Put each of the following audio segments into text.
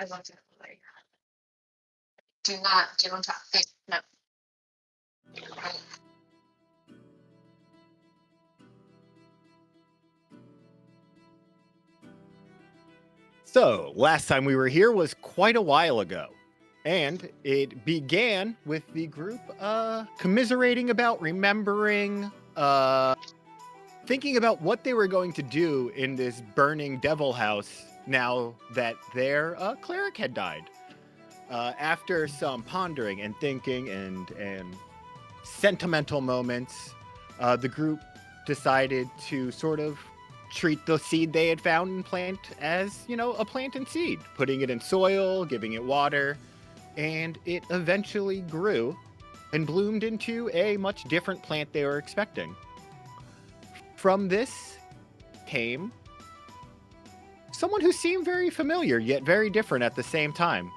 I looked at it like, do not talk. No. So, last time we were here was quite a while ago, and it began with the group commiserating about, remembering, thinking about what they were going to do in this burning devil house now that their cleric had died. After some pondering and thinking and sentimental moments, the group decided to sort of treat the seed they had found and plant as, a plant and seed, putting it in soil, giving it water, and it eventually grew and bloomed into a much different plant they were expecting. From this came someone who seemed very familiar, yet very different at the same time.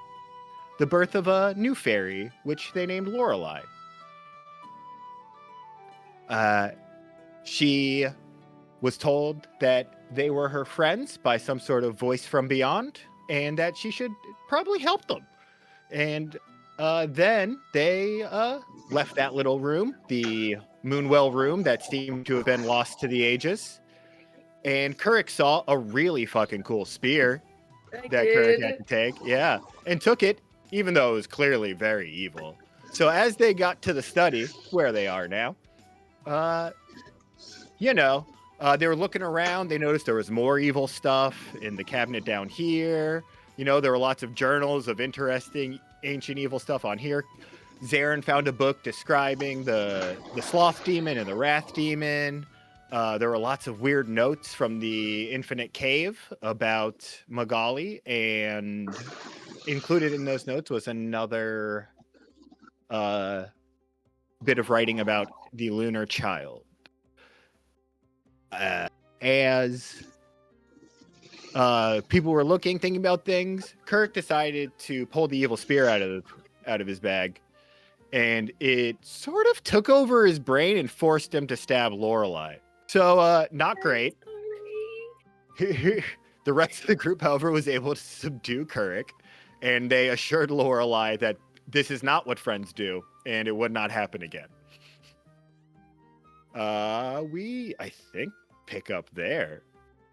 The birth of a new fairy, which they named Lorelei. She was told that they were her friends by some sort of voice from beyond, and that she should probably help them. And then they left that little room, the Moonwell room that seemed to have been lost to the ages. And Kurik saw a really fucking cool spear that Kurik had to take. Yeah, and took it, even though it was clearly very evil. So as they got to the study, where they are now, they were looking around. They noticed there was more evil stuff in the cabinet down here. There were lots of journals of interesting ancient evil stuff on here. Zarin found a book describing the sloth demon and the wrath demon. There were lots of weird notes from the Infinite Cave about Magali, and included in those notes was another bit of writing about the lunar child. As people were looking, thinking about things, Kirk decided to pull the evil spear out of his bag, and it sort of took over his brain and forced him to stab Lorelei. So, not great. The rest of the group, however, was able to subdue Kurik, and they assured Lorelei that this is not what friends do, and it would not happen again. I think, pick up there.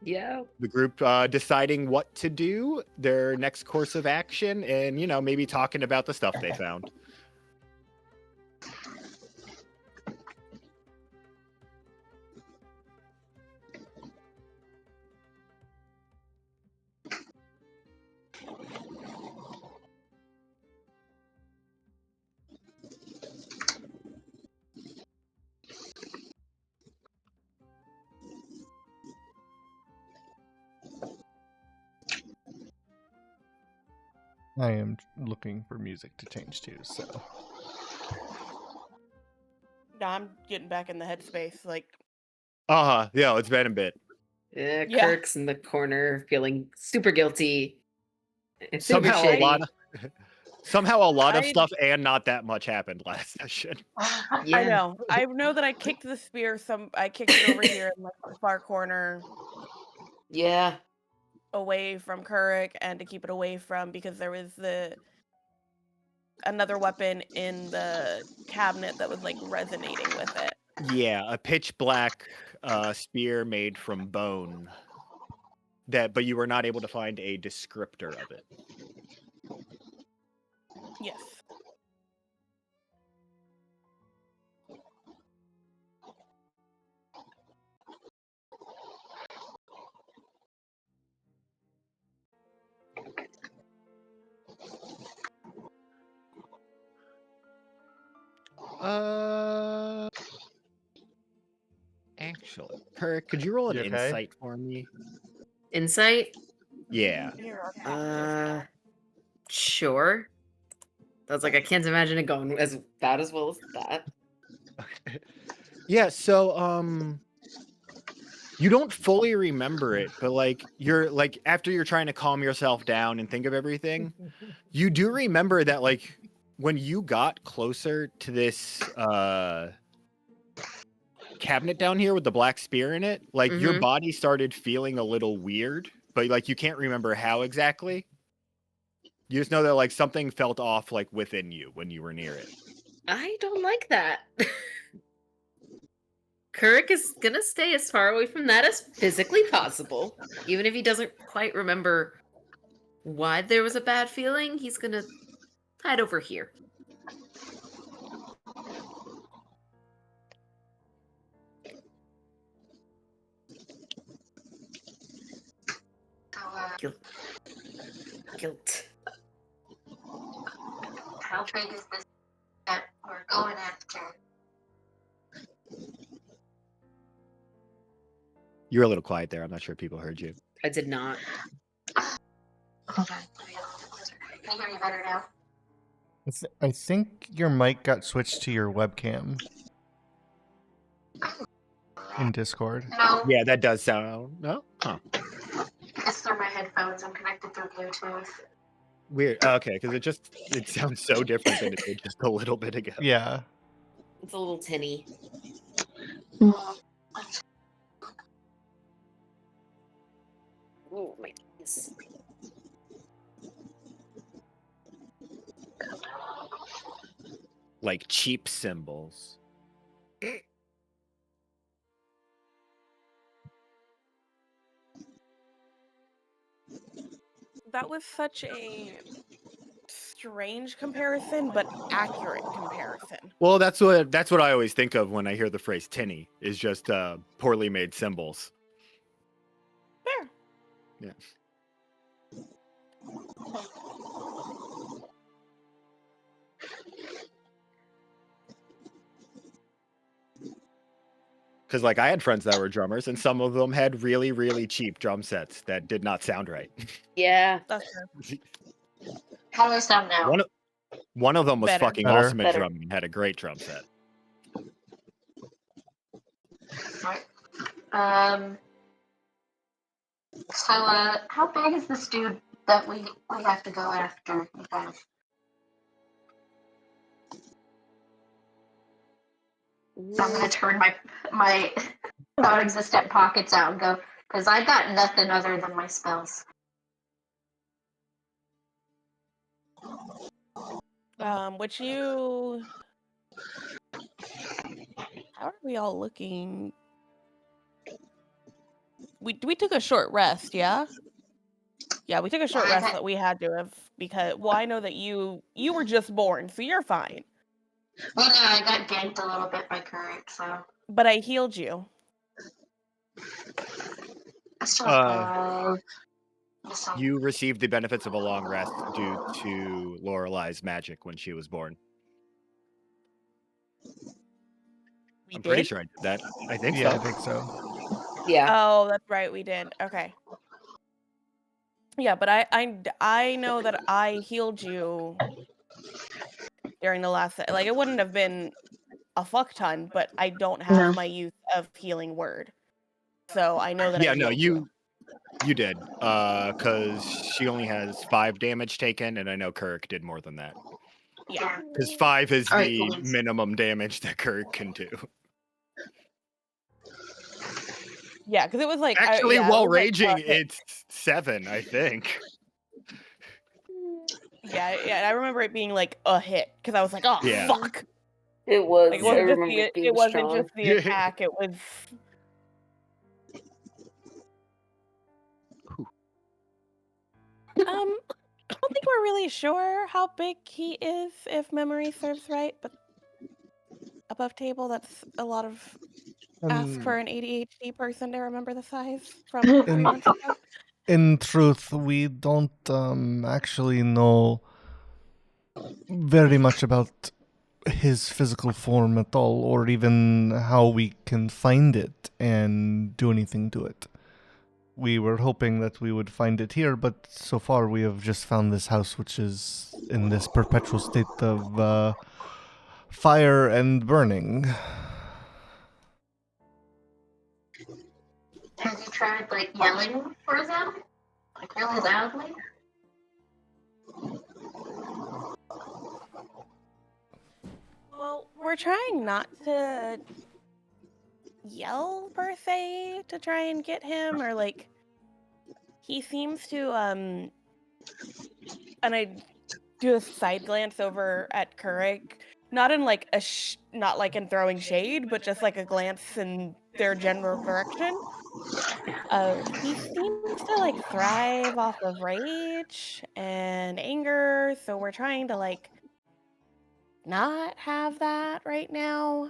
Yeah. The group deciding what to do, their next course of action, and, maybe talking about the stuff they found. I am looking for music to change to, so. No, I'm getting back in the headspace. Yeah, it's been a bit. Yeah, Kirk's in the corner feeling super guilty. It's somehow a lot of stuff and not that much happened last session. Yeah. I know. I know that I kicked the spear. I kicked it over here in the far corner. Yeah. Away from Kurik, and to keep it away from, because there was another weapon in the cabinet that was resonating with it. Yeah, a pitch black spear made from bone. But you were not able to find a descriptor of it. Yes. Actually, Kirk, could you roll an insight for me? Insight? Yeah. Sure. I was like, I can't imagine it going as bad as well as that. Yeah, so you don't fully remember it, but you're after you're trying to calm yourself down and think of everything, you do remember that when you got closer to this cabinet down here with the black spear in it, your body started feeling a little weird, but you can't remember how exactly. You just know that like something felt off like within you when you were near it. I don't like that. Kurik is gonna stay as far away from that as physically possible. Even if he doesn't quite remember why there was a bad feeling, he's gonna hide over here. So, Guilt. how big is this that we're going after? You were a little quiet there. I'm not sure if people heard you. I did not. Hold on. Let me get a little bit closer. Can you hear me better now? I think your mic got switched to your webcam in Discord. No, Yeah, that does sound. No? Huh. it's through my headphones. I'm connected through Bluetooth. Weird. Okay, because it sounds so different than it did just a little bit ago. Yeah. It's a little tinny. Oh, my goodness. Like cheap cymbals. That was such a strange comparison, but accurate comparison. Well, that's what I always think of when I hear the phrase tinny, is just poorly made cymbals. Fair. Yeah. Because like I had friends that were drummers, and some of them had really, really cheap drum sets that did not sound right. Yeah. That's true. How do I sound now? One of them was Better. fucking Better. awesome at Better. drumming and had a great drum set. Right. So, how big is this dude that we have to go after, you guys? So I'm gonna turn my non-existent pockets out and go, because I got nothing other than my spells. Which you. How are we all looking? We took a short rest, yeah? Yeah, we took a short Yeah, I rest got- that we had to have because I know that you were just born, so you're fine. Well, no, I got ganked a little bit by current, so But I healed you. I still have some. You received the benefits of a long rest due to Lorelei's magic when she was born. We I'm did? pretty sure I did that. I think Yeah, so. I think so. Yeah. Oh, that's right, we did. Okay. Yeah, but I know that I healed you during the last like it wouldn't have been a fuck ton, but I don't have No. my use of healing word. So I know that I Yeah, no, healed you did. Because she only has 5 damage taken, and I know Kirk did more than that. Yeah. Because 5 is All right, the cool. minimum damage that Kirk can do. Yeah, because it was like Actually, yeah, it while was like a raging, hit. it's 7, I think. Yeah, I remember it being like a hit because I was like, oh Yeah. fuck. It was. Like, it Yeah. wasn't, I just remember it being it wasn't strong. just the attack, it was I don't think we're really sure how big he is, if memory serves right, but above table, that's a lot of ask for an ADHD person to remember the size from 3 In- months ago. In truth, we don't actually know very much about his physical form at all, or even how we can find it and do anything to it. We were hoping that we would find it here, but so far we have just found this house, which is in this perpetual state of fire and burning. Have you tried like yelling for them, like really loudly? Well, we're trying not to yell per se to try and get him, or like he seems to do a side glance over at Kurik, not in like not like in throwing shade, but just like a glance in their general direction. He seems to like thrive off of rage and anger, so we're trying to like not have that right now.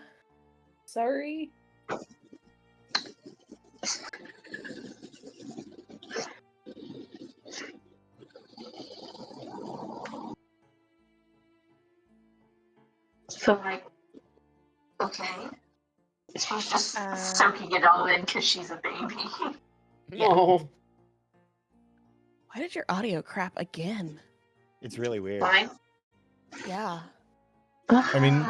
Sorry. So like, okay. She's just Uh, soaking it all in because she's a baby. Yeah. Oh. Why did your audio crap again? It's really weird. Fine. Yeah. I mean,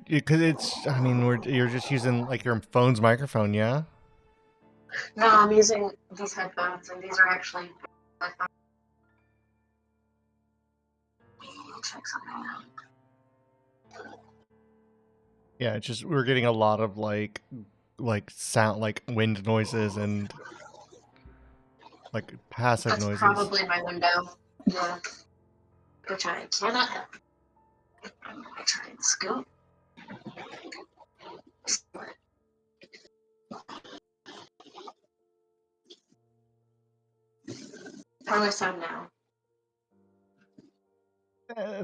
because it's. I mean, you're just using like your phone's microphone, yeah. No, I'm using these headphones, and these are actually. Check something out. Yeah, it's just we're getting a lot of like sound, like wind noises and like passive That's noises. probably my window. Yeah. Which I cannot help. I'm gonna try and scoot. How do I sound now?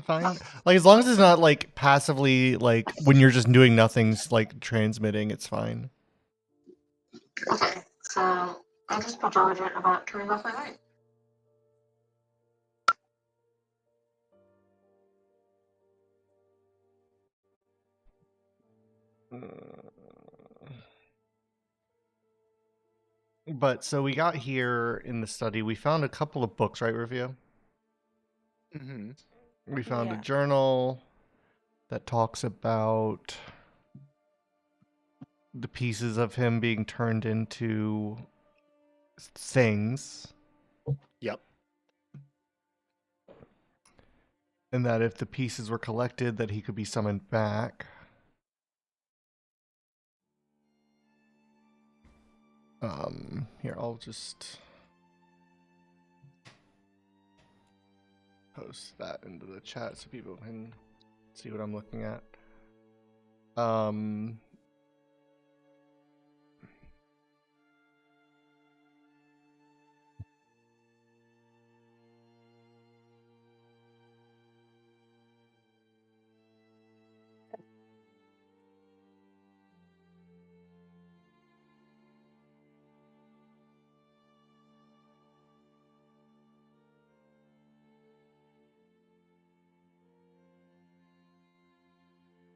Fine. Like as long as it's not like passively like when you're just doing nothing's like transmitting, it's fine. Okay, so I'll just be diligent about turning off my light. But so we got here in the study, we found a couple of books, right, Rufio? Mm-hmm. We found a Yeah. journal that talks about the pieces of him being turned into things. Yep. And that if the pieces were collected, that he could be summoned back. Here, I'll just post that into the chat so people can see what I'm looking at.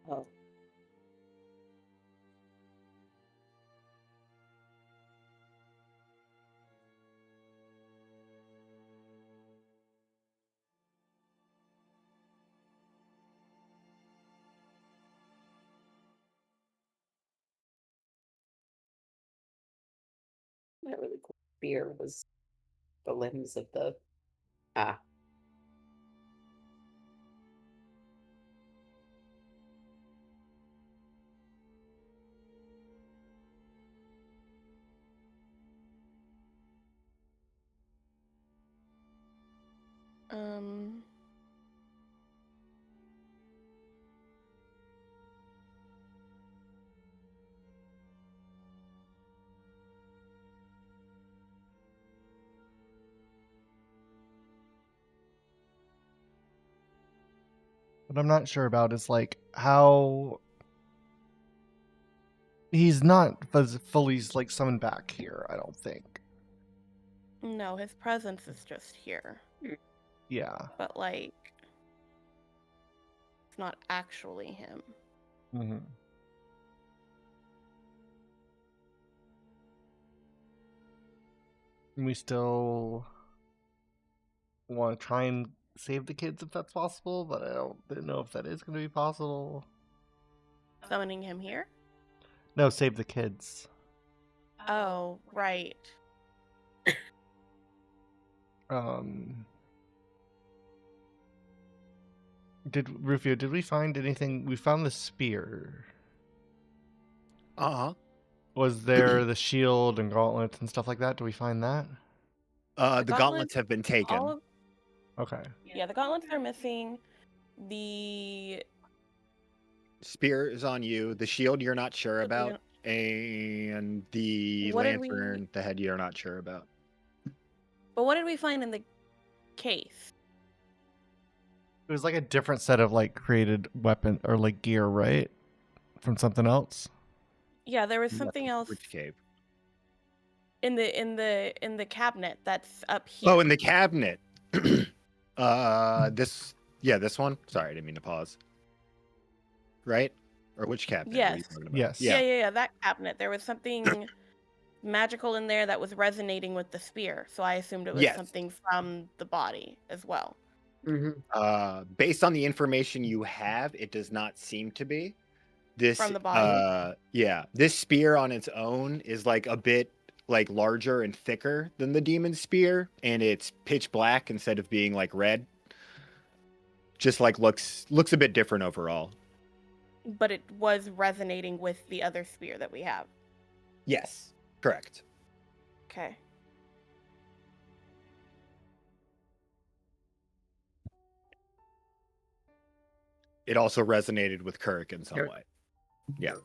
Oh. That really cool spear was the limbs of the What I'm not sure about is like how he's not fully like summoned back here, I don't think. No, his presence is just here. Yeah. But like it's not actually him. Mm-hmm. We still want to try and save the kids if that's possible, but I don't know if that is going to be possible. Summoning him here? No, save the kids. Oh, right. Rufio, did we find anything? We found the spear. Uh-huh. Was there the shield and gauntlets and stuff like that? Do we find that? The gauntlets have been taken. Okay. Yeah, the gauntlets are missing. The Spear is on you. The shield you're not sure Shield we about, and the What did we- lantern, the head you're not sure about. but what did we find in the case? It was like a different set of like created weapon or like gear, right? From something else. Yeah, there was something else Which cave? in the cabinet that's up here. Oh, in the cabinet. This one. Sorry, I didn't mean to pause. Right? Or which cabinet? What are you Yes. talking about? Yes. Yeah, that cabinet. There was something magical in there that was resonating with the spear, so I assumed it was Yes. something from the body as well. Based on the information you have, it does not seem to be. This From the body? This spear on its own is like a bit like larger and thicker than the demon spear, and it's pitch black instead of being like red. Just like looks a bit different overall. But it was resonating with the other spear that we have. Yes, correct. Okay. It also resonated with Kirk in some Sure. way. Yeah.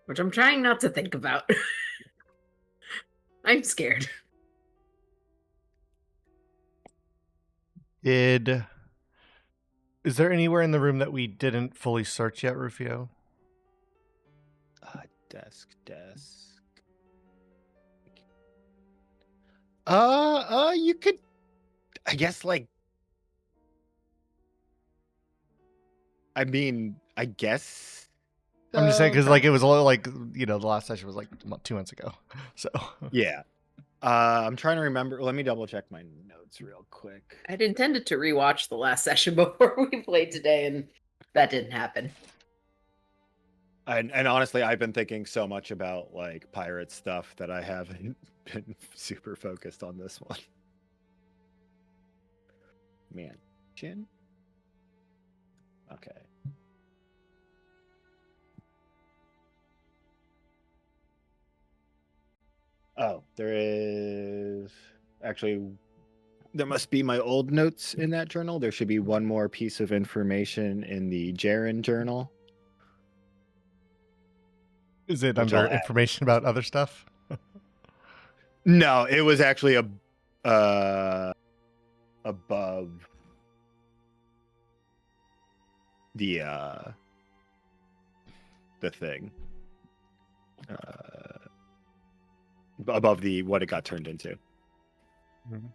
Which I'm trying not to think about. I'm scared. Is there anywhere in the room that we didn't fully search yet, Rufio? Desk. You could, I guess, like, I guess. I'm just saying because like it was a little like the last session was like 2 months ago, so Yeah. I'm trying to remember. Let me double check my notes real quick. I'd intended to rewatch the last session before we played today, and that didn't happen. And honestly, I've been thinking so much about like pirate stuff that I haven't been super focused on this one. Mansion? Okay. Oh, there must be my old notes in that journal. There should be one more piece of information in the Jaren journal. is it Which under I'll add. information about other stuff? No, it was actually above the thing. Above the what it got turned into. Mhm.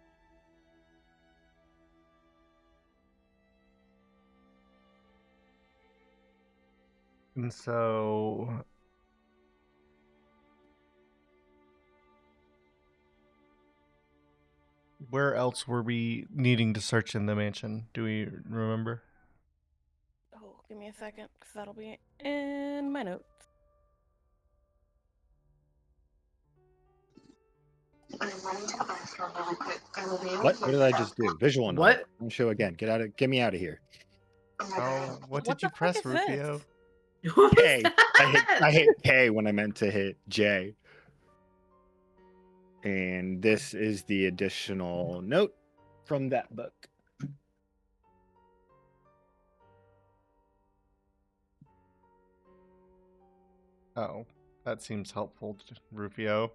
And so where else were we needing to search in the mansion? Do we remember? Oh, give me a second, because that'll be in my notes. What did I just do? Visual novel. What? Don't show again. Get me out of here. Oh, what What did you the fuck press, is this? Rufio? What was K. that? I hit K when I meant to hit J. And this is the additional note from that book. Oh, that seems helpful, Rufio.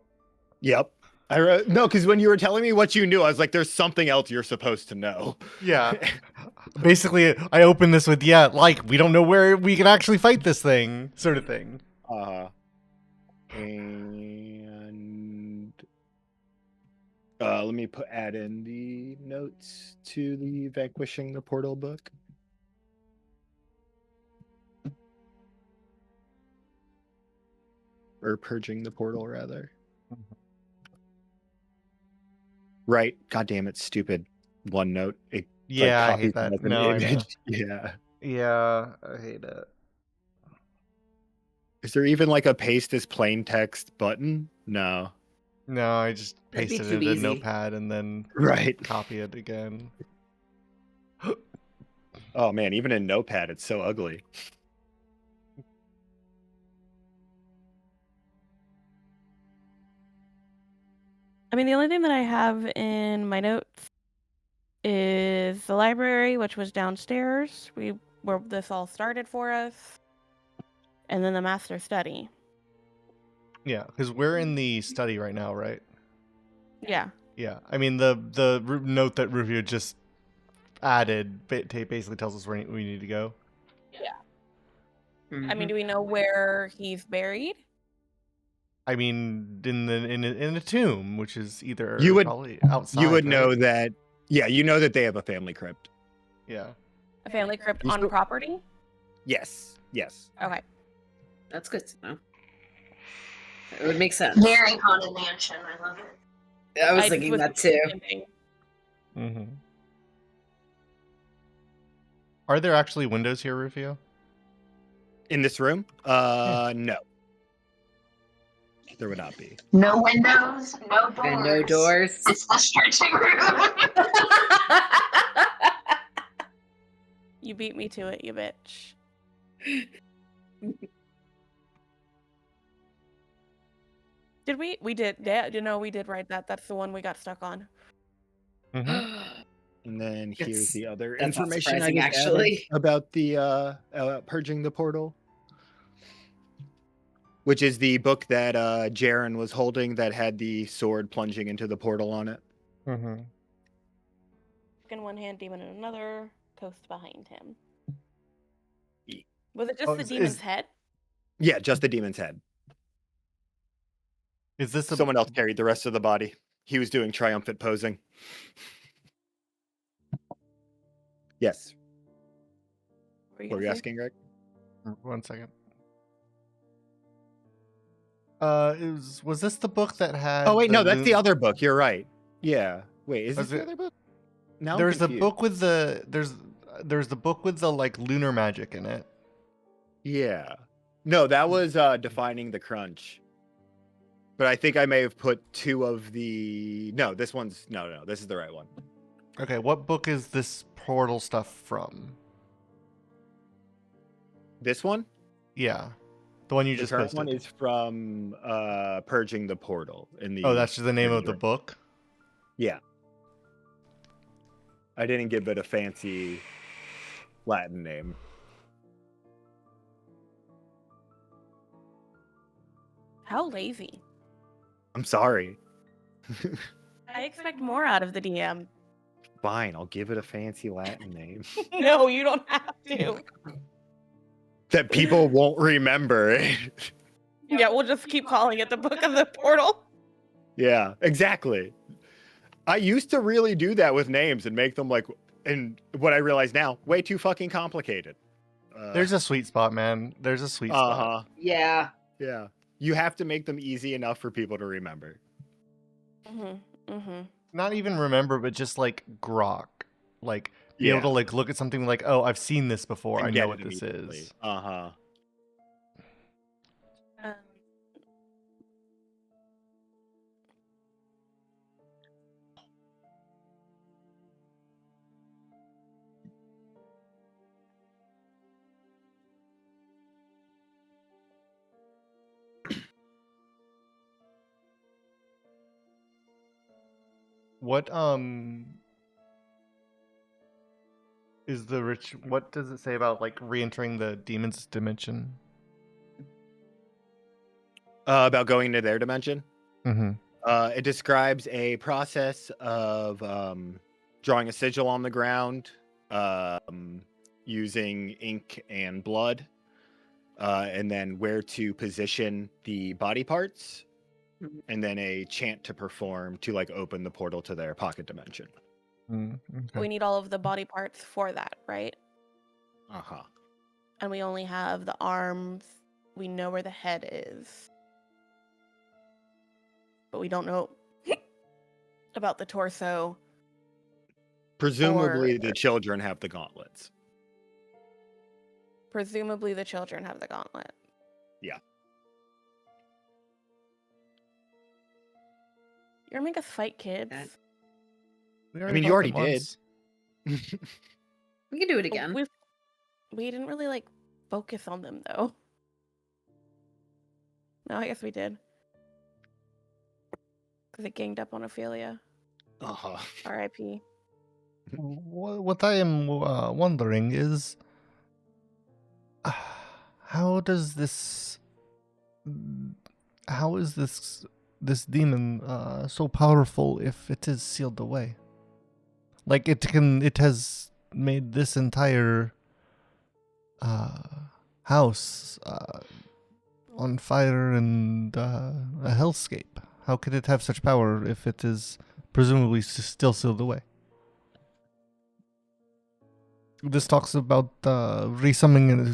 Yep. I wrote no, because when you were telling me what you knew, I was like, "There's something else you're supposed to know." Yeah. Basically, I opened this with we don't know where we can actually fight this thing, sort of thing. And let me add in the notes to the Vanquishing the Portal book. Or Purging the Portal, rather. Right. God damn it, stupid OneNote. It Yeah, I copies hate that. as an No, I know. image. Yeah. Yeah, I hate it. Is there even like a paste as plain text button? No. No, I just That'd be pasted too it in easy. Notepad and then Right. copy it again. Oh man, even in Notepad, it's so ugly. I mean, the only thing that I have in my notes is the library, which was downstairs. Where this all started for us, and then the master study. Yeah, because we're in the study right now, right? Yeah. Yeah. I mean, the note that Rufio just added basically tells us where we need to go. I mean, do we know where he's buried? I mean, in a tomb, which is either You would- probably outside. You would right? know that. Yeah, you know that they have a family crypt. Yeah. A family crypt You on still- property? Yes. Yes. Okay. That's good to know. It would make sense. Very haunted mansion. I love it. I was just thinking that too. thinking. Mm-hmm. Are there actually windows here, Rufio? In this room? No. There would not be. No windows, no doors. And no doors. It's the stretching room. You beat me to it, you bitch. Did we? We did. Yeah, you know, we did write that. That's the one we got stuck on. Mm-hmm. And then It's- here's the other that's not information I surprising, just added actually. about the purging the portal, which is the book that Jaren was holding that had the sword plunging into the portal on it. Mm-hmm. In one hand, demon in another. Toast behind him. E- Was it just Oh, the is- demon's is- head? Yeah, just the demon's head. Is this Someone else carried the rest of the body. He was doing triumphant posing. Yes. What were you asking, Greg? One second. Was this the book that had? Oh wait, no, that's loon- the other book. You're right. Yeah. Wait, is this Was the it- other book? Now I'm There's the confused. book with the there's the book with the like lunar magic in it. Yeah. No, that was defining the crunch. But I think I may have put two of the this one's no, this is the right one. Okay, what book is this portal stuff from? This one? Yeah, the one you The just current posted. one is from Purging the Portal in the Oh, that's just the name of the Right. book. Yeah. I didn't give it a fancy Latin name. How lazy. I'm sorry. I expect more out of the DM. Fine, I'll give it a fancy Latin name No, you don't have to. that people won't remember. Yeah, we'll just keep calling it the Book of the Portal. Yeah, exactly. I used to really do that with names and make them like, and what I realize now, way too fucking complicated. There's a sweet spot, man. There's a sweet spot. uh-huh. Yeah. Yeah. You have to make them easy enough for people to remember. Mm-hmm. Mm-hmm. Not even remember, but just like grok, like be able to like look at something like, oh, I've seen this before. And I get know it what this immediately. is. Uh-huh. What is the rich? What does it say about like re-entering the demon's dimension? About going into their dimension. Mm-hmm. It describes a process of drawing a sigil on the ground, using ink and blood, and then where to position the body parts, Mhm. and then a chant to perform to like open the portal to their pocket dimension. Okay. We need all of the body parts for that, right? Uh-huh. And we only have the arms. We know where the head is. But we don't know about the torso. Presumably Or- the children have the gauntlets. Presumably the children have the gauntlet. Yeah. You're gonna make us fight kids? That- We I mean, you fought already them did. once. We can do it But again. We didn't really like focus on them though. No, I guess we did. Because it ganged up on Ophelia. Uh-huh. R.I.P. What I am wondering is, how does this, how is this demon so powerful if it is sealed away? Like it has made this entire house on fire and a hellscape. How could it have such power if it is presumably still sealed away? This talks about resummoning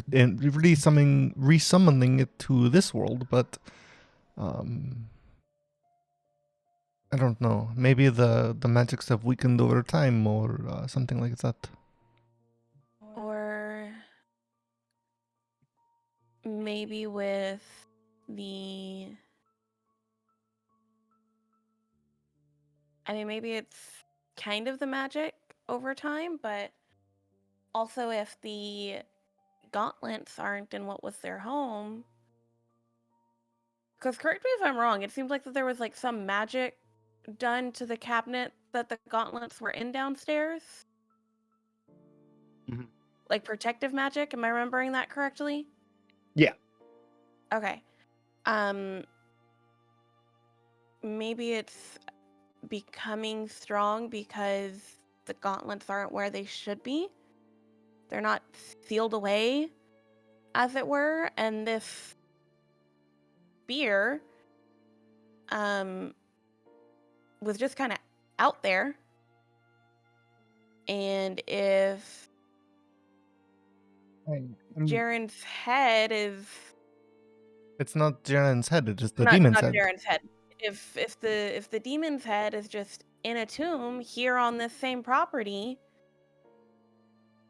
it to this world, but I don't know. Maybe the magics have weakened over time, or something like that. Or maybe with the... I mean, maybe it's kind of the magic over time, but also if the gauntlets aren't in what was their home... Because correct me if I'm wrong, it seems like that there was like some magic done to the cabinet that the gauntlets were in downstairs. Mhm. Like protective magic, am I remembering that correctly? Yeah. Okay. Maybe it's becoming strong because the gauntlets aren't where they should be. They're not sealed away, as it were, and this spear was just kind of out there. And if Jaren's head is... It's not Jaren's head, it is the not demon's head. Jaren's head. If the demon's head is just in a tomb here on this same property,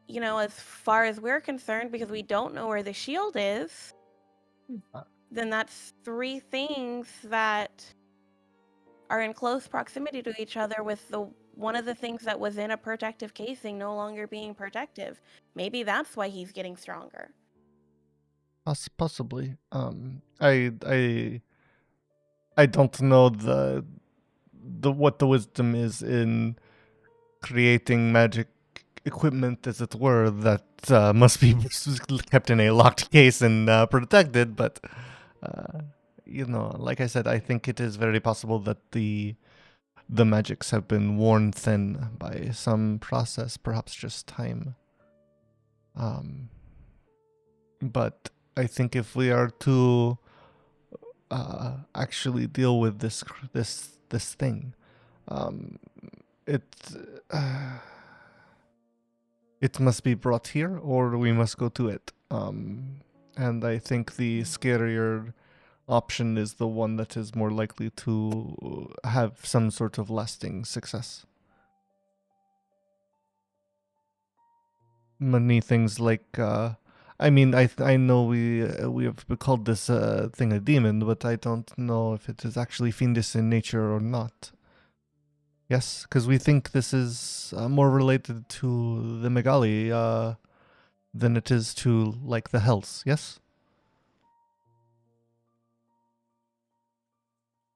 you know, as far as we're concerned, because we don't know where the shield is, then that's three things that are in close proximity to each other, with the one of the things that was in a protective casing no longer being protective. Maybe that's why he's getting stronger. Possibly. I don't know the what the wisdom is in creating magic equipment, as it were, that must be kept in a locked case and protected. But you know, like I said, I think it is very possible that the magics have been worn thin by some process, perhaps just time. But I think if we are to actually deal with this thing, it it must be brought here, or we must go to it. And I think the scarier option is the one that is more likely to have some sort of lasting success. Many things like I mean, I know we have called this thing a demon, but I don't know if it is actually fiendish in nature or not. Yes, because we think this is more related to the Megali than it is to, like, the Hells. Yes?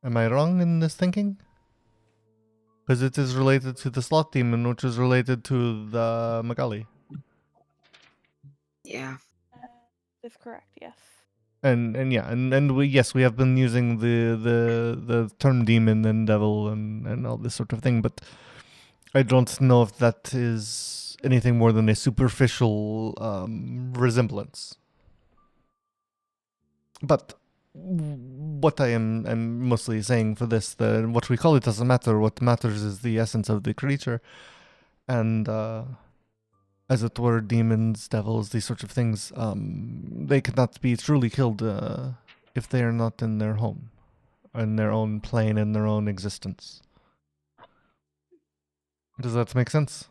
Am I wrong in this thinking? Because it is related to the Sloth Demon, which is related to the Megali. Yeah. That's correct, yes. And yeah, and we have been using the term demon and devil and all this sort of thing, but I don't know if that is anything more than a superficial resemblance. But what I'm mostly saying for this, what we call it doesn't matter. What matters is the essence of the creature, and as it were, demons, devils, these sorts of things, they cannot be truly killed if they are not in their home, in their own plane, in their own existence. Does that make sense?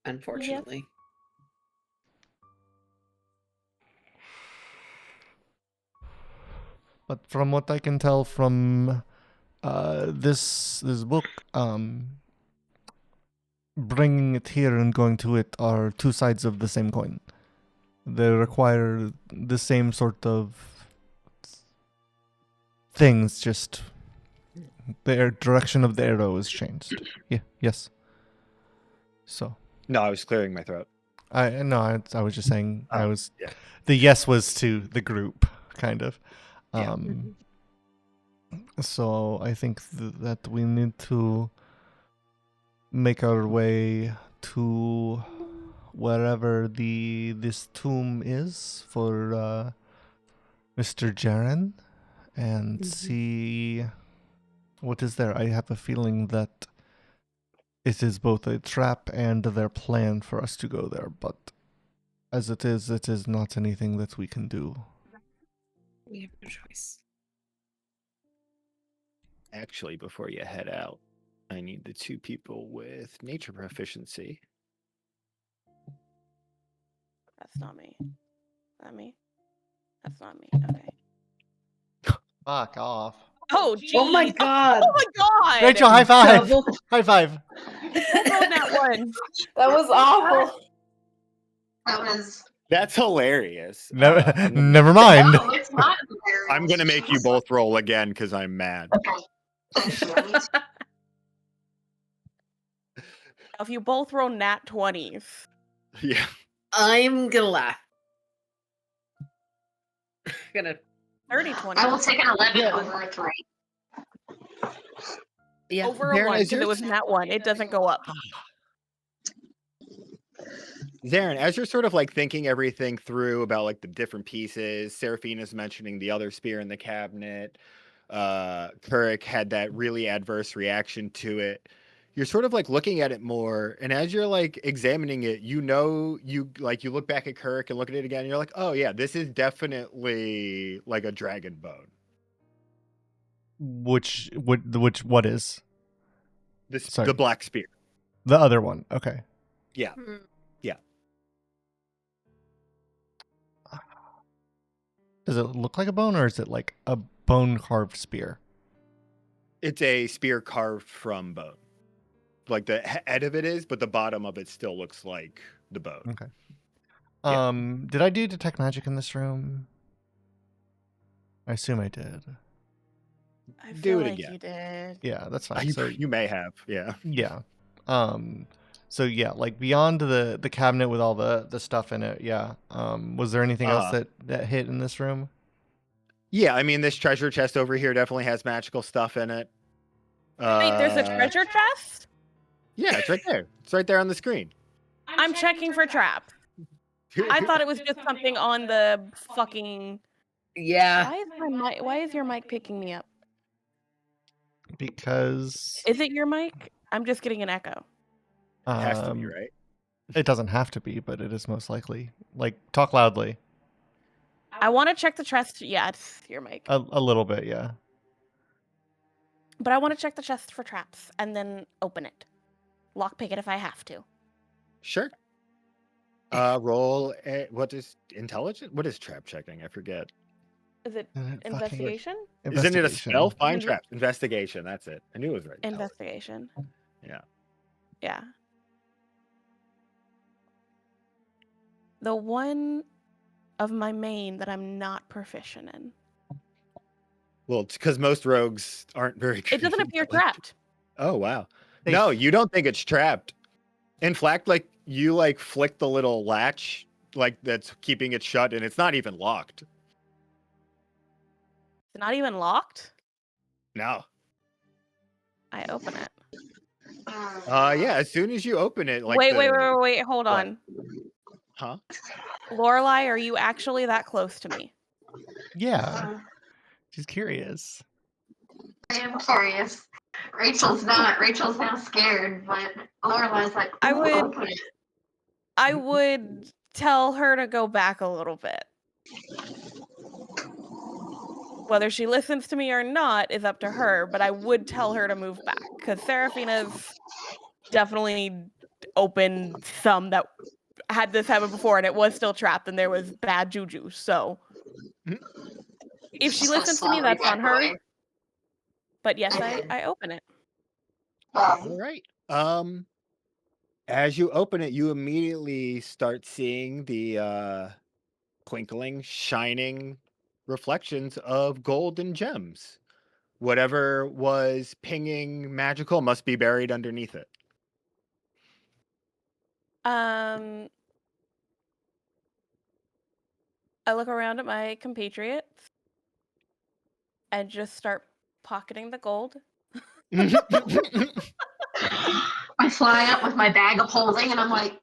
Unfortunately. But from what I can tell from this book, bringing it here and going to it are two sides of the same coin. They require the same sort of things, just The direction of the arrow is changed. Yeah. Yes. So No, I was clearing my throat. I was just saying. I was. yeah. The yes was to the group, kind of. Yeah. So I think that we need to make our way to wherever this tomb is for Mr. Jaren and see what is there. I have a feeling that it is both a trap and their plan for us to go there, but as it is not anything that we can do. We have no choice. Actually, before you head out, I need the 2 people with nature proficiency. That's not me. That me? That's not me. Okay. Fuck off. Oh, geez. Oh my god! Oh my god! Rachel, high five! Double- High five! that one. That was awful. That was. That's hilarious. Never, I'm gonna- never mind. No, it's not hilarious. I'm gonna make you both roll again because I'm mad. Okay. Thank you. If you both roll nat 20s. Yeah. I'm gonna laugh. Gonna 30 20. I will take an 11 Yeah. over a 3. yeah. Over a Darren, 1 is because it was yours- nat 1. It doesn't go up. Zarin, as you're sort of like thinking everything through about like the different pieces, Seraphina's mentioning the other spear in the cabinet. Kurik had that really adverse reaction to it. You're sort of like looking at it more, and as you're like examining it, you look back at Kurik and look at it again, and you're like, oh yeah, this is definitely like a dragon bone. What is Sorry. The black spear. the other one? Okay. Yeah. Hmm. Does it look like a bone, or is it like a bone carved spear? It's a spear carved from bone. Like the head of it is, but the bottom of it still looks like the bone. Okay. Yeah. Did I do detect magic in this room? I assume I did. I Do feel it like again. you did. Yeah, that's fine. You, So you may have, yeah. yeah. So yeah, like beyond the cabinet with all the stuff in it, yeah. Was there anything else that hit in this room? Yeah, I mean, this treasure chest over here definitely has magical stuff in it. Wait, there's a treasure chest? Yeah, it's right there. It's right there on the screen. I'm checking for traps. I thought it was just something on the fucking. Yeah. Why is your mic picking me up? Because Is it your mic? I'm just getting an echo. It has to be, right? It doesn't have to be, but it is most likely. Like, talk loudly. I want to check the chest. Yeah, it's your mic. A little bit, yeah. But I want to check the chest for traps and then open it. Lockpick it if I have to. Sure. Roll. What is intelligence? What is trap checking? I forget. Is it Fucking investigation? Isn't it a spell? Find Inve- traps. Investigation. That's it. I knew it was right. Investigation. Yeah. Yeah. The one of my main that I'm not proficient in. Well, it's because most rogues aren't very good. It doesn't at appear like- trapped. Oh wow. They- No, you don't think it's trapped. In fact, like you like flick the little latch like that's keeping it shut, and it's not even locked. It's not even locked. No. I open it. Yeah. As soon as you open it, like wait, the- wait. Hold What? on. Huh? Lorelai, are you actually that close to me? Yeah, she's curious. I am curious. Rachel's not. Rachel's now scared, but Lorelai's like, I "Ooh, would- open it." I would tell her to go back a little bit. Whether she listens to me or not is up to her, but I would tell her to move back because Seraphina's definitely opened some that had this happen before and it was still trapped and there was bad juju. So if she So listens to me, slowly, that's on her. definitely. But yes, I open it. All right. As you open it, you immediately start seeing the twinkling, shining reflections of gold and gems. whatever was pinging magical must be buried underneath it. I look around at my compatriots and just start pocketing the gold. I fly up with my bag of holding, and I'm like,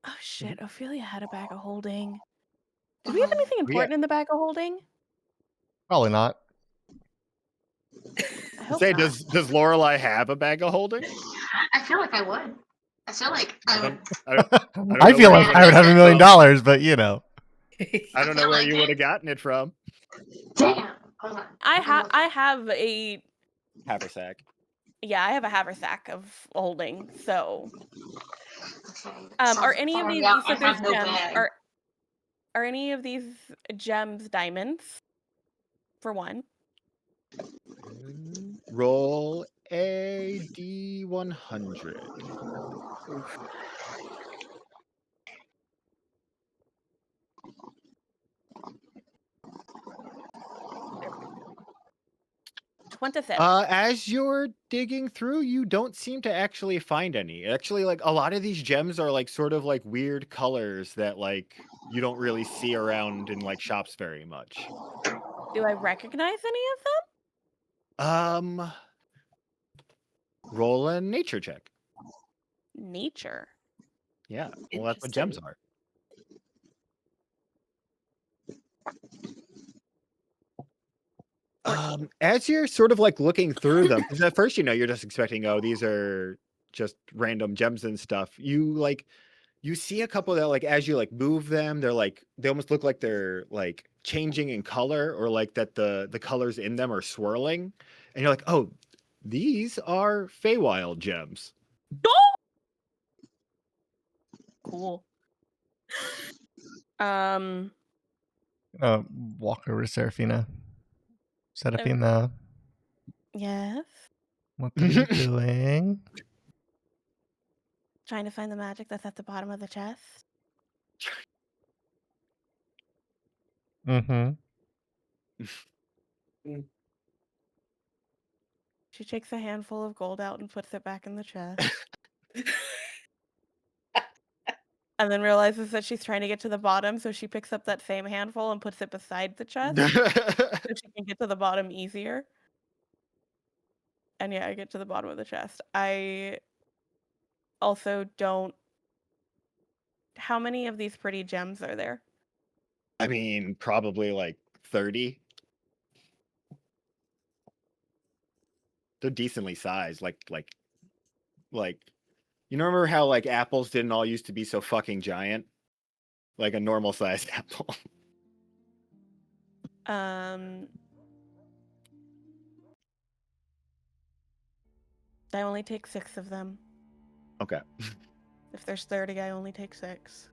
Oh shit, Ophelia had a bag of holding. Did we have anything important in the bag of holding? Probably not. I hope Say, not. does Lorelei have a bag of holding? I feel like I would. I feel like I would. I know feel where like you I would have $1 would've million, gotten it but you know. from. I don't know feel where like you it. would have gotten it from. Damn. Hold on. I have a Haversack. I have a haversack of holding. So, Okay, are so any of these? yeah, You I said there's have no gems. bag. Are any of these gems diamonds? For one. Roll a D100. Oof. 26. As you're digging through, you don't seem to actually find any. Actually, like a lot of these gems are like sort of like weird colors that like you don't really see around in like shops very much. Do I recognize any of them? Roll a nature check. Nature. Yeah, well that's what gems are. As you're sort of like looking through them, because at first you're just expecting, oh, these are just random gems and stuff. You see a couple that like as you like move them, they almost look like they're like changing in color, or like that the colors in them are swirling, and you're like, oh, these are Feywild gems. Cool. Walk over to Serafina. Serafina, Yes. what are you doing? Trying to find the magic that's at the bottom of the chest. Mm-hmm. She takes a handful of gold out and puts it back in the chest. And then realizes that she's trying to get to the bottom, so she picks up that same handful and puts it beside the chest so she can get to the bottom easier. And yeah, I get to the bottom of the chest. I also don't. How many of these pretty gems are there? I mean, probably like 30. They're decently sized, like you remember how like apples didn't all used to be so fucking giant? Like a normal sized apple. I only take 6 of them. Okay. If there's 30, I only take 6.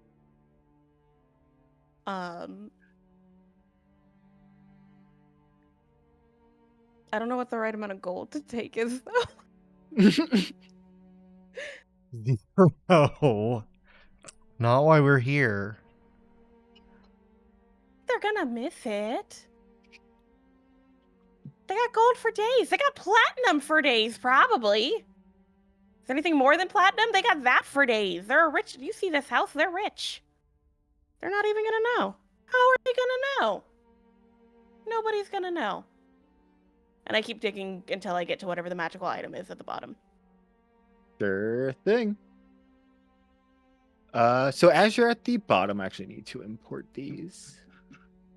I don't know what the right amount of gold to take is, though. No. Not why we're here. They're gonna miss it. They got gold for days. They got platinum for days, probably. Is anything more than platinum? They got that for days. They're rich. You see this house? They're rich. They're not even gonna know. How are they gonna know? Nobody's gonna know. And I keep digging until I get to whatever the magical item is at the bottom. Sure thing. So as you're at the bottom, I actually need to import these.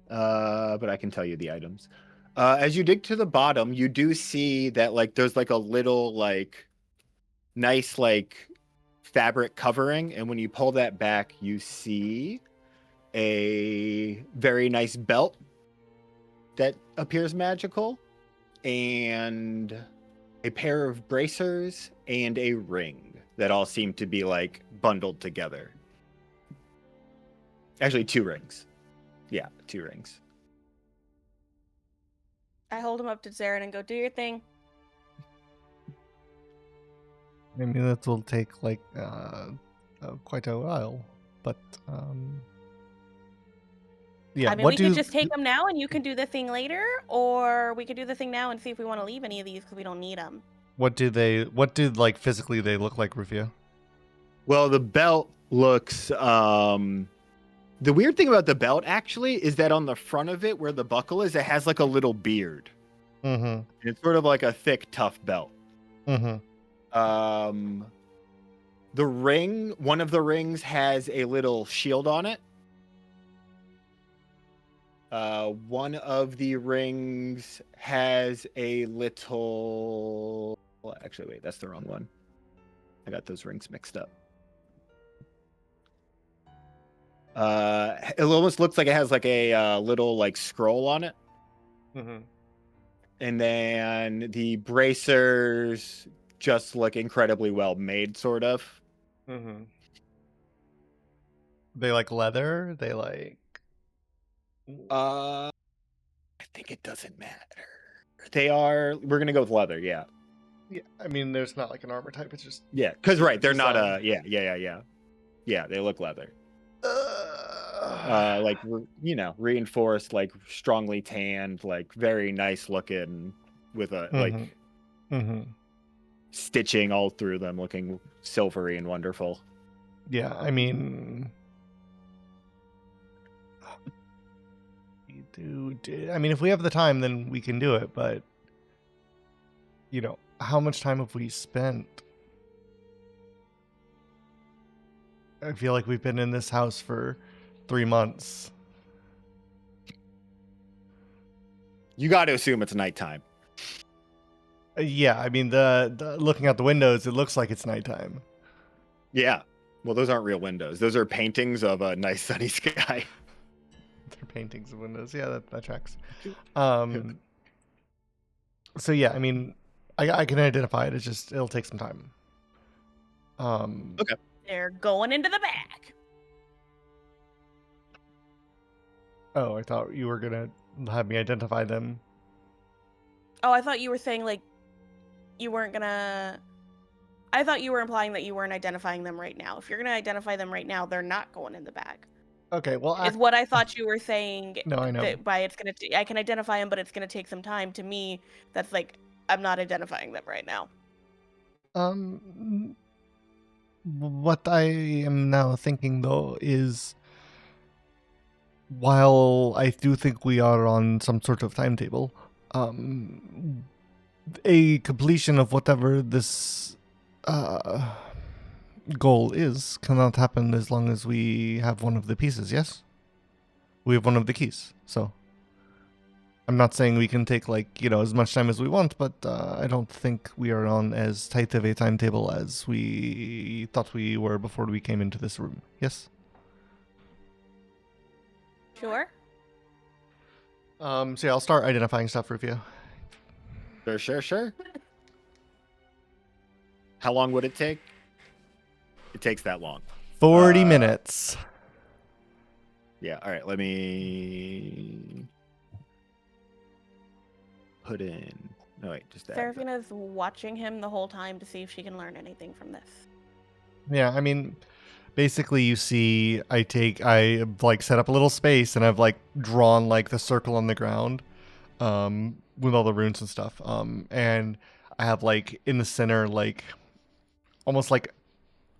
But I can tell you the items. As you dig to the bottom, you do see that like there's like a little like nice like fabric covering, and when you pull that back, you see a very nice belt that appears magical, and a pair of bracers and a ring that all seem to be like bundled together. Actually, 2 rings. Yeah, 2 rings. I hold him up to Zarin and go, do your thing. Maybe that will take like quite a while, but Yeah. I mean, what we do could just take them now, and you can do the thing later, or we could do the thing now and see if we want to leave any of these because we don't need them. what do like physically they look like, Rufio? Well, the belt looks. The weird thing about the belt actually is that on the front of it, where the buckle is, it has like a little beard. Mm-hmm. It's sort of like a thick, tough belt. Mm-hmm. The ring, one of the rings has a little shield on it. One of the rings has a little. Well, actually, wait, that's the wrong one. I got those rings mixed up. It almost looks like it has like a little like scroll on it. Mm-hmm. And then the bracers just look incredibly well made, sort of. Mm-hmm. They like leather. They like. I think it doesn't matter. They are. We're gonna go with leather. Yeah. Yeah. I mean, there's not like an armor type. It's just. Yeah. Because right, they're not design. Yeah. They look leather. Like reinforced, like strongly tanned, like very nice looking, with a like Mm-hmm. stitching all through them, looking silvery and wonderful. Yeah. I mean. I mean, if we have the time, then we can do it. But how much time have we spent? I feel like we've been in this house for 3 months. You got to assume it's nighttime. Yeah, I mean, the looking out the windows, it looks like it's nighttime. Yeah. Well, those aren't real windows. Those are paintings of a nice sunny sky. They're paintings of windows. Yeah, that tracks. So yeah, I mean, I can identify it. It's just it'll take some time. Okay. They're going into the bag. Oh, I thought you were gonna have me identify them. Oh, I thought you were saying like you weren't gonna. I thought you were implying that you weren't identifying them right now. If you're gonna identify them right now, they're not going in the bag. Okay, well, Is what I thought you were saying. No, I know. That by I can identify them, but it's gonna take some time. To me, that's like I'm not identifying them right now. What I am now thinking though is, while I do think we are on some sort of timetable, a completion of whatever this goal is cannot happen as long as we have one of the pieces. Yes, we have one of the keys. So I'm not saying we can take as much time as we want, but I don't think we are on as tight of a timetable as we thought we were before we came into this room. Yes. Sure. So yeah, I'll start identifying stuff for you. Sure. How long would it take? It takes that long. 40 minutes. Yeah. All right. Let me put in. No, wait. Just that. Seraphina's watching him the whole time to see if she can learn anything from this. Yeah, I mean, basically you see I like set up a little space and I've like drawn like the circle on the ground with all the runes and stuff. And I have like in the center, like almost like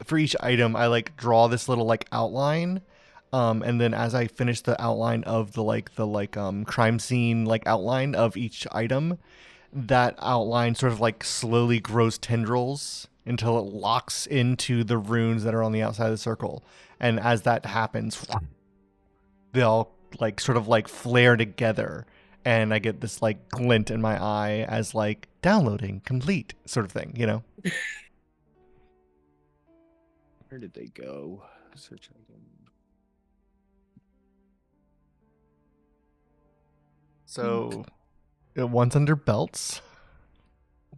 for each item, I like draw this little like outline. And then as I finish the outline of the crime scene like outline of each item, that outline sort of like slowly grows tendrils until it locks into the runes that are on the outside of the circle. And as that happens, they all like sort of like flare together, and I get this like glint in my eye as like downloading complete sort of thing, Where did they go? Search item. So one's under belts.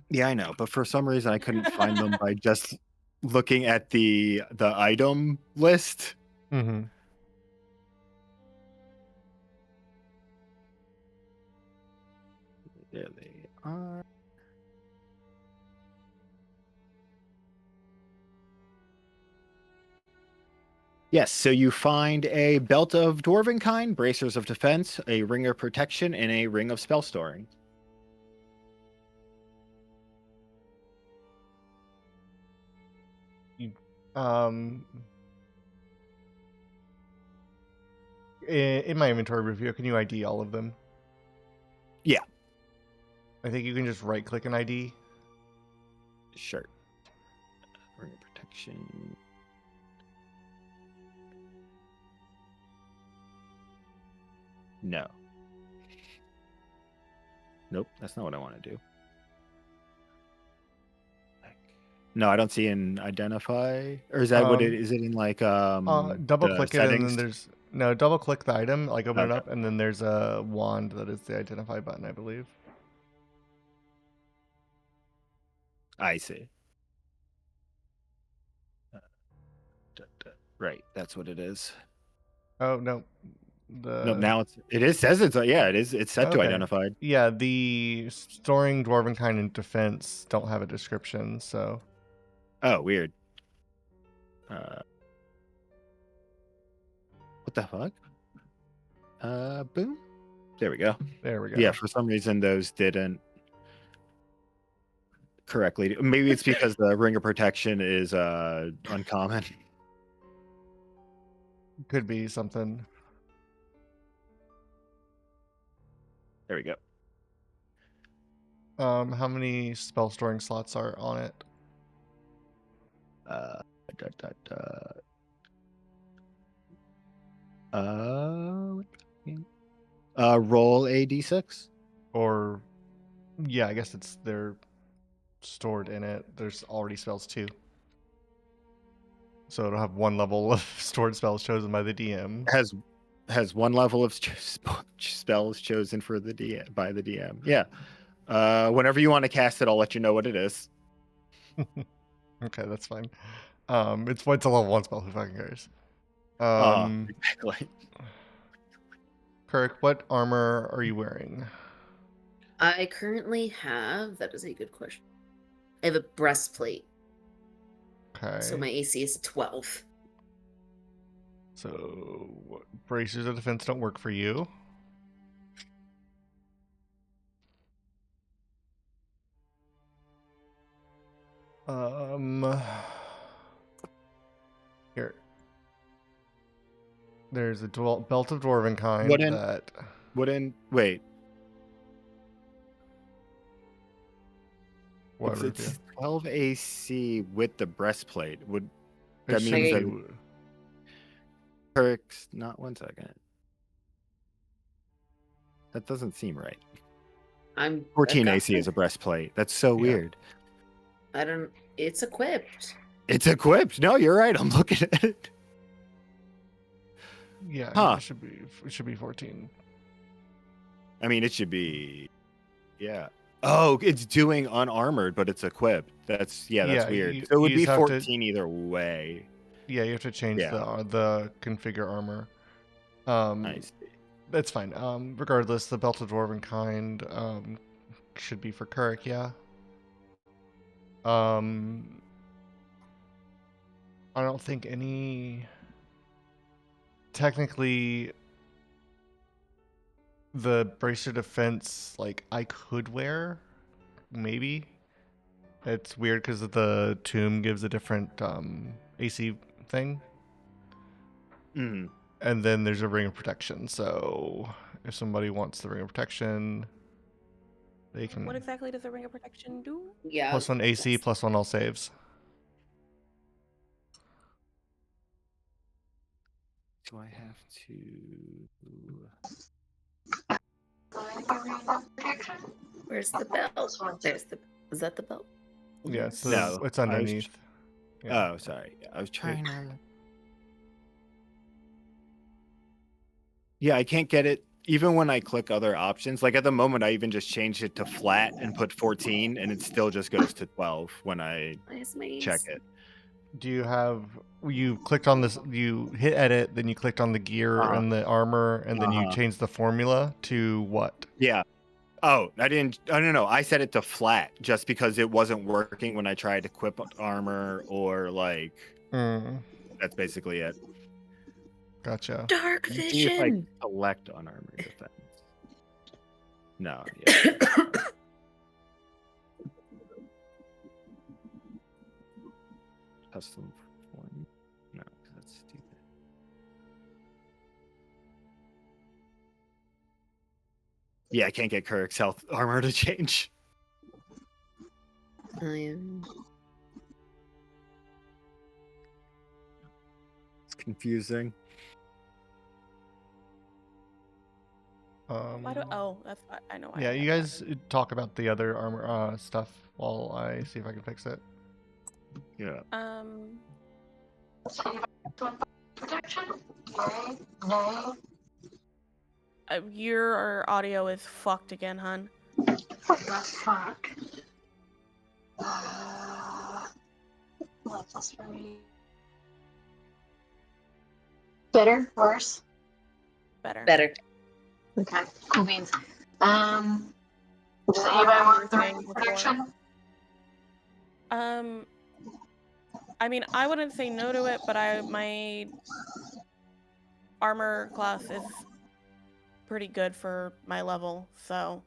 Yeah, I know, but for some reason I couldn't find them by just looking at the item list. Mm-hmm. There they are. Yes, so you find a belt of dwarven kind, bracers of defense, a ring of protection, and a ring of spell storing. Um, in my inventory review, can you ID all of them? Yeah. I think you can just right-click an ID. Sure. Ring of protection. No. Nope, that's not what I want to do. No, I don't see an identify. Or is that what it is? It in like Double the click it, and then settings? there's double click the item, like open it Okay. up, and then there's a wand that is the identify button, I believe. I see. Right, that's what it is. Oh no, No, now it says it's yeah, it is. It's set to Okay. identified. Yeah, the storing dwarven kind and defense don't have a description, so Oh, weird. What the fuck? Boom. There we go. there we go. Yeah, for some reason those didn't correctly. Maybe it's because the ring of protection is uncommon. Could be something. There we go. How many spell storing slots are on it? Da, da, da. Roll a d6. Or yeah, I guess they're stored in it. There's already spells too. So it'll have one level of stored spells chosen by the DM. Has one level of spells chosen for the DM by the DM. Yeah. Whenever you want to cast it, I'll let you know what it is. Okay, that's fine. It's a level 1 spell. Who fucking cares? Exactly. Kirk, what armor are you wearing? I currently have. That is a good question. I have a breastplate, Okay. so my AC is 12. So bracers of defense don't work for you. Here. There's a belt of dwarven kind Wait. What It's 12 AC with the breastplate. Would It that should means Okay. that Kirk's not 1 second. That doesn't seem right. I'm 14 I've got AC is a breastplate. That's so Yeah. weird. I don't. It's equipped. It's equipped. No, you're right. I'm looking at it. Yeah, Huh. it should be 14. I mean, it should be. Yeah. Oh, it's doing unarmored, but it's equipped. That's Yeah, weird. So it would you be just have to- 14 either way. Yeah, you have to change the configure armor. Nice. That's fine. Regardless, the belt of dwarven kind should be for Kirk, yeah. I don't think any technically the bracer defense like I could wear, maybe. It's weird because the tomb gives a different AC thing. Mm. And then there's a ring of protection. So if somebody wants the ring of protection, they can What exactly does the ring of protection do? Yeah. +1 AC, +1 all saves. Do I have to? Where's the belt? There's the. Is that the belt? Yeah, so No, it's underneath. Yeah. Oh, sorry. I was trying to. Yeah, I can't get it. Even when I click other options, like at the moment, I even just changed it to flat and put 14, and it still just goes to 12 when I check it. Do you clicked on this, you hit edit, then you clicked on the gear and the armor, and then you changed the formula to what? Yeah. Oh, I didn't. I don't know. I set it to flat just because it wasn't working when I tried to equip armor or like. That's basically it. Gotcha. Dark Let me see if I vision. select unarmored defense. No. Yeah. Custom form. No, that's stupid. Yeah, I can't get Kirk's health armor to change. I am. It's confusing. Why do? Oh, that's I know. Why Yeah, I you have guys that. talk about the other armor stuff while I see if I can fix it. Yeah. Protection? Yay. No. Your audio is fucked again, hun. What the fuck? What's this for me? Better? Worse? Better. Better. Okay. Cool beans. Does What anybody were want you the saying before? protection? I mean, I wouldn't say no to it, but my armor class is pretty good for my level, so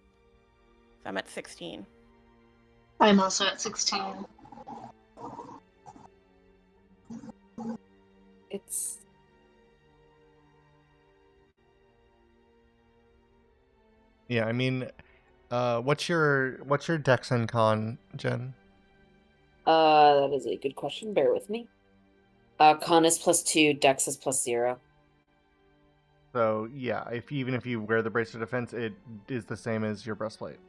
I'm at 16. I'm also at 16. It's Yeah, I mean, what's your Dex and Con, Jen? that is a good question. Bear with me. Con is +2, Dex is +0. So yeah, even if you wear the brace of defense, it is the same as your breastplate.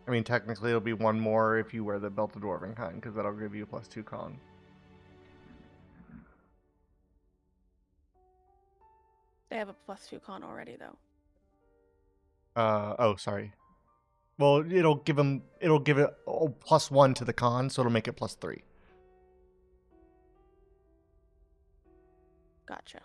I mean, technically, it'll be one more if you wear the belt of dwarven kind, because that'll give you a +2 con. They have a +2 con already, though. Oh, sorry. Well, it'll give it +1 to the con, so it'll make it +3. Gotcha.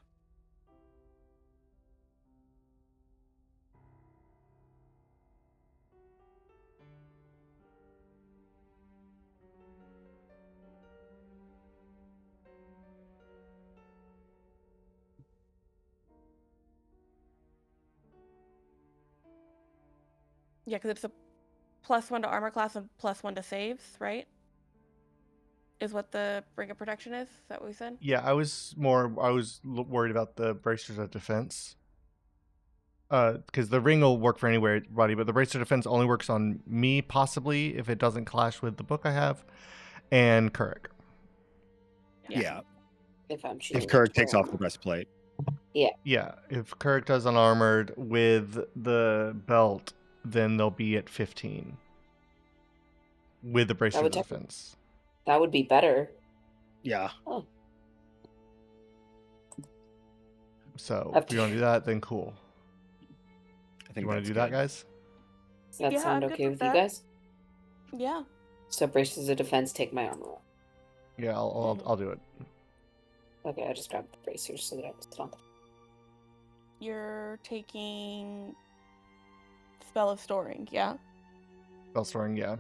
Yeah, because it's a +1 to armor class and +1 to saves, right? Is what the Ring of Protection is? Is that what we said? Yeah, I was worried about the bracers of defense. Because the ring will work for anybody, but the bracer of defense only works on me, possibly, if it doesn't clash with the book I have, and Kuruk. Yeah. If I'm choosing If Kirk to wear takes off the armor. breastplate. Yeah, if Kuruk does unarmored with the belt, then they'll be at 15. With the bracer of defense. That would be better. Yeah. Oh. So, if you want to do that, then cool. I think You want to that's do that, good. guys? Does that Yeah, sound I'm good okay with with you that. guys? Yeah. So braces of defense, take my armor off. Yeah, I'll do it. Okay, I just grabbed the bracers so that I was on the You're taking Spell of Storing, yeah? Spell storing, yeah.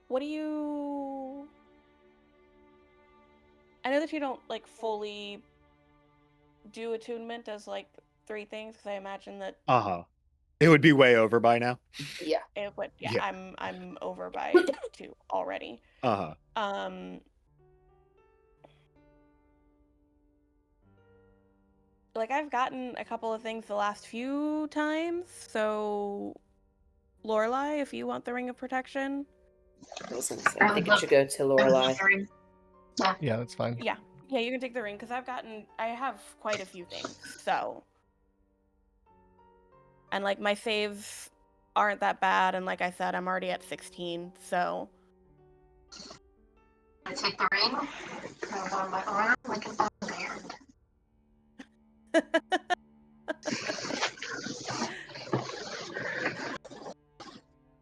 What do you... I know that you don't, like, fully do attunement as, like, 3 things, because I imagine that It would be way over by now. Yeah. it would... Yeah, Yeah. I'm over by 2 already. Like, I've gotten a couple of things the last few times, so... Lorelai, if you want the Ring of Protection. I was gonna say, I think it should go to Lorelai. Yeah, that's fine. Yeah, you can take the ring, because I have quite a few things, so. And, like, my saves aren't that bad, and like I said, I'm already at 16, so. I take the ring, put it on my arm like a band. Yeah,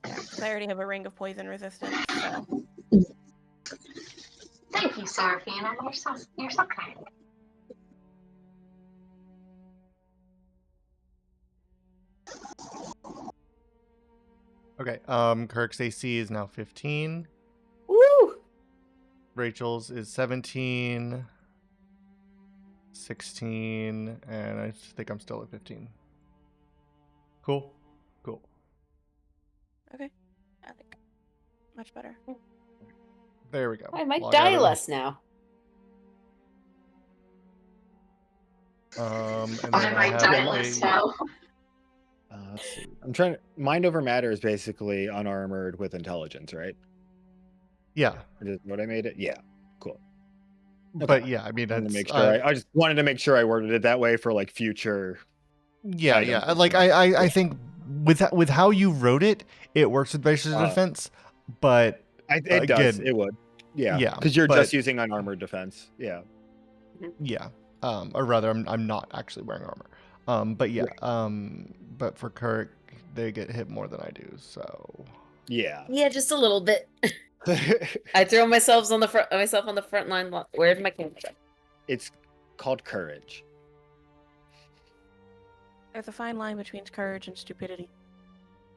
because I already have a ring of poison resistance, so. Thankfully, you, Seraphina. You're so kind. Okay. Kirk's AC is now 15. Woo! Rachel's is 17. 16, and I think I'm still at 15. Cool. Cool. Okay. I think much better. There we go. I might Log die out of- less now. And I then I might have die a- less now. Let's see. I'm trying to. Mind over matter is basically unarmored with intelligence, right? Yeah, Is what I made it? Yeah. Cool. but yeah, I mean Wanted that's to make sure I just wanted to make sure I worded it that way for like future. yeah, items yeah. and Like stuff. I think with how you wrote it, it works with basis defense, but It does. again, It would. Yeah. yeah, Because you're but- just using unarmored defense. Yeah. yeah. Or rather, I'm not actually wearing armor. But yeah. But for Kirk, they get hit more than I do. So Yeah. Yeah, just a little bit. I throw myself on the front line. Where's my camera? It's called courage. There's a fine line between courage and stupidity.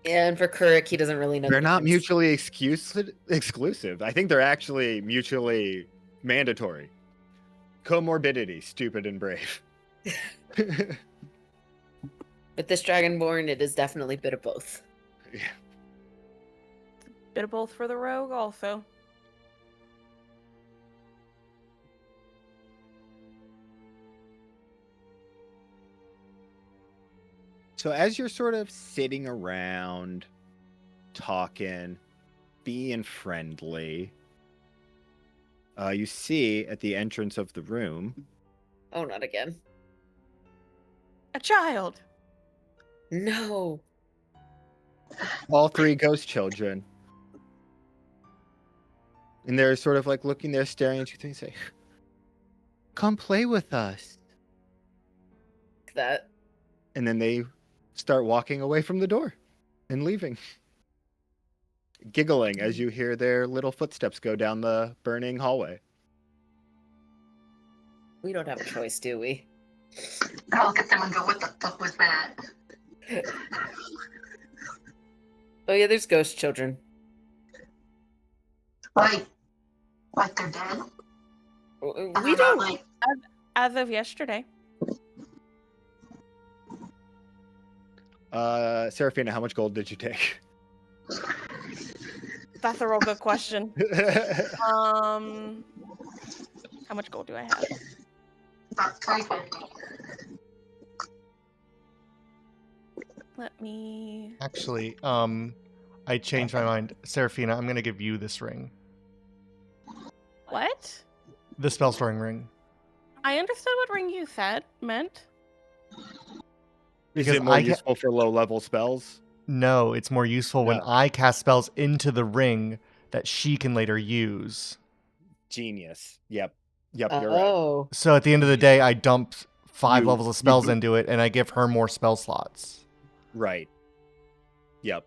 Yeah, and for Kurik, he doesn't really know. They're the not difference. mutually exclusive. I think they're actually mutually mandatory. Comorbidity, stupid and brave. With this Dragonborn, it is definitely a bit of both. Yeah. Bit of both for the rogue, also. So as you're sort of sitting around, talking, being friendly, you see at the entrance of the room Oh, not again. A child. No. all three ghost children. And they're sort of like looking there, staring at you, and say, "Come play with us." That. And then they start walking away from the door and leaving, giggling as you hear their little footsteps go down the burning hallway. We don't have a choice, do we? I'll look at them and go, what the fuck was that? Oh yeah, there's ghost children. Like they're dead? We They're not, don't. like, As of yesterday. Seraphina, how much gold did you take? That's a real good question. How much gold do I have? about 350. Let me. actually, I changed my mind. Seraphina, I'm gonna give you this ring, What? the spell storing ring. I understood what ring you said meant. Is Because it more I useful for low-level spells? No, it's more useful when No. I cast spells into the ring that she can later use. Genius. Yep, you're right. Oh. So at the end of the day, I dump 5 You- levels of you spells do- into it, and I give her more spell slots. Right. Yep,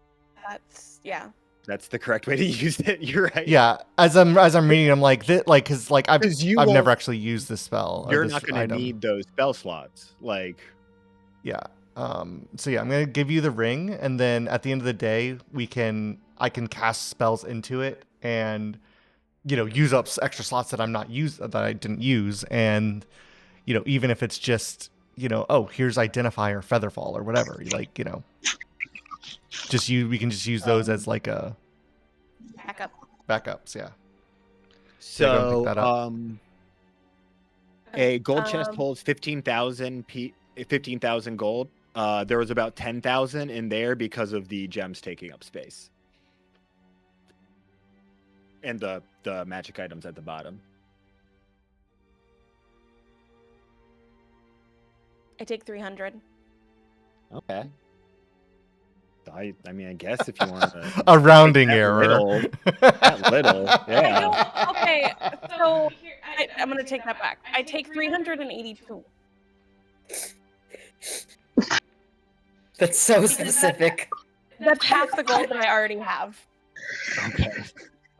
That's yeah. that's the correct way to use it. You're right. Yeah, as I'm reading, I'm like, because like I've 'Cause you never won't- actually used this spell. or You're this not going to item. need those spell slots. Like, Yeah. So yeah, I'm gonna give you the ring, and then at the end of the day, I can cast spells into it, and use up extra slots that I didn't use, and even if it's just oh, here's Identify or Featherfall or whatever, like we can just use those as like a Back up. backups. Yeah. so, go and pick that up. a gold chest Um, holds 15,000 gold. There was about 10,000 in there because of the gems taking up space. And the magic items at the bottom. I take 300. Okay. I mean, I guess if you want to. A rounding that error. little- that little, yeah. Okay, so I'm gonna take that back. I take 382. That's so specific. That's half the gold that I already have. Okay.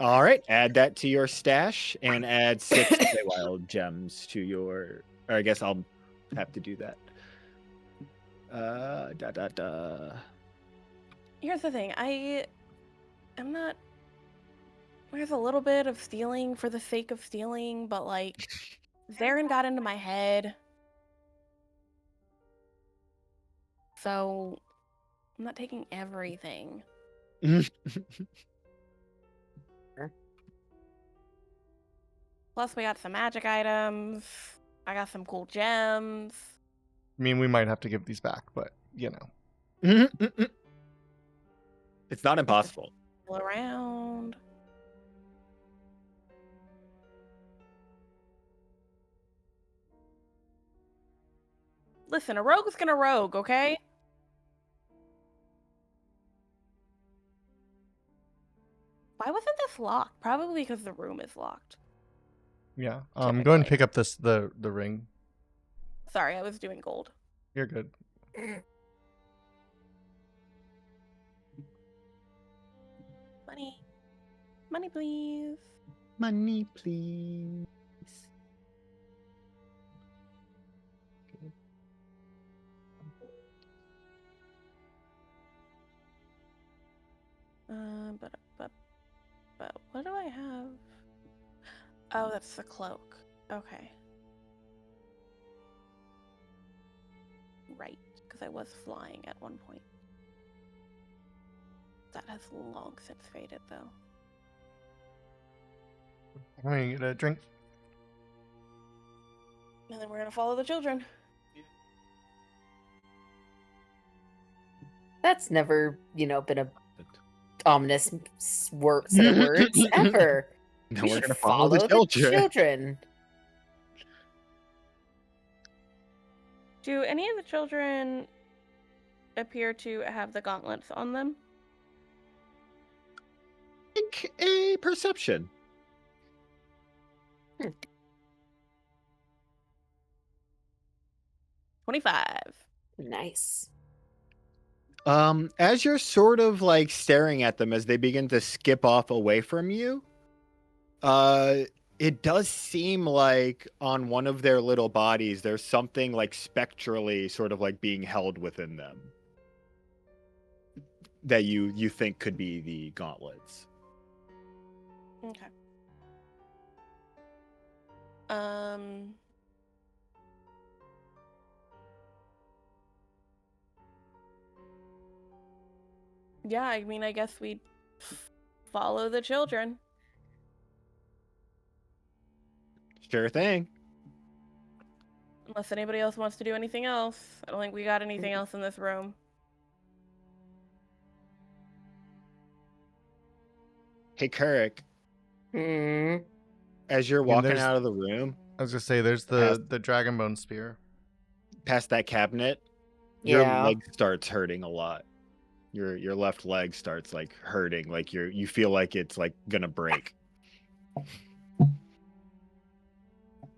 All right, add that to your stash and add 6 wild gems to your. Or I guess I'll have to do that. Here's the thing. I'm not. There's a little bit of stealing for the sake of stealing, but like, Zarin got into my head. So, I'm not taking everything. Plus, we got some magic items. I got some cool gems. I mean, we might have to give these back, but you know. It's not impossible. All around. Listen, a rogue's gonna rogue, okay? Why wasn't this locked? Probably because the room is locked. Yeah. Go ahead and Typically. pick up the ring. Sorry, I was doing gold. You're good. Money. Money, please. Money, please. But what do I have? Oh, that's the cloak. Okay. Right, because I was flying at one point. That has long since faded, though. I'm gonna get a drink. And then we're gonna follow the children. That's never, been a ominous set of words ever. Now We we're should gonna follow the children. Do any of the children appear to have the gauntlets on them? Make a perception. 25. Nice. As you're sort of like staring at them as they begin to skip off away from you, it does seem like on one of their little bodies there's something like spectrally sort of like being held within them that you think could be the gauntlets. Okay. Yeah, I mean, I guess we follow the children. Sure thing. Unless anybody else wants to do anything else. I don't think we got anything else in this room. Hey, Kirk, Mm. as you're I mean, walking there's- out of the room I was gonna say there's the dragonbone spear. past that cabinet, your Yeah. leg starts hurting a lot. Your left leg starts like hurting, like you feel like it's like gonna break.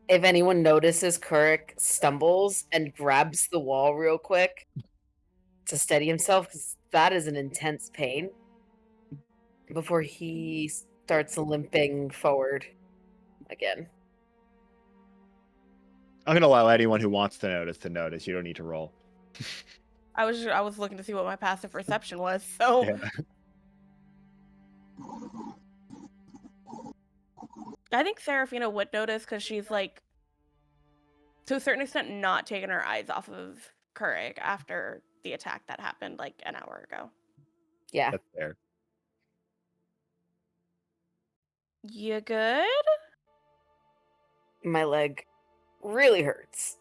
If anyone notices, Kurik stumbles and grabs the wall real quick to steady himself, because that is an intense pain, before he starts limping forward again. I'm gonna allow anyone who wants to notice. You don't need to roll. I was looking to see what my passive perception was, so Yeah. I think Serafina would notice because she's like, to a certain extent, not taking her eyes off of Kurik after the attack that happened like an hour ago. Yeah. That's fair. You good? My leg really hurts.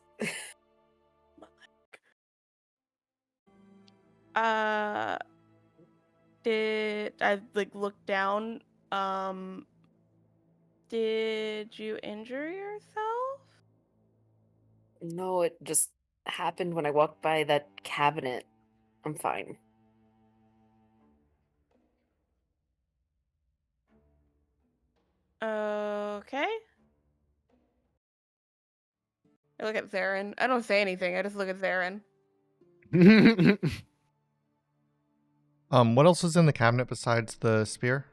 Did I like look down? Did you injure yourself? No, it just happened when I walked by that cabinet. I'm fine. Okay. I look at Zarin. I don't say anything. I just look at Zarin. What else is in the cabinet besides the spear?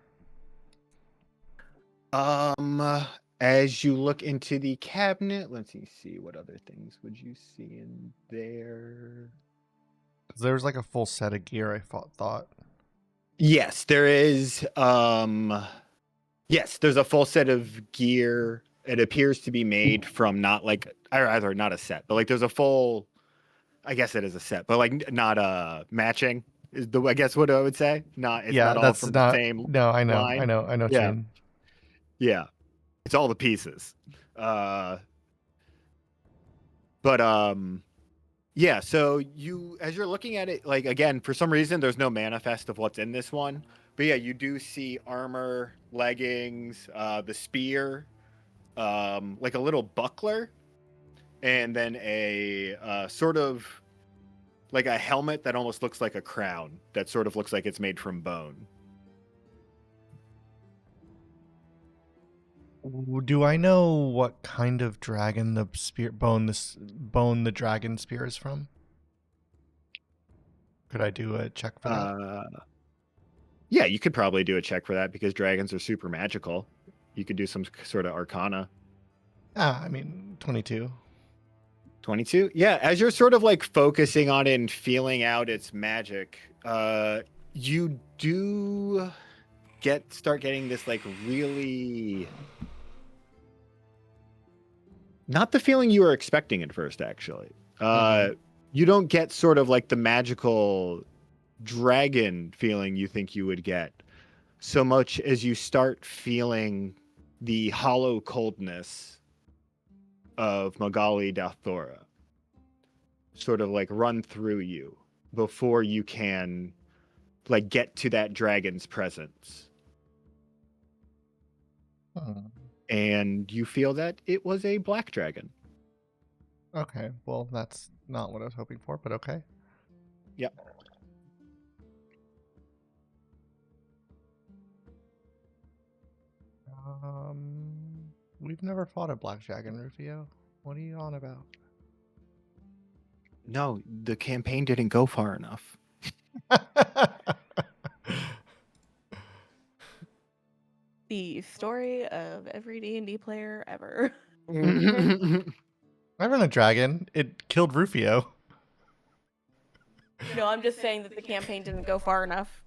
As you look into the cabinet, let's see what other things would you see in there. There's like a full set of gear. I thought. Yes, there is. Yes, there's a full set of gear. It appears to be made from not a set, but like there's a full. I guess it is a set, but like not matching is the I guess what I would say. It's Yeah, not all that's from the not. same No, I know, line. I know. What you Yeah. mean. Yeah, it's all the pieces. But yeah. So as you're looking at it, like again, for some reason, there's no manifest of what's in this one. But yeah, you do see armor, leggings, the spear, like a little buckler, and then a sort of like a helmet that almost looks like a crown that sort of looks like it's made from bone. Do I know what kind of dragon the the dragon spear is from? Could I do a check for that? Yeah, you could probably do a check for that because dragons are super magical. You could do some sort of arcana. I mean, 22. 22? Yeah, as you're sort of like focusing on it and feeling out its magic, you do start getting this like really not the feeling you were expecting at first, actually. You don't get sort of like the magical dragon feeling you think you would get so much as you start feeling the hollow coldness of Magali Dathora sort of like run through you before you can like get to that dragon's presence. And you feel that it was a black dragon. Okay, well, that's not what I was hoping for, but okay. Yep. We've never fought a black dragon, Rufio. What are you on about? No, the campaign didn't go far enough. The story of every D&D player ever. I run a dragon. It killed Rufio. No, I'm just saying that the campaign didn't go far enough.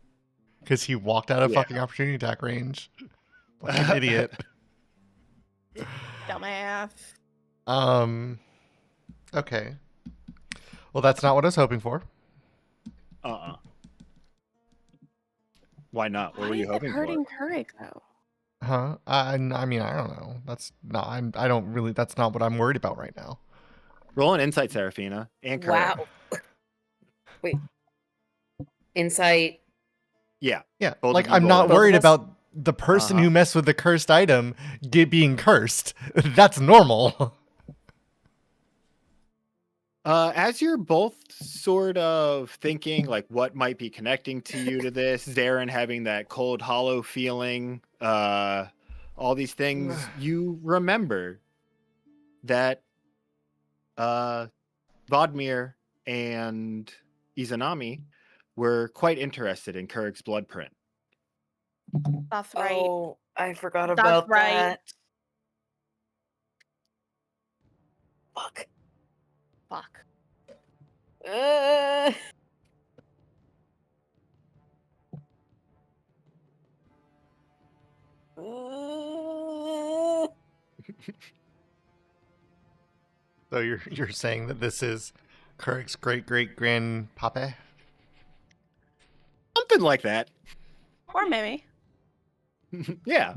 Because he walked out of Yeah. fucking opportunity attack range. Like an idiot. Dumbass. Okay. Well, that's not what I was hoping for. Why not? What were you hoping for? Hurting Keurig though. Huh? I mean, I don't know. That's not. I don't really. That's not what I'm worried about right now. Roll an insight, Seraphina. And Kurt. Wow. Wait. Insight. Yeah. Yeah. Both Like of you I'm roll not it. Both worried of us? about the person who messed with the cursed item being cursed. That's normal. As you're both sort of thinking, like, what might be connecting to you to this, Zarin having that cold, hollow feeling, all these things, you remember that Vodmir and Izanami were quite interested in Kurg's blood print. That's right. Oh, I forgot about right. that. Fuck. Fuck. So you're saying that this is Kurg's great grandpapa? Something like that. Or maybe. Yeah.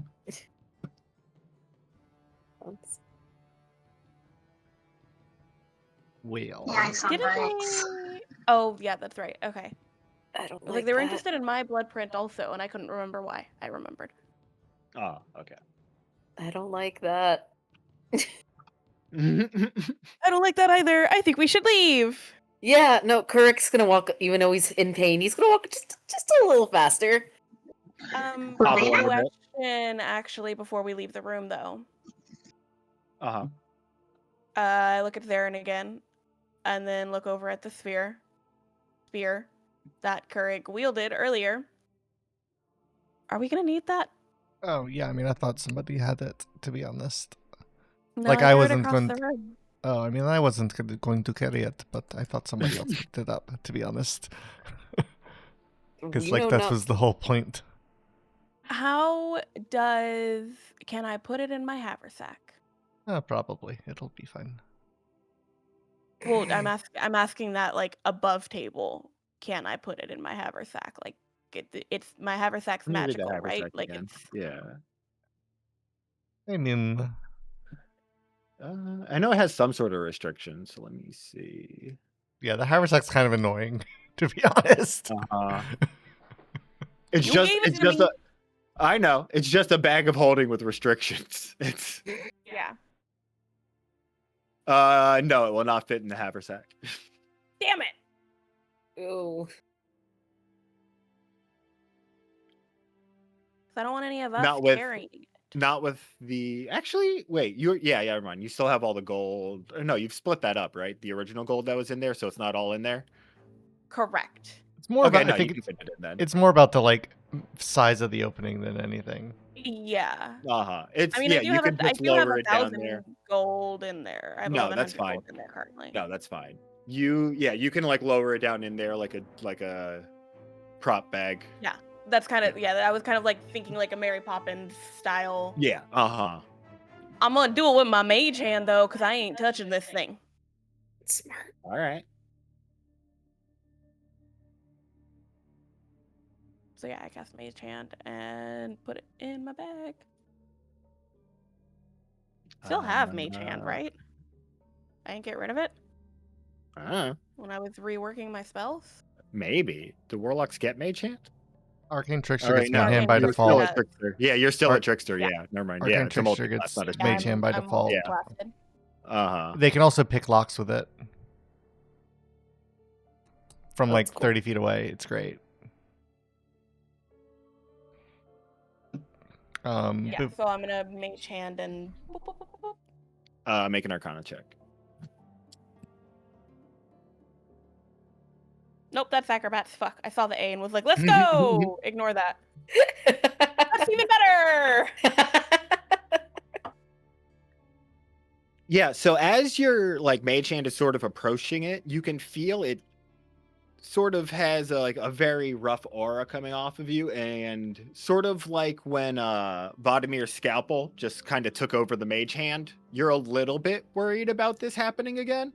Well, Yikes on Didn't bikes. they? Oh, yeah, that's right. Okay. I don't Like like they were that. interested in my blood print also, and I couldn't remember why. I remembered. Oh, okay. I don't like that. I don't like that either. I think we should leave. Yeah, no, Kurik's gonna walk, even though he's in pain, he's gonna walk just a little faster. Question actually before we leave the room though. I look at Zarin again, and then look over at the spear that Kurik wielded earlier. Are we gonna need that? Oh, yeah, I mean, I thought somebody had it, to be honest. No, Like, I I threw it wasn't across going the to- room. Oh, I mean, I wasn't going to carry it, but I thought somebody else picked it up, to be honest. Because, We like, know that not. was the whole point. Can I put it in my haversack? Probably. It'll be fine. Well, I'm asking that like above table. Can I put it in my haversack? Like it's my haversack's Let me read the magical, right? haversack Like again. it's Yeah. I mean, I know it has some sort of restrictions. So let me see. yeah, the haversack's kind of annoying, to be honest. It's You just gave it it's to just me. a I know. It's just a bag of holding with restrictions. It's Yeah. no, it will not fit in the haversack. Damn it. Ooh. 'Cause I don't want any of us Not with carrying it. Not with the actually wait, yeah, never mind. You still have all the gold. No, you've split that up, right? The original gold that was in there, so it's not all in there. Correct. It's more Okay, about, no, I you think can fit it in then. it's more about the, like, size of the opening than anything. Yeah. It's I mean, yeah, you can I just do have lower it down 1,000 there. gold in there. I have No, that's 1,100 fine. gold in there currently. No, that's fine. You can like lower it down in there like a prop bag. Yeah. That's kind of I was kind of like thinking like a Mary Poppins style. Yeah. Uh-huh. I'm gonna do it with my mage hand though, because I ain't touching this thing. Smart. All right. So yeah, I cast mage hand and put it in my bag. Still have mage hand, right? I didn't get rid of it when I was reworking my spells. Maybe. Do warlocks get mage hand? Arcane Trickster All right, gets no, mage hand by Arcane you're Trickster still default. a trickster. Yeah, you're still a Arc- trickster. yeah. Yeah, never mind. Arcane Yeah, it's a Trickster multi-class, gets not a mage trickster. hand by I'm default. Yeah. multi-classed. Uh-huh. They can also pick locks with it from That's like cool. 30 feet away. It's great. Yeah, boop. so I'm gonna mage hand and boop, boop, boop, boop, boop. Make an arcana check. Nope, that's acrobats. Fuck. I saw the A and was like, let's go! Ignore that. That's even better! Yeah, so as your like mage hand is sort of approaching it, you can feel it sort of has a very rough aura coming off of you, and sort of like when Vadimir's scalpel just kind of took over the mage hand, you're a little bit worried about this happening again.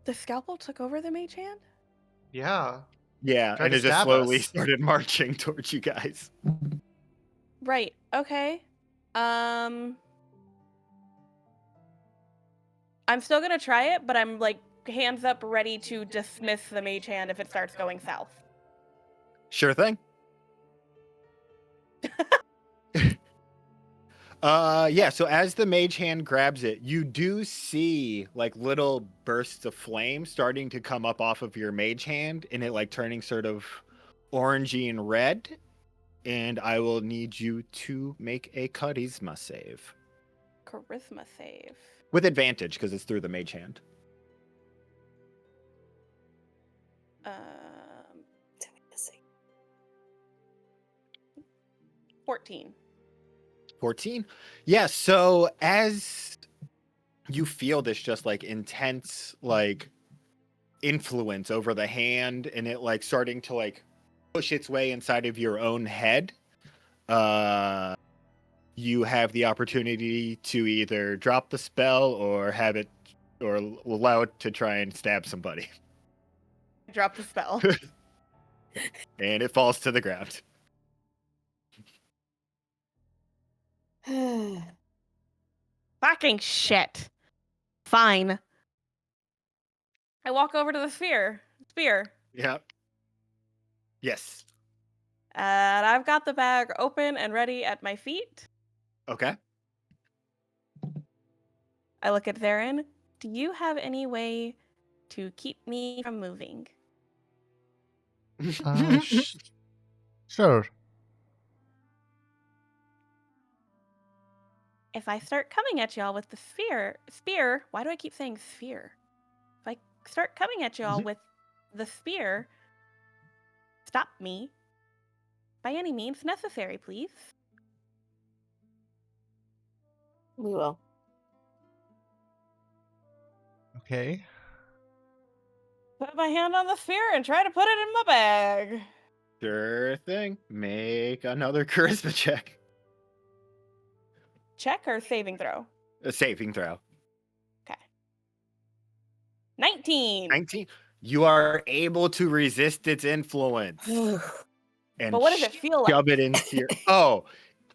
The scalpel took over the mage hand? Yeah. Yeah, Tried and to it just stab slowly us. started marching towards you guys. Right. Okay. I'm still gonna try it, but I'm like hands up ready to dismiss the mage hand if it starts going south. Sure thing. Yeah, so as the mage hand grabs it, you do see like little bursts of flame starting to come up off of your mage hand, and it like turning sort of orangey and red. And I will need you to make a charisma save Charisma save. with advantage because it's through the mage hand. 14. 14. Yeah, so as you feel this just like intense like influence over the hand, and it like starting to like push its way inside of your own head, you have the opportunity to either drop the spell or have it or allow it to try and stab somebody. Drop the spell. And it falls to the ground. Fucking shit. Fine. I walk over to the spear. Yeah. Yes. And I've got the bag open and ready at my feet. Okay. I look at Theron. Do you have any way to keep me from moving? Sure. If I start coming at y'all with the spear, why do I keep saying sphere? start coming at y'all with the spear, stop me by any means necessary, please. We will. Okay. Put my hand on the spear and try to put it in my bag. Sure thing. Make another charisma check. Check or saving throw? A saving throw. Okay. 19. 19. You are able to resist its influence. And But what does it feel like? shove it into your. Oh,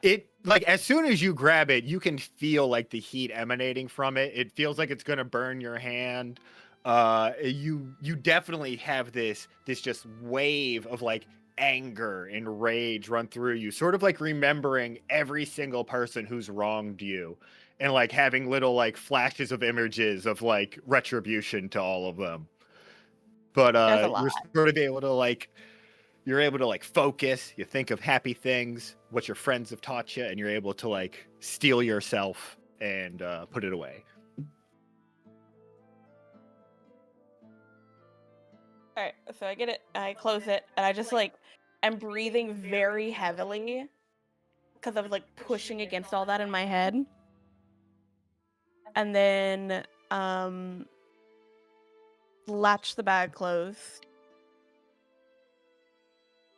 it like as soon as you grab it, you can feel like the heat emanating from it. It feels like it's gonna burn your hand. You definitely have this just wave of like anger and rage run through you, sort of like remembering every single person who's wronged you, and like having little like flashes of images of like retribution to all of them. But There's a lot. you're sort of able to like. You're able to like focus, you think of happy things, what your friends have taught you, and you're able to like steel yourself and put it away. All right, so I get it, I close it, and I just like, I'm breathing very heavily because I was like pushing against all that in my head. And then latch the bag closed.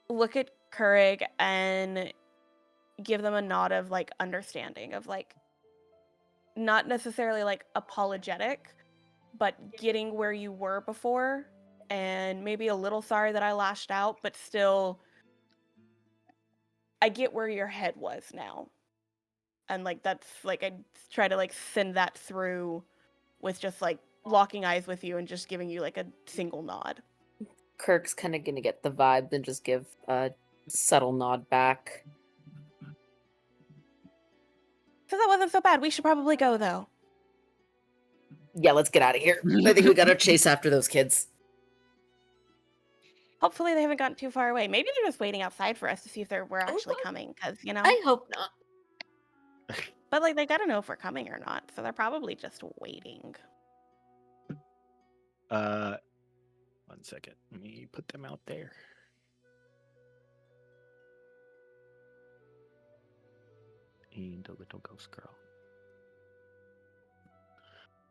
Look at Keurig and give them a nod of like understanding, of like not necessarily like apologetic, but getting where you were before, and maybe a little sorry that I lashed out, but still I get where your head was now. And like that's like I try to like send that through with just like locking eyes with you and just giving you like a single nod. Kirk's kind of gonna get the vibe, then just give a subtle nod back. So that wasn't so bad. We should probably go though. Yeah, let's get out of here. I think we gotta chase after those kids. Hopefully they haven't gotten too far away. Maybe they're just waiting outside for us to see if we're actually coming, because you know. I hope not. But like they gotta know if we're coming or not, so they're probably just waiting. 1 second. Let me put them out there. And a little ghost girl.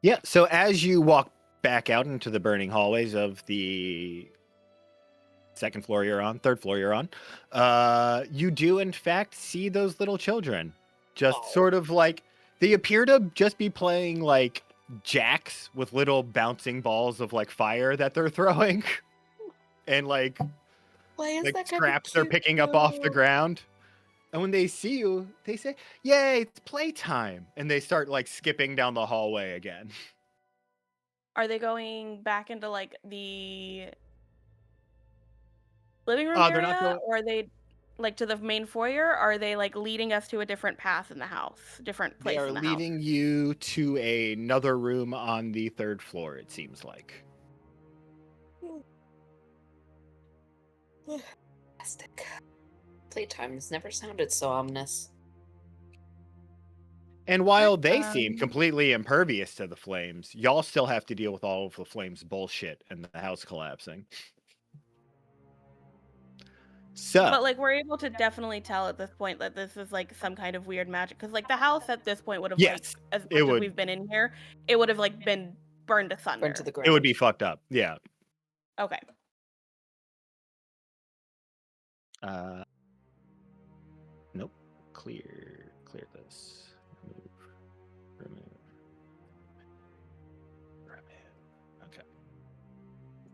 Yeah, so as you walk back out into the burning hallways of the second floor you're on, third floor you're on, you do in fact see those little children. Just sort of like, they appear to just be playing like jacks with little bouncing balls of like fire that they're throwing. And like scraps they're picking up off the ground. And when they see you, they say, "Yay, it's playtime." And they start like skipping down the hallway again. Are they going back into like the living room They're not area, going- or are they like to the main foyer? Or are they like leading us to a different path in the house, different place They are in the leading you to another room on the third floor, it seems like. Fantastic. Playtime's never sounded so ominous. And while they seem completely impervious to the flames, y'all still have to deal with all of the flames bullshit and the house collapsing. So, But like we're able to definitely tell at this point that this is like some kind of weird magic, because like the house at this point would have Yes, like, as much it as would. we've been in here, it would have like been burned to thunder. Burn to the ground. it would be fucked up. Yeah. Okay. Nope. Clear this. Remove. Okay.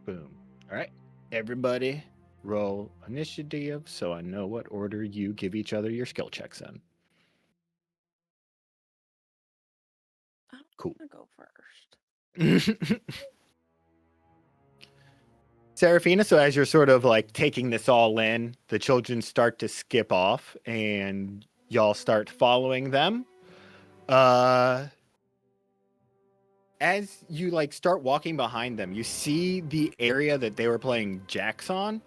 Boom. All right. Everybody roll initiative so I know what order you give each other your skill checks in. Cool. I'm gonna go first. Seraphina, so as you're sort of like taking this all in, the children start to skip off and y'all start following them. As you like start walking behind them, you see the area that they were playing jacks on.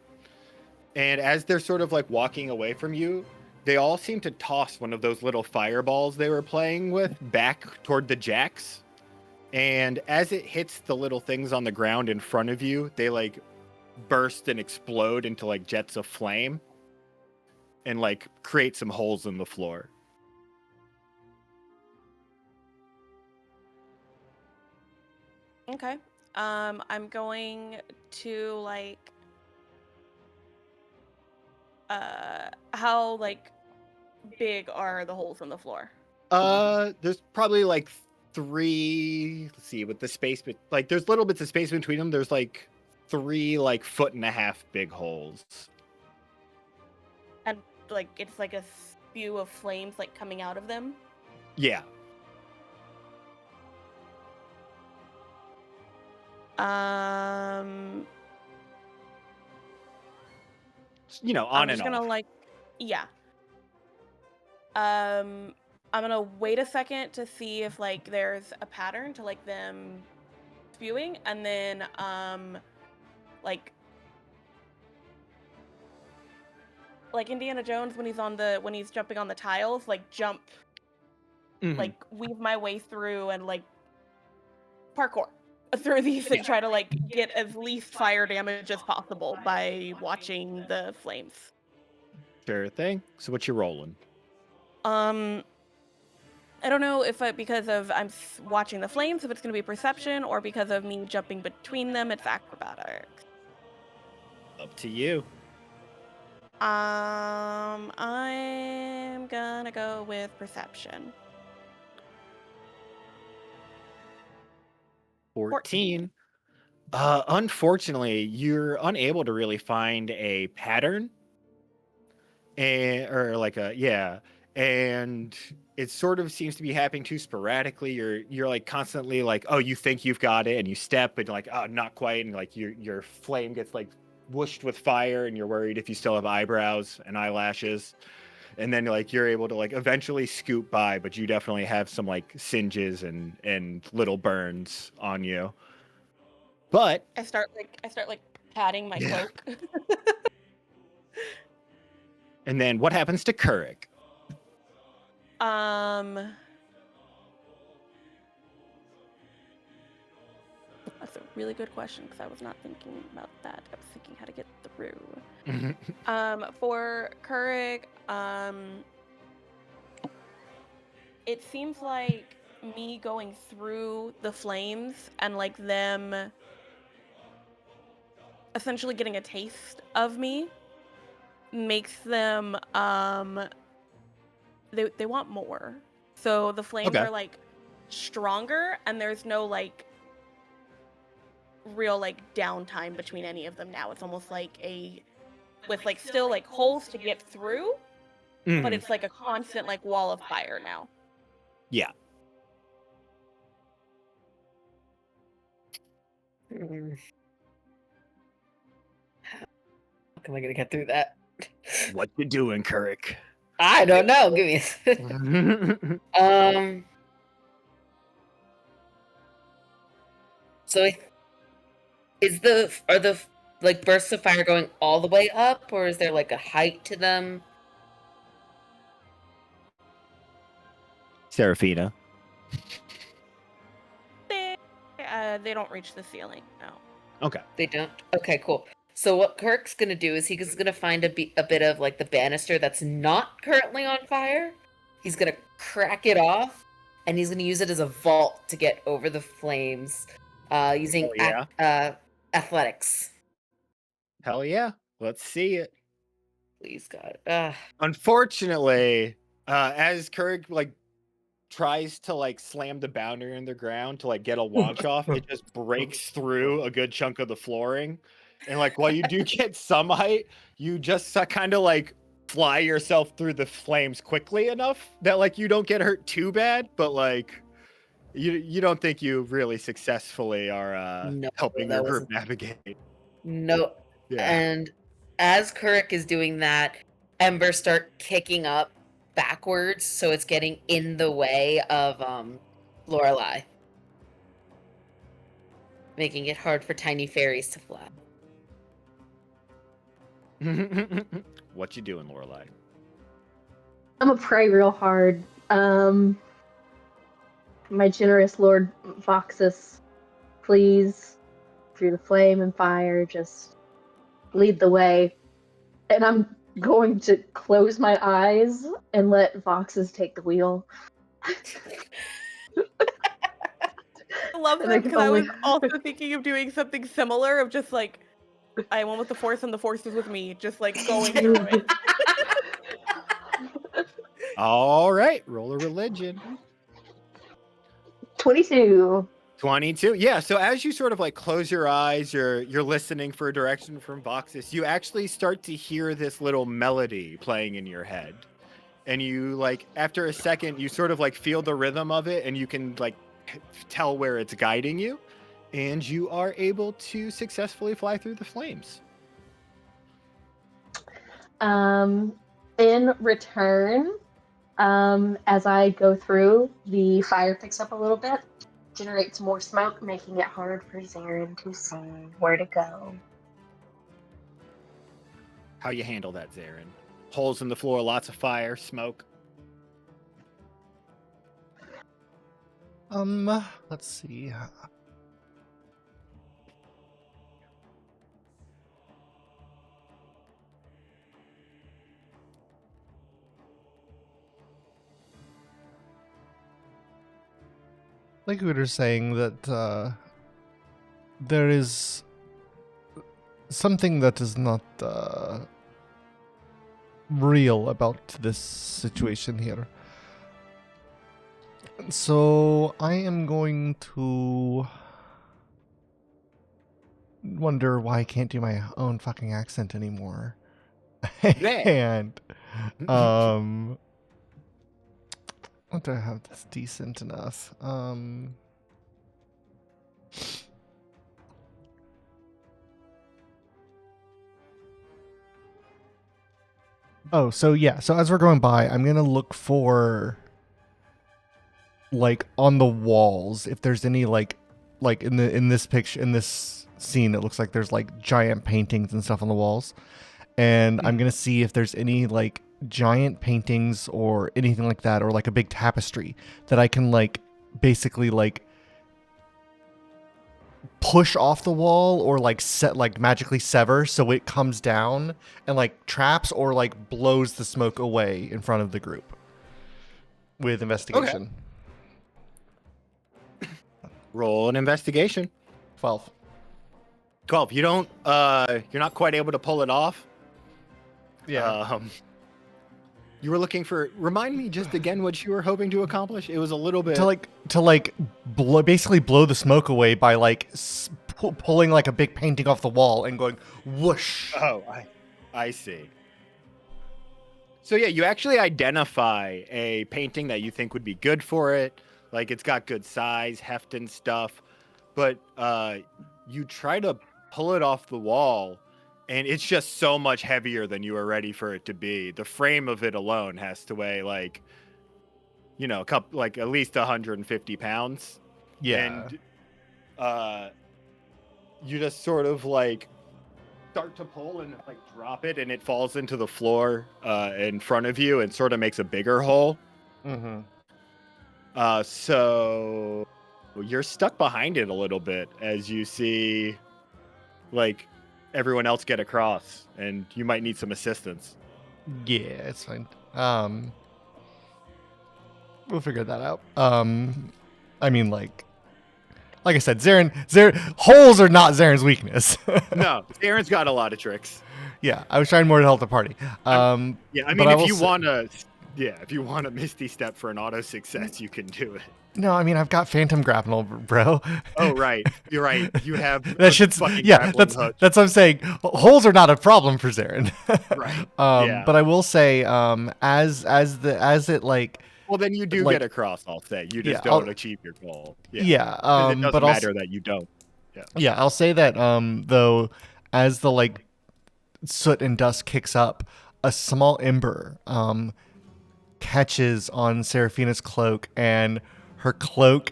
And as they're sort of like walking away from you, they all seem to toss one of those little fireballs they were playing with back toward the jacks. And as it hits the little things on the ground in front of you, they like burst and explode into like jets of flame and like create some holes in the floor. Okay. I'm going to like how like big are the holes in the floor? There's probably like 3, let's see, with the space, but like there's little bits of space between them. There's like 3 like 1.5 foot big holes. And like it's like a spew of flames like coming out of them. Yeah. You know, on I'm and just gonna off. like, yeah. I'm gonna wait a second to see if like there's a pattern to like them spewing, and then like Indiana Jones when he's jumping on the tiles, like jump, Mhm. like weave my way through and like parkour through these and try to like get as least fire damage as possible by watching the flames. Sure thing. So what you rolling? I don't know if because of I'm watching the flames, if it's going to be perception, or because of me jumping between them, it's acrobatics. Up to you. I'm gonna go with perception. 14. Unfortunately, you're unable to really find a pattern, or like and it sort of seems to be happening too sporadically. You're like constantly like, oh, you think you've got it, and you step, and like, oh, not quite, and like your flame gets like whooshed with fire, and you're worried if you still have eyebrows and eyelashes, and then like you're able to like eventually scoot by, but you definitely have some like singes and little burns on you. But I start like patting my Yeah. cloak. and then what happens to Kurik? That's a really good question because I was not thinking about that. I was thinking how to get through. For Kurik, it seems like me going through the flames and like them essentially getting a taste of me makes them they want more. So the flames Okay. are like stronger and there's no like real like downtime between any of them now. It's almost like with like still like holes to get through, but Mhm. it's like a constant like wall of fire now. Yeah. How am I gonna get through that? What you doing, Kurik? I don't know. Give me So are the like bursts of fire going all the way up, or is there like a height to them? Serafina. They don't reach the ceiling. No. Okay. They don't. Okay, cool. So what Kirk's gonna do is he's gonna find a bit of like the banister that's not currently on fire. He's gonna crack it off, and he's gonna use it as a vault to get over the flames, using Hell yeah. athletics. Hell yeah. Let's see it. Please, God. Unfortunately, as Kurik like tries to like slam the boundary in the ground to like get a launch off, it just breaks through a good chunk of the flooring. And like while you do get some height, you just kind of like fly yourself through the flames quickly enough that like you don't get hurt too bad, but like you don't think you really successfully are No, helping that your group wasn't- navigate. No. Yeah. And as Kurik is doing that, embers start kicking up backwards, so it's getting in the way of Lorelei, making it hard for tiny fairies to fly. What you doing, Lorelei? I'm gonna pray real hard. My generous Lord Voxus, please, through the flame and fire, just lead the way. And I'm going to close my eyes and let Voxus take the wheel. I love And that I can because I was only also thinking of doing something similar of just like I am one with the force and the force is with me, just like going through it. All right, roll a religion. 22. 22. Yeah, so as you sort of like close your eyes, you're listening for a direction from Voxus, you actually start to hear this little melody playing in your head. And you like after a second, you sort of like feel the rhythm of it and you can like tell where it's guiding you. And you are able to successfully fly through the flames. In return, as I go through, the fire picks up a little bit, generates more smoke, making it hard for Zarin to see where to go. How you handle that, Zarin? Holes in the floor, lots of fire, smoke. Let's see. Like we were saying that there is something that is not real about this situation here. So I am going to wonder why I can't do my own fucking accent anymore. And what do I have that's decent enough? Oh, so yeah. So as we're going by, I'm gonna look for like on the walls if there's any like in this picture in this scene it looks like there's like giant paintings and stuff on the walls, and I'm gonna see if there's any like giant paintings or anything like that, or like a big tapestry that I can like basically like push off the wall or like set like magically sever so it comes down and like traps or like blows the smoke away in front of the group with investigation. Okay. Roll an investigation. 12. 12. You don't you're not quite able to pull it off. Yeah. You were looking for, remind me just again what you were hoping to accomplish. It was a little bit to basically blow the smoke away by like pulling like a big painting off the wall and going whoosh. Oh, I see. So yeah, you actually identify a painting that you think would be good for it. Like it's got good size, heft and stuff, but you try to pull it off the wall and it's just so much heavier than you were ready for it to be. The frame of it alone has to weigh like, you know, like at least 150 pounds. Yeah. And you just sort of like start to pull and like drop it and it falls into the floor in front of you and sort of makes a bigger hole. Mm-hmm. So you're stuck behind it a little bit as you see like everyone else get across and you might need some assistance. Yeah, it's fine. We'll figure that out. I mean, like I said, Zarin, holes are not Zarin's weakness. No, Zarin's got a lot of tricks. Yeah, I was trying more to help the party. Yeah, I mean, if you want a Misty Step for an auto success, you can do it. No, I mean, I've got Phantom Grapnel, bro. Oh, right. You're right. You have that shit's that's what I'm saying. Holes are not a problem for Zarin. Right. But I will say, as it like. Well, then you do get across. I'll say you just don't achieve your goal. Yeah. It doesn't matter that you don't. Yeah. I'll say that though, as the like soot and dust kicks up, a small ember catches on Seraphina's cloak, and her cloak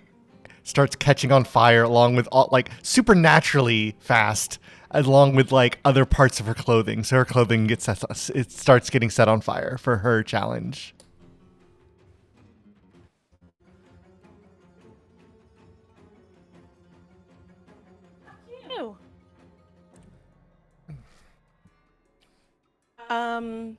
starts catching on fire along with all, like supernaturally fast, along with like other parts of her clothing. So her clothing starts getting set on fire for her challenge. Um.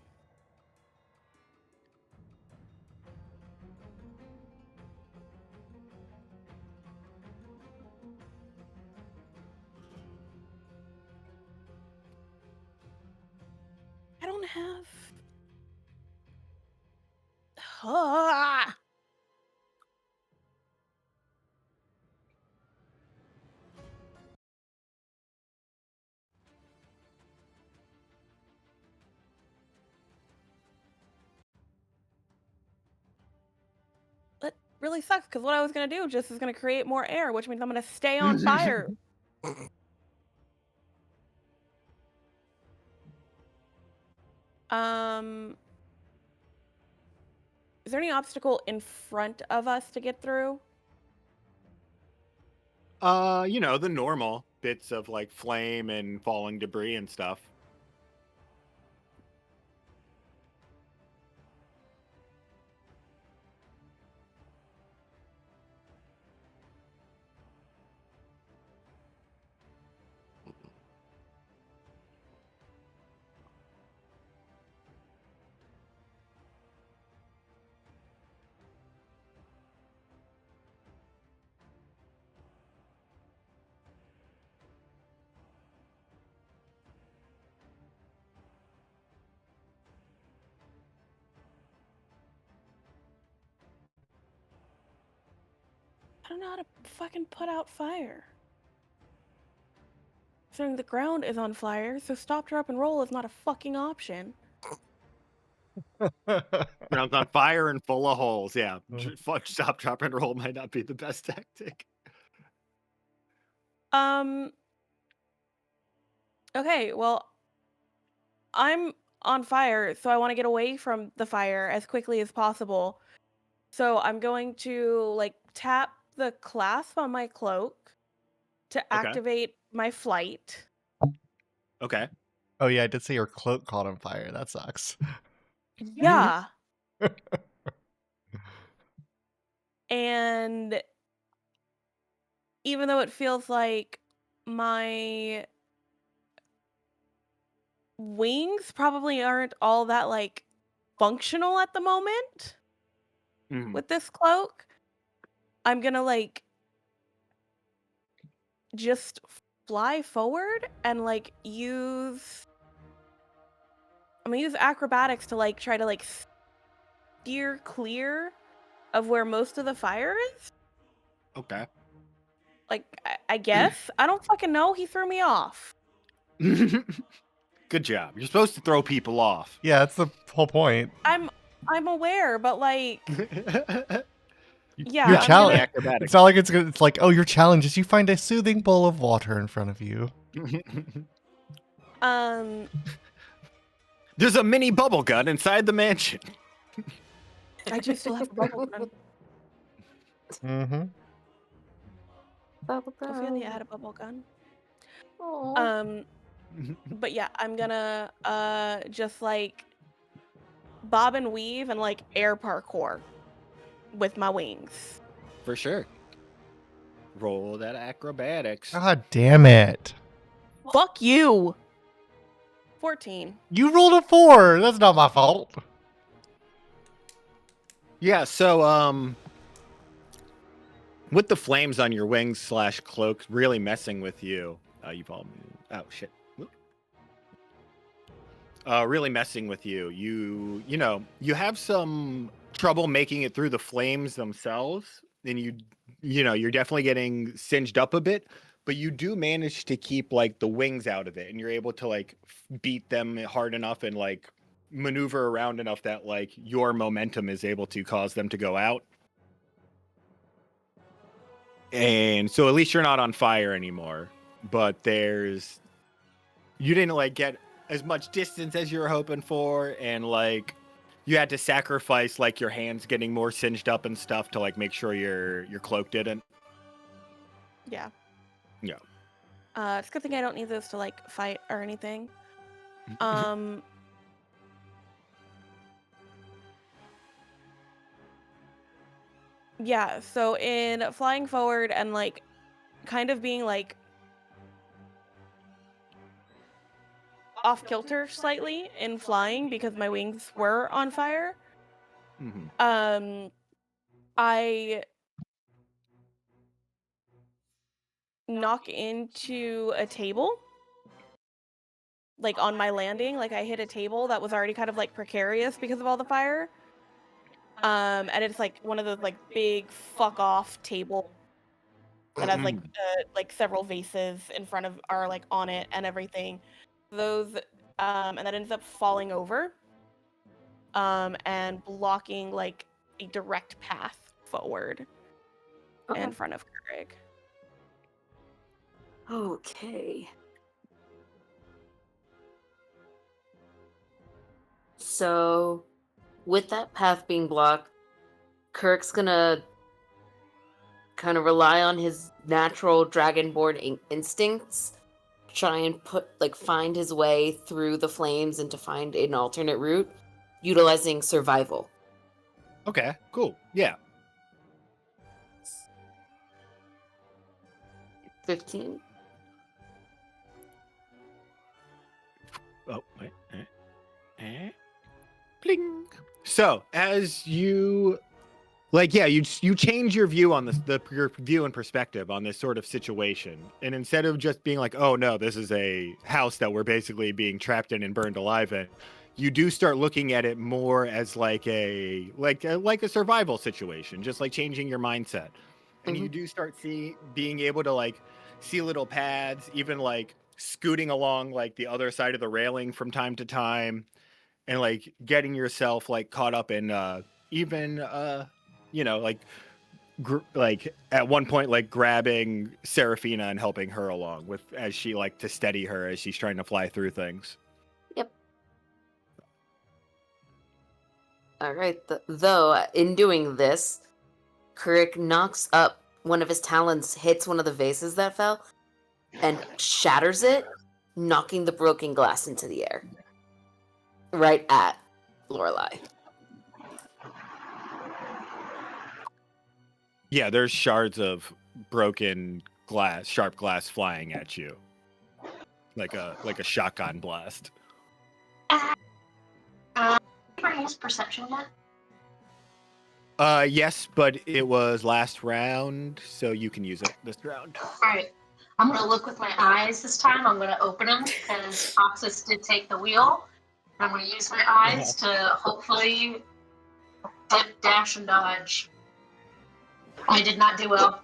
I don't have. Ah! That really sucks because what I was gonna do just is gonna create more air, which means I'm gonna stay on fire. Um, is there any obstacle in front of us to get through? The normal bits of like flame and falling debris and stuff. I don't know how to fucking put out fire. Considering the ground is on fire, so stop, drop, and roll is not a fucking option. Ground's on fire and full of holes. Yeah, stop, drop, and roll might not be the best tactic. Okay, well, I'm on fire, so I want to get away from the fire as quickly as possible. So I'm going to like tap the clasp on my cloak to activate my flight. Okay. Oh yeah, I did say your cloak caught on fire. That sucks. Yeah. And even though it feels like my wings probably aren't all that like functional at the moment with this cloak, I'm gonna like just fly forward and like I'm gonna use acrobatics to like try to like steer clear of where most of the fire is. Okay. Like I guess I don't fucking know. He threw me off. Good job. You're supposed to throw people off. Yeah, that's the whole point. I'm aware, but like yeah, Your I'm challenge. Acrobatics. It's not like it's like, oh, your challenge is you find a soothing bowl of water in front of you. There's a mini bubble gun inside the mansion. I do still have a bubble gun. Mm-hmm. Ophelia had a bubble gun. Aww. But yeah, I'm gonna just like bob and weave and like air parkour with my wings. For sure. Roll that acrobatics. God damn it. Fuck you. 14. You rolled a 4. That's not my fault. Yeah, so with the flames on your wings / cloak really messing with you, you've all oh shit. Really messing with you. You have some trouble making it through the flames themselves, and you're definitely getting singed up a bit, but you do manage to keep like the wings out of it, and you're able to like beat them hard enough and like maneuver around enough that like your momentum is able to cause them to go out. And so at least you're not on fire anymore, but you didn't like get as much distance as you were hoping for, and like you had to sacrifice like your hands getting more singed up and stuff to like make sure your cloak didn't. Yeah. Yeah. It's a good thing I don't need those to like fight or anything. Yeah, so in flying forward and like kind of being like off kilter slightly in flying because my wings were on fire. Mm-hmm. I knock into a table, like on my landing. Like I hit a table that was already kind of like precarious because of all the fire. And it's like one of those like big fuck off table that has like several vases in front of are like on it and everything. Those and that ends up falling over. And blocking like a direct path forward in front of Keurig. Okay. So, with that path being blocked, Kirk's gonna kind of rely on his natural dragonborn instincts, try and find his way through the flames and to find an alternate route, utilizing survival. Okay, cool. Yeah. 15. Oh, wait. Bling. So, as you you change your view on your view and perspective on this sort of situation, and instead of just being like, "Oh no, this is a house that we're basically being trapped in and burned alive in," you do start looking at it more as like a survival situation, just like changing your mindset, and you do start being able to like see little paths, even like scooting along like the other side of the railing from time to time, and like getting yourself like caught up in even like at one point like grabbing Seraphina and helping her along with as she like to steady her as she's trying to fly through things. Yep. All right. Though in doing this, Kurik knocks up one of his talons, hits one of the vases that fell, and shatters it, knocking the broken glass into the air. Right at Lorelai. Yeah, there's shards of broken glass, sharp glass flying at you. Like a shotgun blast. Anybody use perception yet? Yes, but it was last round, so you can use it this round. Alright. I'm gonna look with my eyes this time. I'm gonna open them because Oxus did take the wheel. I'm gonna use my eyes to hopefully dip, dash, and dodge. I did not do well.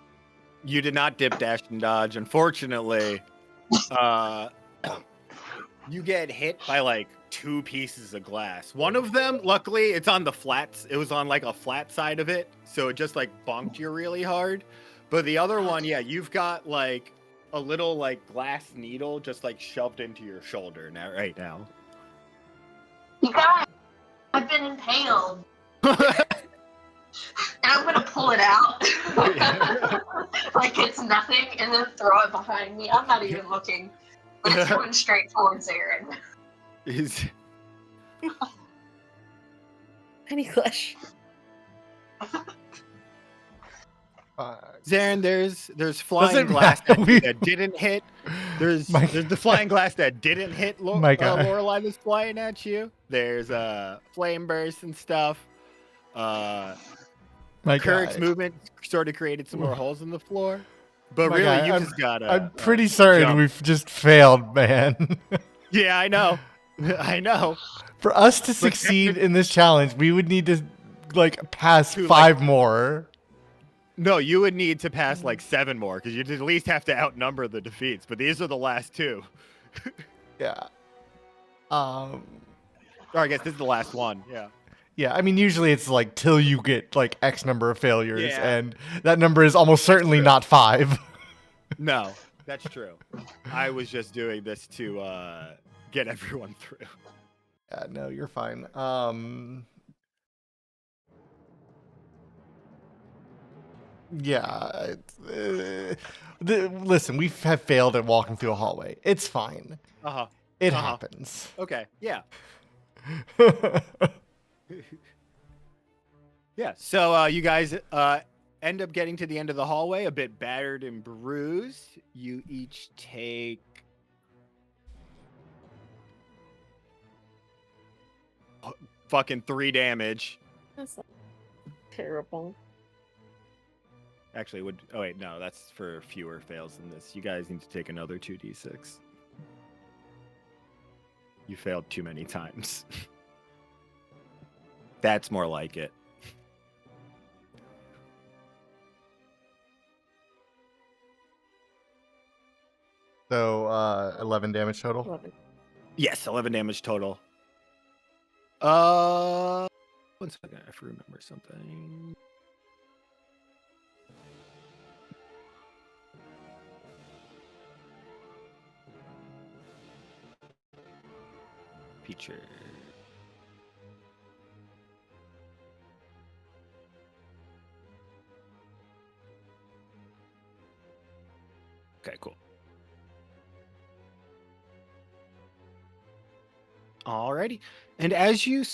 You did not dip, dash, and dodge. Unfortunately, you get hit by like 2 pieces of glass. One of them, luckily, it's on the flats. It was on like a flat side of it, so it just like bonked you really hard. But the other one, yeah, you've got like a little like glass needle just like shoved into your shoulder right now. You guys, I've been impaled. And I'm gonna pull it out like it's nothing and then throw it behind me. I'm not even looking. It's going straight towards Aaron. Penny Clutch. Zarin, there's flying glass that didn't hit. There's the flying glass that didn't hit Lorelai that's flying at you. There's flame bursts and stuff. Kirk's movement sort of created some more holes in the floor. But really, you just gotta. I'm pretty certain jump. we've just failed, man. Yeah, I know. I know. For us to succeed in this challenge, we would need to like pass 5 more. No, you would need to pass like 7 more because you'd at least have to outnumber the defeats. But these are the last 2. Yeah. Or I guess this is the last one. Yeah. Yeah, I mean, usually it's like till you get like X number of failures, and that number is almost certainly not 5. No, that's true. I was just doing this to get everyone through. Yeah, no, you're fine. Yeah. Listen, we have failed at walking through a hallway. It's fine. It happens. Okay, yeah. Yeah, so you guys end up getting to the end of the hallway, a bit battered and bruised. You each take fucking 3 damage. That's not terrible. Actually, oh wait, no, that's for fewer fails than this. You guys need to take another 2d6. You failed too many times. That's more like it. So 11 damage total. 11. Yes, 11 damage total. 1 second, I have to remember something. Feature. Okay, cool. Alrighty. And as you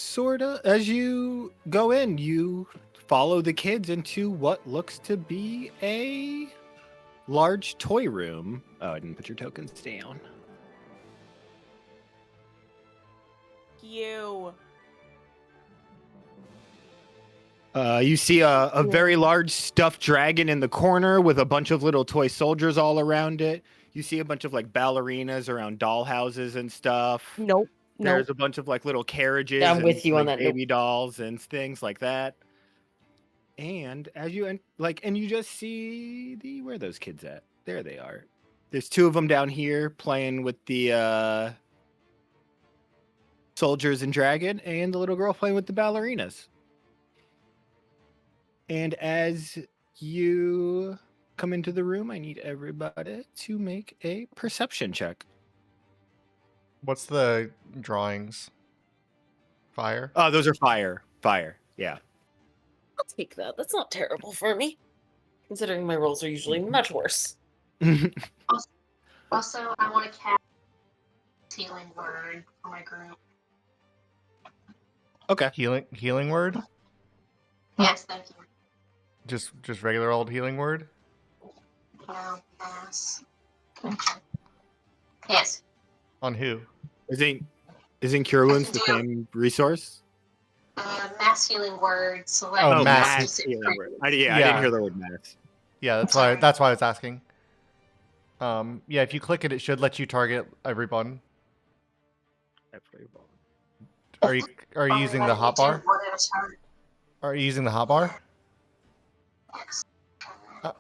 go in, you follow the kids into what looks to be a large toy room. Oh, I didn't put your tokens down. You. You see a very large stuffed dragon in the corner with a bunch of little toy soldiers all around it. You see a bunch of like ballerinas around doll houses and stuff. Nope. There's a bunch of like little carriages Yeah, I'm and with you on like, that. Nope. baby dolls and things like that. And as you and you just see where are those kids at? There they are. There's 2 of them down here playing with the soldiers and dragon, and the little girl playing with the ballerinas. And as you come into the room, I need everybody to make a perception check. What's the drawings? Fire? Oh, those are fire. Fire. Yeah. I'll take that. That's not terrible for me, considering my rolls are usually much worse. Also, I want to cast healing word for my group. Okay. Healing word? Yes, thank you. Just regular old healing word? No, mass. Yes. On who? Isn't Cure Wounds the same resource? Mass healing word. Select Oh, mass healing word. I didn't hear the word mass. Yeah, that's why I was asking. Yeah, if you click it, it should let you target everyone. Are you using the hotbar? Are you using the hotbar? Yes.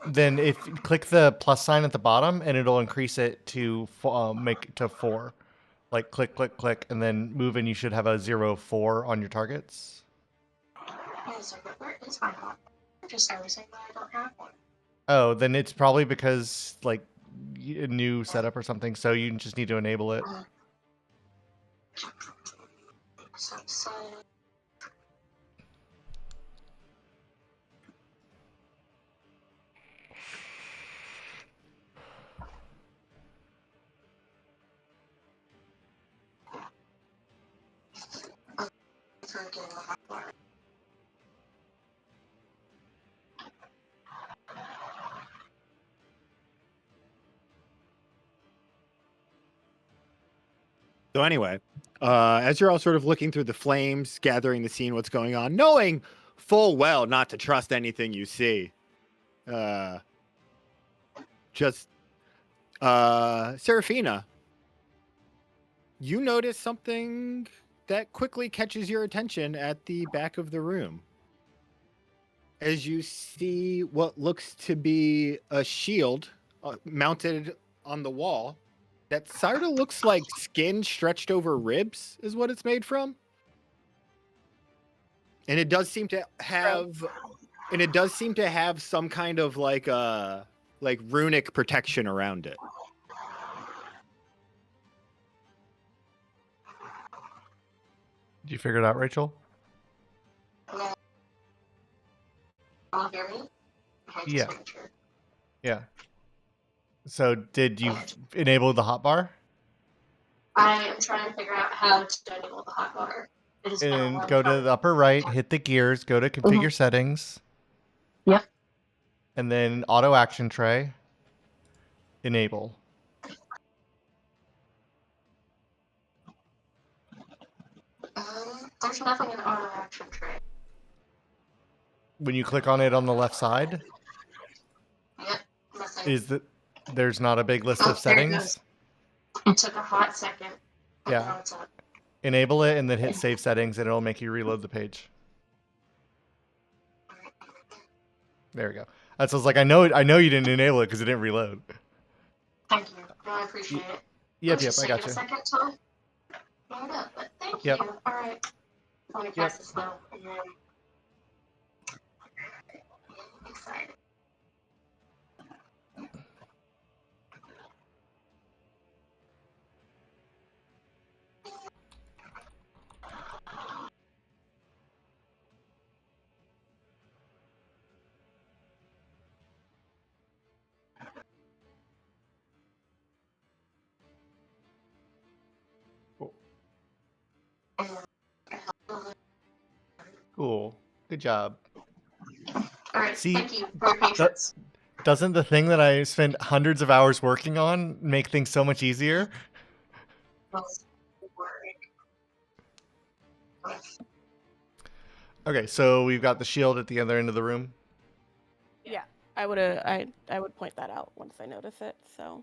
Then if click the plus sign at the bottom, and it'll increase it to make to 4. Like click, click, click, and then move, and you should have a 0-4 on your targets. Where is my hotbar? I'm just noticing that I don't have one. Oh, then it's probably because like a new setup or something. So you just need to enable it. So for getting the hotbar. So anyway, as you're all sort of looking through the flames, gathering the scene, what's going on, knowing full well not to trust anything you see, Serafina, you notice something that quickly catches your attention at the back of the room. As you see what looks to be a shield mounted on the wall that sort of looks like skin stretched over ribs is what it's made from. And it does seem to have some kind of like runic protection around it. Did you figure it out, Rachel? Can you hear me? Okay, Yeah. just making sure. Yeah. So did you enable the hotbar? I am trying to figure out how to enable the hotbar. And go to the upper right, hit the gears, go to configure settings. Yep. And then auto action tray. Enable. Um, There's nothing in our action tray. When you click on it on the left side, Yep. Nothing. there's not a big list Oh, of there it settings? It took a hot second. but Yeah. now it's up. Enable it and then hit save settings and it'll make you reload the page. There we go. That's I was like, I know you didn't enable it because it didn't reload. Thank you. I appreciate it. Yep, Just I got you. a second till I load up, but thank Yep. you. All right. I'm gonna cast this spell and then. Excited. Cool. Good job. All right. See, Thank you for your patience. Doesn't the thing that I spent hundreds of hours working on make things so much easier? Okay, so we've got the shield at the other end of the room. Yeah, I would point that out once I notice it. So,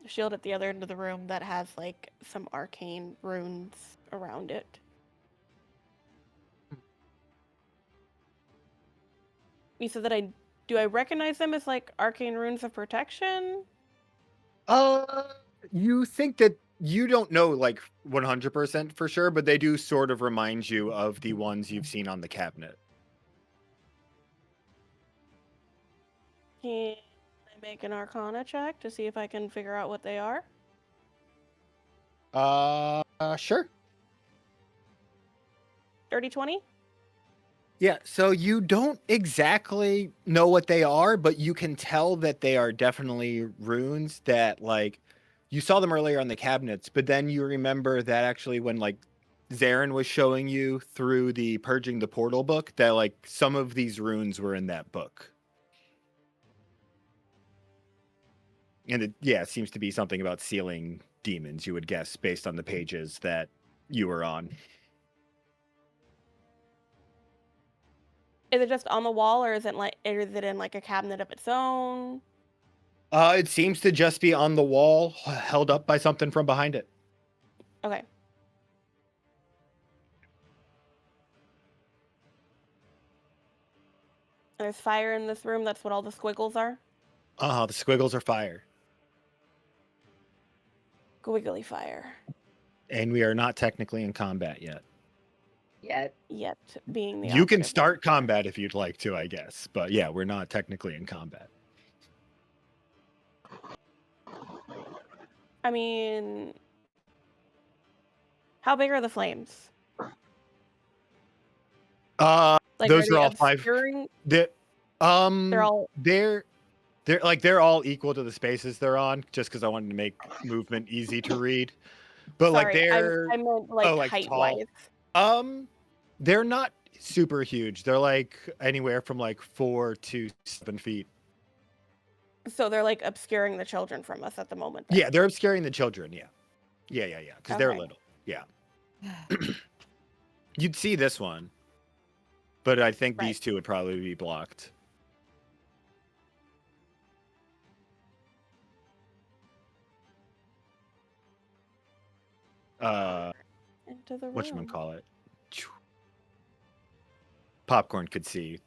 the shield at the other end of the room that has like some arcane runes around it. You said that do I recognize them as like arcane runes of protection? You think that you don't know like 100% for sure, but they do sort of remind you of the ones you've seen on the cabinet. Can I make an Arcana check to see if I can figure out what they are? Sure. Dirty 20? Yeah, so you don't exactly know what they are, but you can tell that they are definitely runes that, like, you saw them earlier on the cabinets, but then you remember that actually when, like, Zarin was showing you through the Purging the Portal book, that, like, some of these runes were in that book. And it seems to be something about sealing demons, you would guess, based on the pages that you were on. Is it just on the wall, or is it in like a cabinet of its own? It seems to just be on the wall, held up by something from behind it. Okay. There's fire in this room. That's what all the squiggles are. The squiggles are fire. Squiggly fire. And we are not technically in combat yet. Yet being the You can operative start word. combat if you'd like to, I guess. But yeah, we're not technically in combat. I mean, how big are the flames? Like, Those are all obscuring? 5. They're all equal to the spaces they're on, just because I wanted to make movement easy to read. But Sorry, like they're I meant like height tall. wise. They're not super huge. They're like anywhere from like 4 to 7 feet. So they're like obscuring the children from us at the moment. Then. Yeah, they're obscuring the children. Yeah. Because they're little. Yeah. You'd see this one, but I think these two would probably be blocked. Into the room. Whatchamacallit? Popcorn could see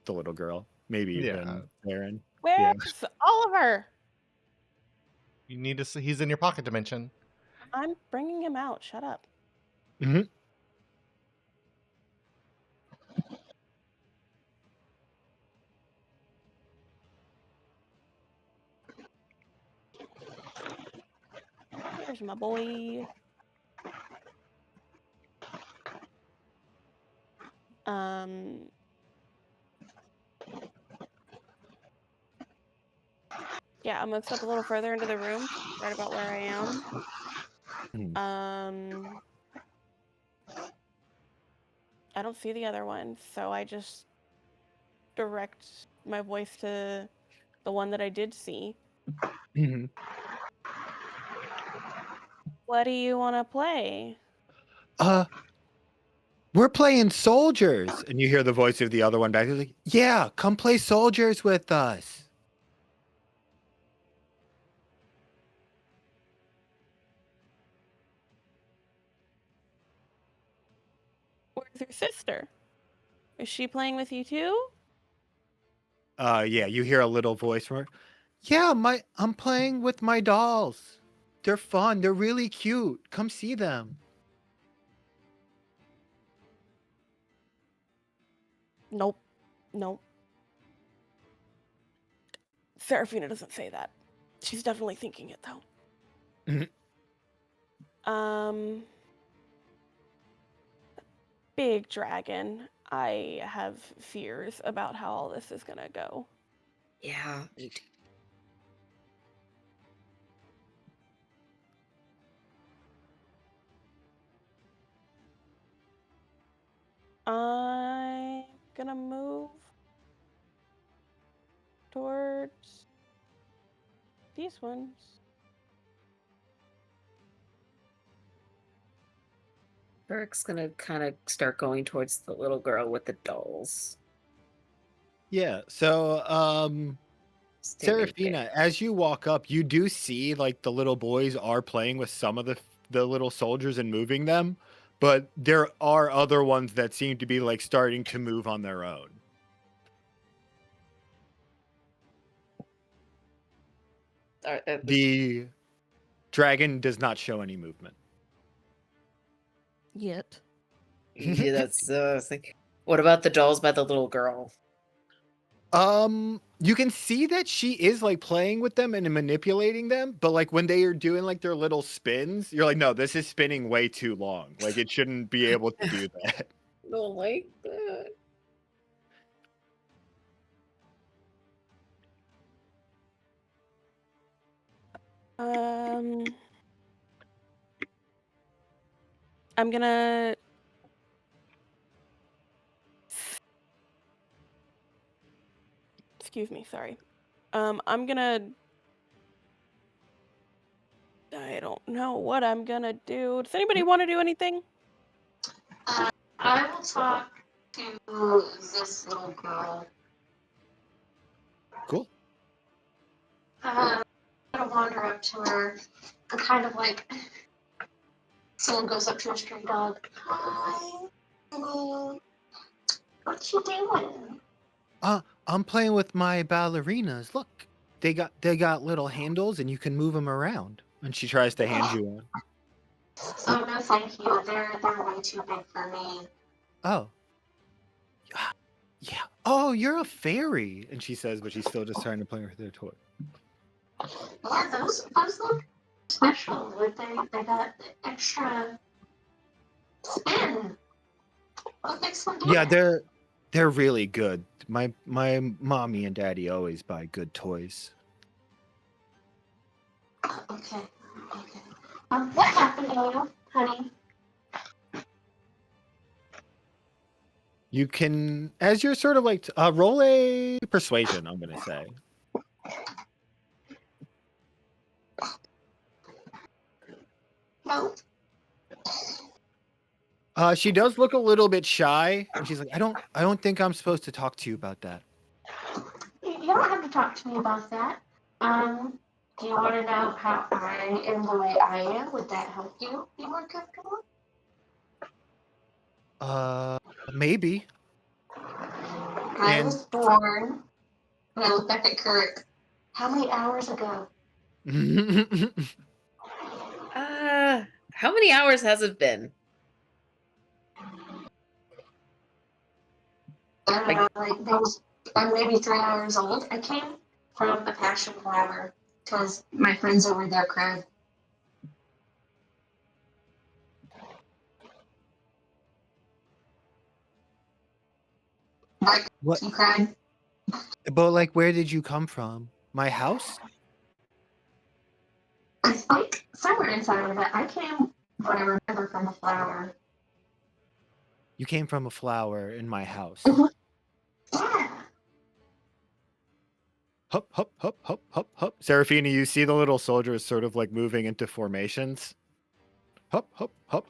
the little girl. Maybe even Aaron. Where's Oliver? You need to see. He's in your pocket dimension. I'm bringing him out. Shut up. Mm-hmm. There's my boy. Yeah, I'm gonna step a little further into the room, right about where I am. I don't see the other one, so I just direct my voice to the one that I did see. Mm-hmm. What do you want to play? We're playing soldiers. And you hear the voice of the other one back. They're like, yeah, come play soldiers with us. Where's your sister? Is she playing with you too? Yeah, you hear a little voice from her. Yeah, I'm playing with my dolls. They're fun. They're really cute. Come see them. Nope. Nope. Seraphina doesn't say that. She's definitely thinking it though. Big dragon. I have fears about how all this is gonna go. Yeah. I'm gonna move towards these ones. Eric's gonna kind of start going towards the little girl with the dolls. Yeah. So, Standing Seraphina, as you walk up, you do see like the little boys are playing with some of the little soldiers and moving them, but there are other ones that seem to be like starting to move on their own. The dragon does not show any movement. Yet. Yeah, that's I was thinking. What about the dolls by the little girl? You can see that she is like playing with them and manipulating them, but like when they are doing like their little spins, you're like, no, this is spinning way too long. Like it shouldn't be able to do that. Don't like that. I'm gonna excuse me, sorry. I'm gonna I don't know what I'm gonna do. Does anybody want to do anything? I will talk to this little girl. Cool. I'm gonna wander up to her and kind of like someone goes up to a stray dog. Hi, honey. What you doing? I'm playing with my ballerinas. Look, they got little handles and you can move them around. And she tries to hand you one. Oh no, thank you. They're way too big for me. Oh. Yeah. Oh, you're a fairy. And she says, but she's still just trying to play with their toy. Yeah, those look special. Like they got extra spin. What makes them do Yeah, that? they're really good. My mommy and daddy always buy good toys. Okay. What happened to you, honey? You can, as you're sort of like, roll a persuasion, I'm going to say. No. She does look a little bit shy, and she's like, I don't think I'm supposed to talk to you about that. You don't have to talk to me about that. Do you want to know how I am the way I am? Would that help you be more comfortable? Maybe. I was born, and I look back at Kirk, how many hours ago? How many hours has it been? I don't know, like those, I'm maybe 3 hours old. I came from a passion flower because my friends over there cried. Like, What? you cried? But like, where did you come from? My house? I think somewhere inside of it, I came, what I remember, from a flower. You came from a flower in my house. Yeah. Hup, hup, hup, hup, hup, hup. Seraphina, you see the little soldiers sort of like moving into formations. Hup, hup, hup.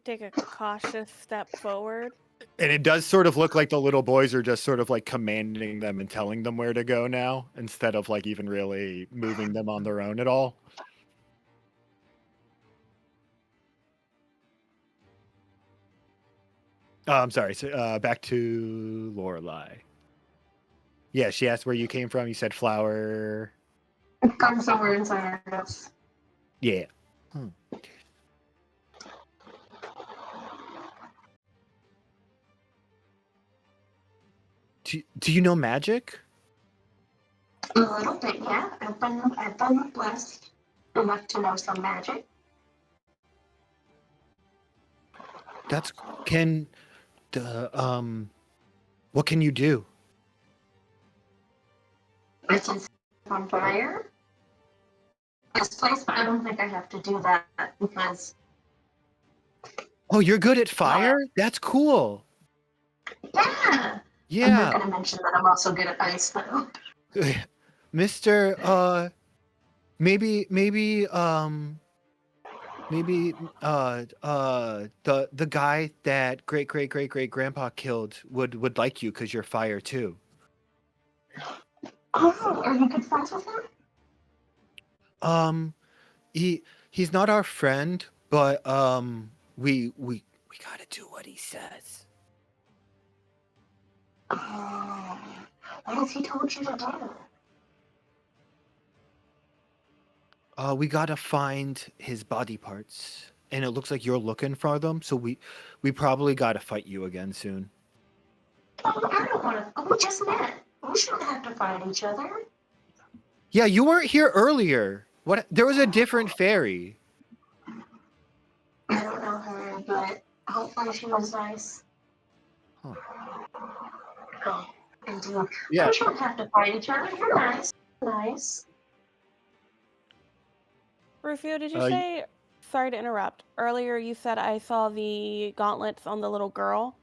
Take a cautious step forward. And it does sort of look like the little boys are just sort of like commanding them and telling them where to go now, instead of like even really moving them on their own at all. I'm sorry. So, back to Lorelai. Yeah, she asked where you came from. You said flower. It comes somewhere inside our house. Yeah. Do you know magic? A little bit, yeah. I've been blessed enough to know some magic. That's what can you do? I can set on fire this place, but I don't think I have to do that because Oh, you're good at fire? That's cool. yeah. I'm Yeah. not gonna mention that I'm also good at ice though. Mr. Maybe the guy that great grandpa killed would like you because you're fire too. Oh, are you good friends with him? He's not our friend, but we gotta do what he says. Oh, what has he told you to do? We gotta find his body parts, and it looks like you're looking for them. So we probably gotta fight you again soon. Oh, I don't want to. We just met. We shouldn't have to fight each other. Yeah, you weren't here earlier. What? There was a different fairy. I don't know her, but hopefully she was nice. Huh. Oh, indeed. Yeah. We shouldn't have to fight each other. You're nice. Nice. Rufio, did you say? Sorry to interrupt. Earlier, you said I saw the gauntlets on the little girl.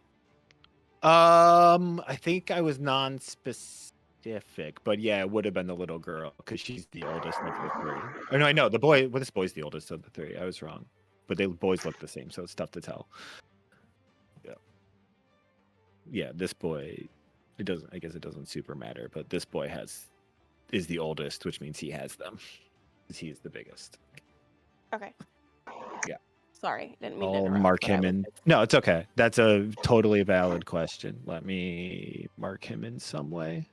I think I was non-specific, but yeah, it would have been the little girl because she's the oldest of the three. Oh no, I know the boy. Well, this boy's the oldest of the three. I was wrong, but they boys look the same, so it's tough to tell. Yeah, this boy. It doesn't. I guess it doesn't super matter, but this boy is the oldest, which means he has them. He is the biggest. Okay. Yeah. Sorry, didn't mean to I'll interrupt. mark but I him was- in. No, it's okay. That's a totally valid question. Let me mark him in some way.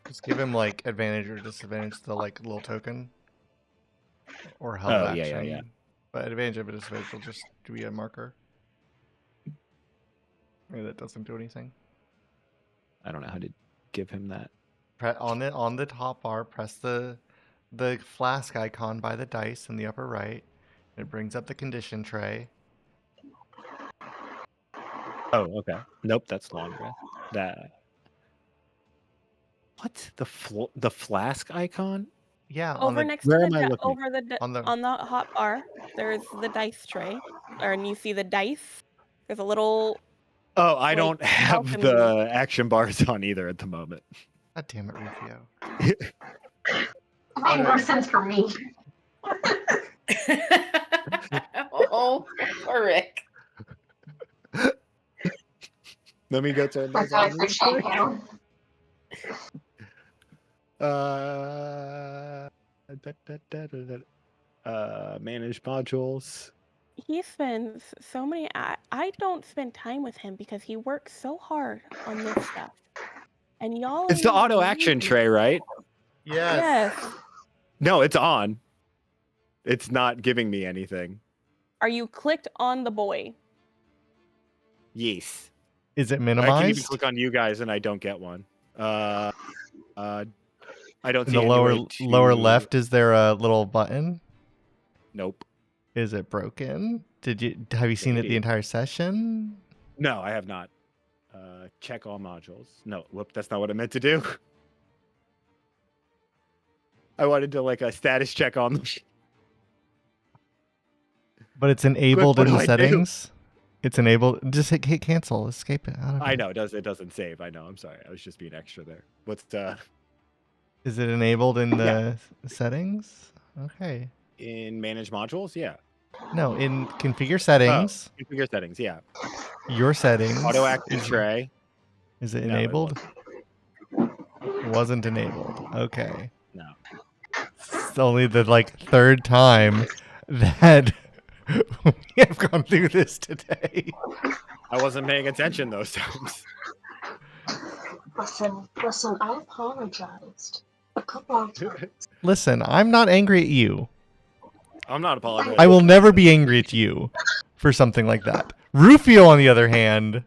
Just give him like advantage or disadvantage to the like little token. Or held Oh, action. yeah. But advantage or disadvantage will just be a marker. Or that doesn't do anything. I don't know how to give him that. On the top bar, press the flask icon by the dice in the upper right. It brings up the condition tray. Oh, okay. Nope, that's long rest. That. What? The flask icon? Yeah, Over next where to am the I di- looking? over the on the- on the hot bar, there's the dice tray, and you see the dice. There's a little. Oh, I like, don't have alchemy. the action bars on either at the moment. God damn it, Rufio. It made more sense for me. Oh, poor Rick. Let me go turn those That's why I on. real appreciate quick. you. Manage modules. He spends so many. I don't spend time with him because he works so hard on this stuff, and y'all. It's the leave auto action me- tray, right? Yes. No, it's on. It's not giving me anything. Are you clicked on the boy? Yes. Is it I can even minimized? click on you guys and I don't get one. I don't In see the any way to... lower left, is there a little button? Nope. Is it broken? Have you seen it the Maybe. entire session? No, I have not. Check all modules. No, whoop, that's not what I meant to do. I wanted to like a status check on them. But it's enabled what in do the I do? settings. It's enabled. Just hit cancel. Escape it. Out of I it. know it doesn't save. I know. I'm sorry. I was just being extra there. What's Is it enabled in the settings? Okay. in manage modules? Yeah. No, in configure Oh, settings, configure settings. Yeah. your settings. Auto active Is, tray. is it No, it enabled? Wasn't enabled. Okay. No. It's only the third time that we have gone through this today. I wasn't paying attention those times. Listen, I apologized a couple of times. Listen, I'm not angry at you. I'm not apologizing. I will never be angry at you for something like that. Rufio, on the other hand,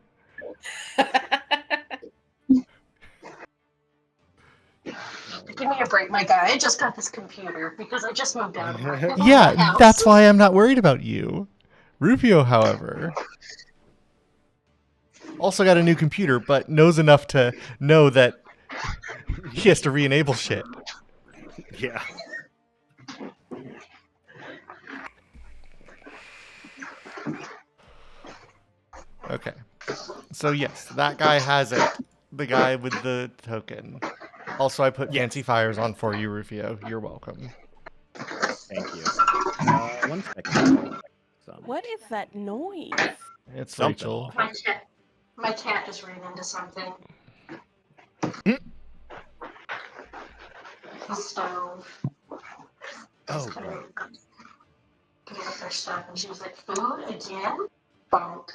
Give me a break, my guy. I just got this computer because I just moved out of my yeah, house. that's why I'm not worried about you. Rufio, however, also got a new computer, but knows enough to know that he has to re-enable shit. Yeah. Okay. So yes, that guy has it. The guy with the token. Also, I put Yes. fancy fires on for you, Rufio. You're welcome. Thank you. 1 second. What is that noise? It's Something Rachel. awful. My cat just ran into something. Mm. The stove. Oh, right. Getting up their stuff, and she was like, "Food again?" Bonk.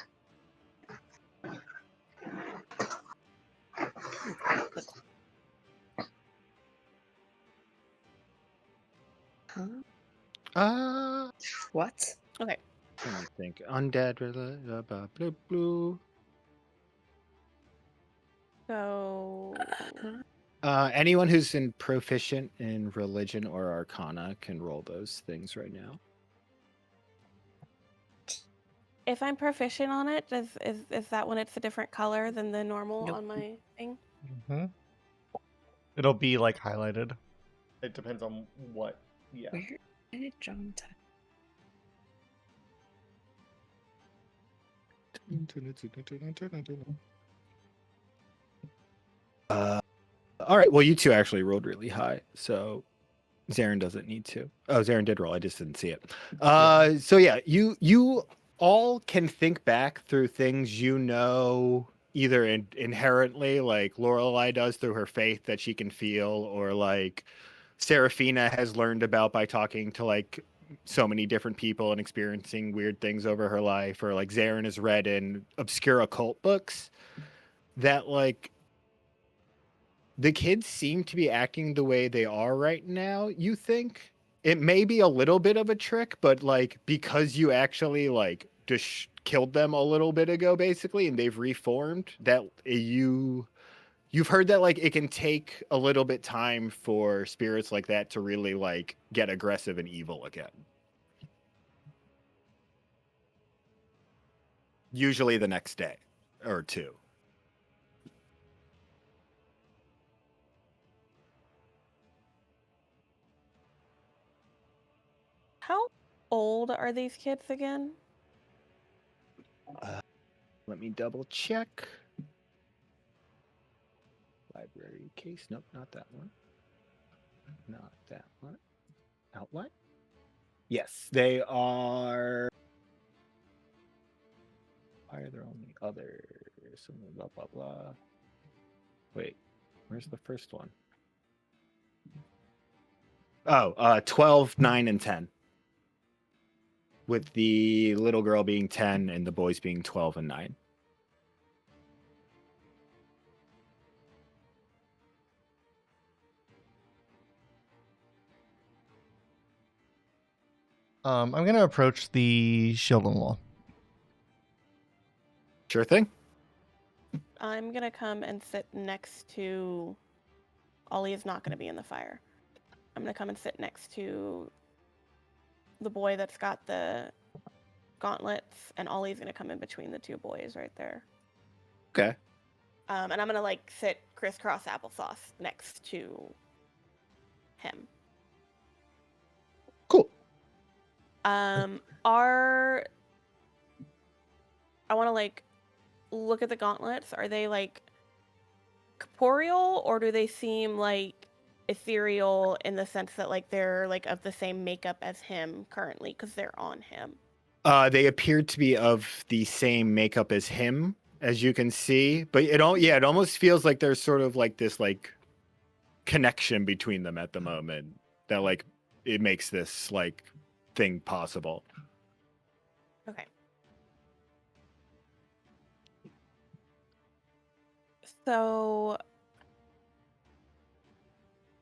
What? Okay. Let me think. Undead. Blue, blue. So Anyone who's proficient in religion or arcana can roll those things right now. if I'm proficient on it, is that when it's a different color than the normal Nope. on my thing? Mm-hmm. It'll be highlighted. It depends on what. Yeah. Where did John type? All right. Well, you two actually rolled really high, so Zarin doesn't need to. Oh, Zarin did roll. I just didn't see it. So yeah, you all can think back through things you know, either inherently, like Lorelei does through her faith that she can feel, or like Seraphina has learned about by talking to so many different people and experiencing weird things over her life, or like Zarin has read in obscure occult books that the kids seem to be acting the way they are right now. You think it may be a little bit of a trick, but because you actually just killed them a little bit ago, basically, and they've reformed, that you've heard that it can take a little bit time for spirits like that to really get aggressive and evil again. Usually the next day or two. How old are these kids again? Let me double check. Library case. Nope, not that one. Not that one. Outline? Yes, they are. Why are there only others? Blah, blah, blah. Wait, where's the first one? Oh, 12, 9, and 10. With the little girl being 10 and the boys being 12 and 9. I'm gonna approach the shield and wall. Sure thing. I'm gonna come and sit next to. Ollie is not gonna be in the fire. I'm gonna come and sit next to the boy that's got the gauntlets, and Ollie's gonna come in between the two boys right there. Okay. And I'm gonna sit crisscross applesauce next to him. Cool. I want to look at the gauntlets. Are they corporeal, or do they seem ethereal in the sense that they're of the same makeup as him currently because they're on him? They appeared to be of the same makeup as him, as you can see. But it almost feels like there's sort of like this like connection between them at the moment that like it makes this like thing possible. Okay. So,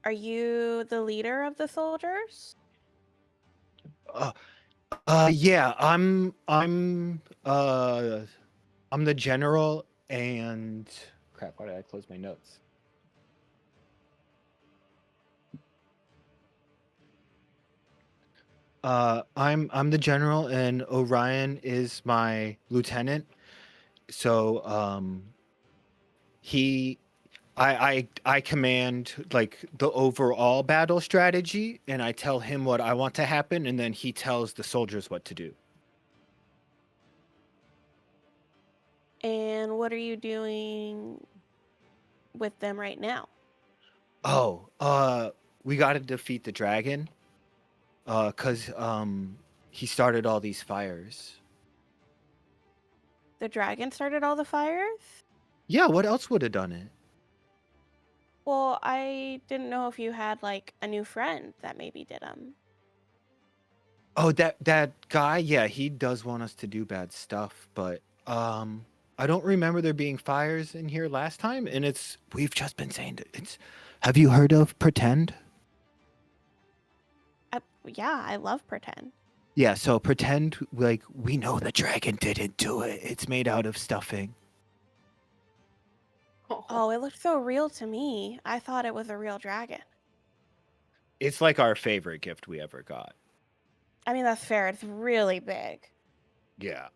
are you the leader of the soldiers? Yeah, I'm the general, and crap, why did I close my notes? I'm the general, and Orion is my lieutenant. So I command like the overall battle strategy, and I tell him what I want to happen, and then he tells the soldiers what to do. And what are you doing with them right now? We got to defeat the dragon, cause he started all these fires. The dragon started all the fires? Yeah, what else would have done it? Well, I didn't know if you had like a new friend that maybe did them. Oh, that guy, yeah, he does want us to do bad stuff, but I don't remember there being fires in here last time, and we've just been saying that it's. Have you heard of pretend? Yeah, I love pretend. Yeah, so pretend like we know the dragon didn't do it. It's made out of stuffing. Oh, it looked so real to me. I thought it was a real dragon. It's like our favorite gift we ever got. I mean, that's fair. It's really big. Yeah.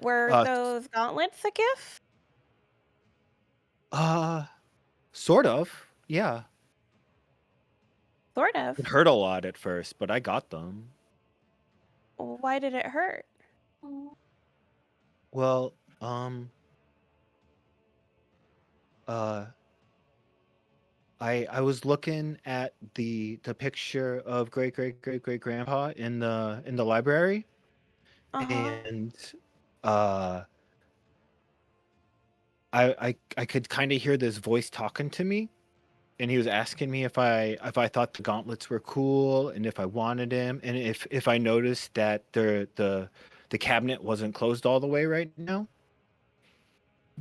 Were those gauntlets a gift? Sort of. Yeah. Sort of. It hurt a lot at first, but I got them. Why did it hurt? Well, uh I was looking at the picture of great grandpa in the library, Uh-huh. and uh I could kind of hear this voice talking to me, and he was asking me if I thought the gauntlets were cool and if I wanted him, and if I noticed that the cabinet wasn't closed all the way right now.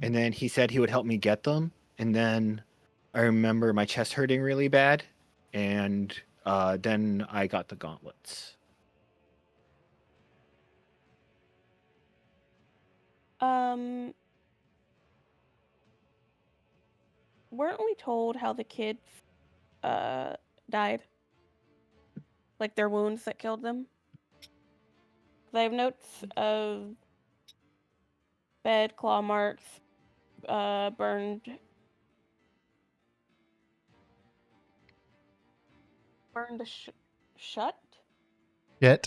And then he said he would help me get them, and then I remember my chest hurting really bad, and then I got the gauntlets. Weren't we told how the kids died? Like their wounds that killed them? 'Cause I have notes of bed, claw marks, burned shut? Yet.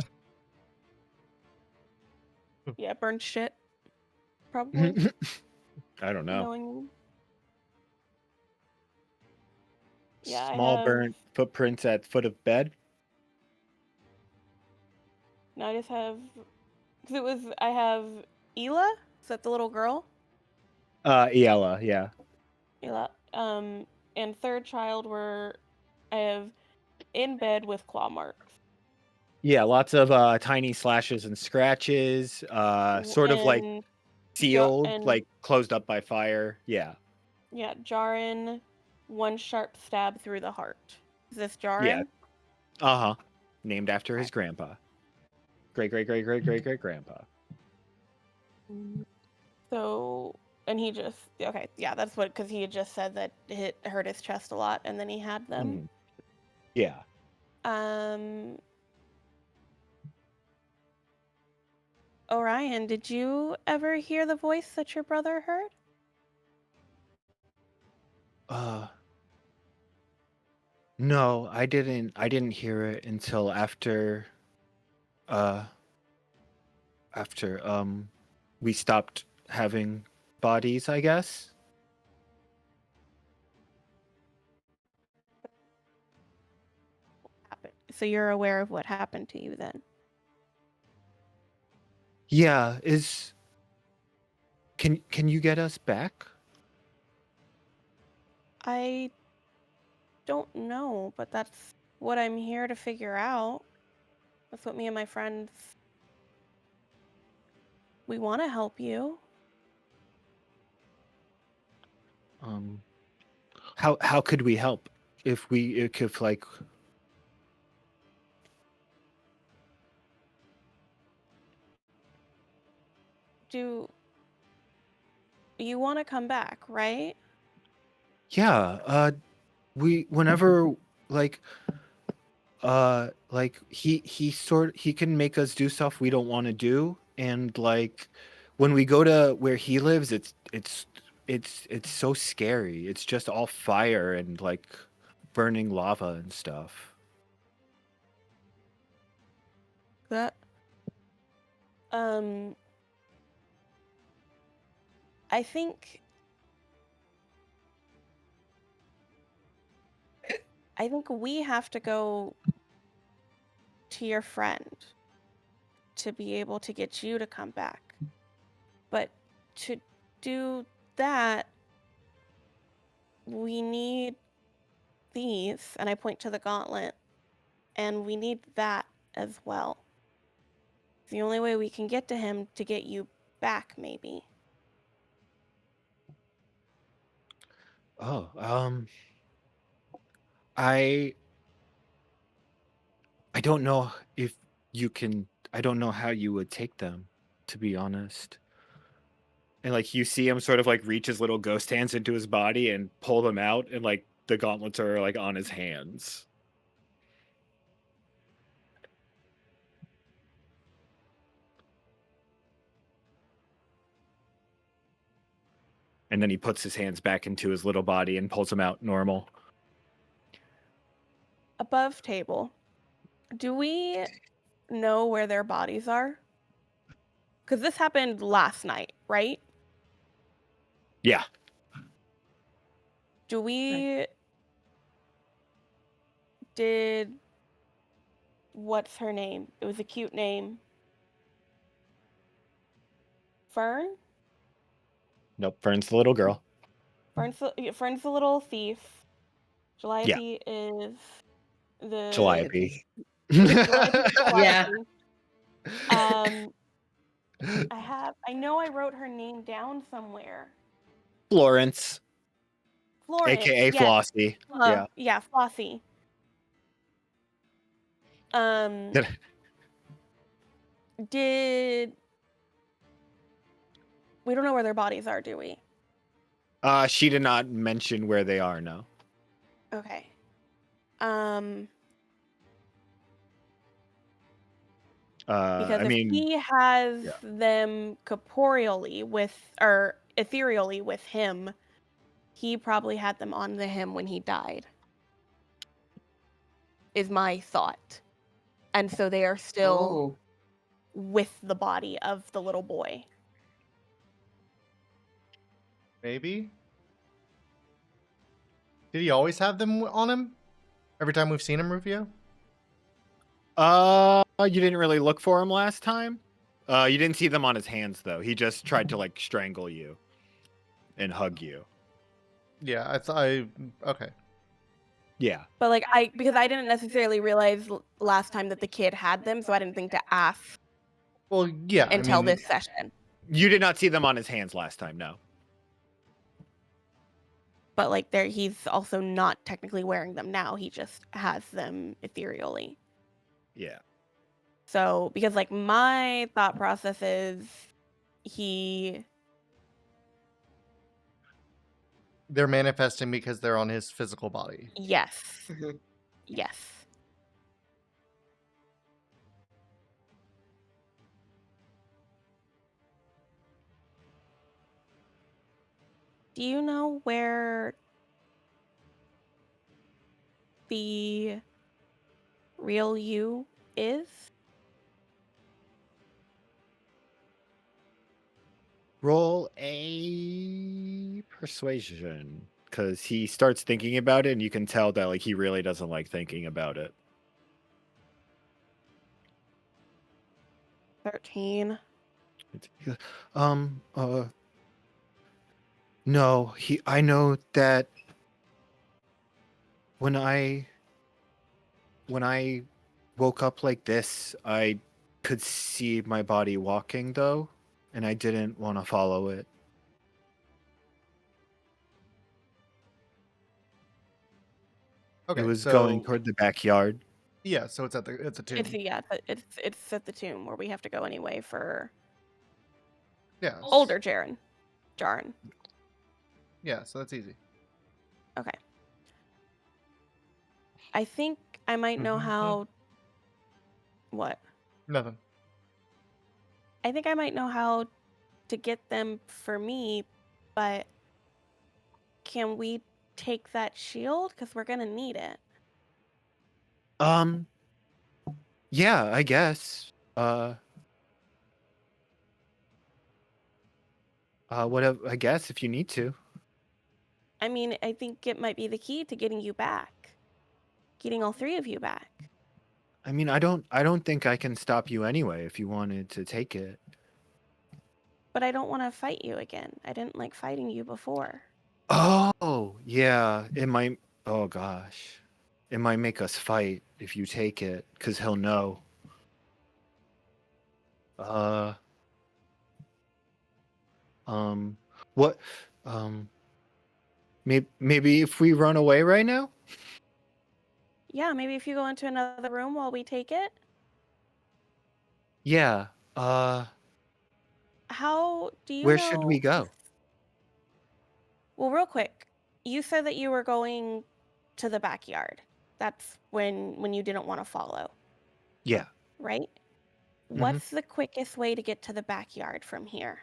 Yeah, burned shit. Probably. I don't know. Knowing. Yeah, I Small have. burnt footprints at foot of bed. No, I just have. Because I have Ela. Is that the little girl? Ella, yeah. Ela. And third child I have in bed with claw marks. Yeah, lots of tiny slashes and scratches, sort of like And sealed, and like closed up by fire. Yeah. yeah, Jaren, one sharp stab through the heart. Is this Jaren? Yeah. Uh-huh. Named after his grandpa. Great grandpa. So, and he just, okay, yeah, that's what, because he had just said that it hurt his chest a lot, and then he had them. Mhm. Yeah. Orion, did you ever hear the voice that your brother heard? No, I didn't hear it until uh after we stopped having bodies, I guess. So you're aware of what happened to you then? Yeah, can you get us back? I don't know, but that's what I'm here to figure out. That's what me and my friends. We want to help you. How could we help if like Do you want to come back, right? yeah, whenever like he can make us do stuff we don't want to do, and like when we go to where he lives, it's so scary. It's just all fire and like burning lava and stuff. That I think we have to go to your friend to be able to get you to come back. But to do that, we need these, and I point to the gauntlet, and we need that as well. It's the only way we can get to him to get you back, maybe. Oh, I don't know if you can. I don't know how you would take them, to be honest. And like you see him sort of like reach his little ghost hands into his body and pull them out, and like the gauntlets are like on his hands. And then he puts his hands back into his little body and pulls them out normal. Above table, do we know where their bodies are? Because this happened last night, right? Yeah. Do we... Did... What's her name? It was a cute name. Fern? Nope. Fern's the little girl. Fern's the little thief. Calliope is the... Calliope. Calliope is Yeah. Calliope. I know I wrote her name down somewhere. Florence. Florence. AKA yes. Flossie. Yeah. Yeah, Flossie. Did we don't know where their bodies are, do we? She did not mention where they are, no. Okay. Because if he has them corporeally or ethereally with him, he probably had them on him when he died. Is my thought. And so they are still with the body of the little boy. Maybe. Did he always have them on him? Every time we've seen him, Rufio? You didn't really look for him last time. You didn't see them on his hands though. He just tried to like strangle you and hug you. Yeah, okay. Yeah. But like because I didn't necessarily realize last time that the kid had them, so I didn't think to ask. Well, yeah. Until this session. You did not see them on his hands last time, no. But like he's also not technically wearing them now. He just has them ethereally. Yeah. So because like my thought process is they're manifesting because they're on his physical body. Yes. Yes. Do you know where the real you is? Roll a persuasion, because he starts thinking about it, and you can tell that like he really doesn't like thinking about it. 13. He goes, no, I know that when I woke up like this, I could see my body walking though, and I didn't want to follow it. Okay, It was so going toward the backyard. yeah, so it's at the tomb. It's at the tomb where we have to go anyway for Yeah. older Jaren. Jaren. Yeah, so that's easy. Okay. I think I might know how. What? Nothing. I think I might know how to get them for me, but can we take that shield? Because we're gonna need it. Yeah, I guess. Whatever. I guess if you need to. I mean, I think it might be the key to getting you back. Getting all three of you back. I mean, I don't think I can stop you anyway if you wanted to take it. But I don't want to fight you again. I didn't like fighting you before. Oh, yeah. It might. Oh gosh, it might make us fight if you take it, because he'll know. What? Maybe if we run away right now. Yeah, maybe if you go into another room while we take it. Yeah. How do you Where know? should we go? Well, real quick, you said that you were going to the backyard. That's when you didn't want to follow, Yeah. right? What's the quickest way to get to the backyard from here?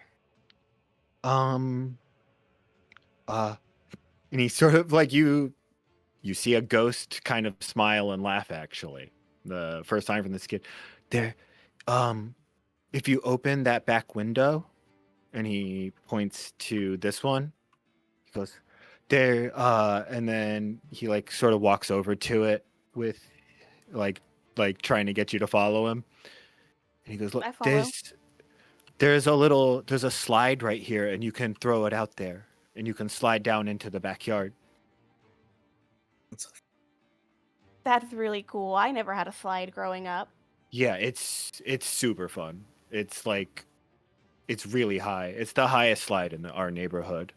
And he sort of like you see a ghost kind of smile and laugh, actually. The first time from this kid. There, if you open that back window, and he points to this one, he goes, there, and then he like sort of walks over to it with like trying to get you to follow him. And he goes, look, I follow. there's a slide right here, and you can throw it out there, and you can slide down into the backyard. That's really cool. I never had a slide growing up. Yeah, it's super fun. It's like, it's really high. It's the highest slide in our neighborhood.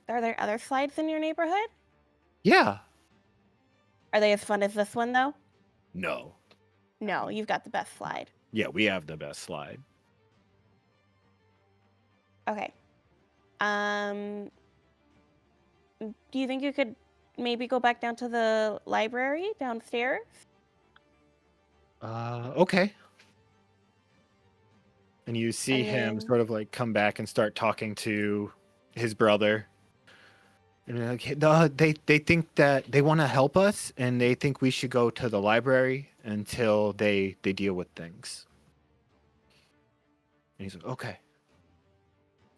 Are there other slides in your neighborhood? Yeah. Are they as fun as this one, though? No. No, you've got the best slide. Yeah, we have the best slide. Okay. Do you think you could maybe go back down to the library downstairs? Okay. And you see And him then- sort of like come back and start talking to his brother. And they're like, they think that they want to help us, and they think we should go to the library until they deal with things. And he's like, okay.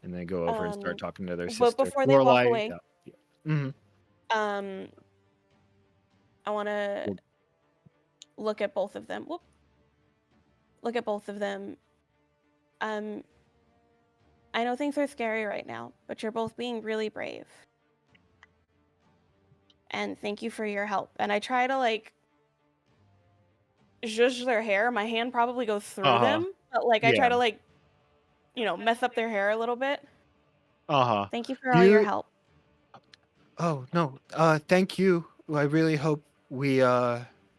And they go over and start talking to their sister. But before they walk Lorelai. away, Yeah. Mm-hmm. I want to look at both of them. Whoop. Look at both of them. I know things are scary right now, but you're both being really brave. And thank you for your help. And I try to like zhuzh their hair. My hand probably goes through them, but like I try to like, mess up their hair a little bit. Thank you for all your help. Oh no. Thank you. I really hope we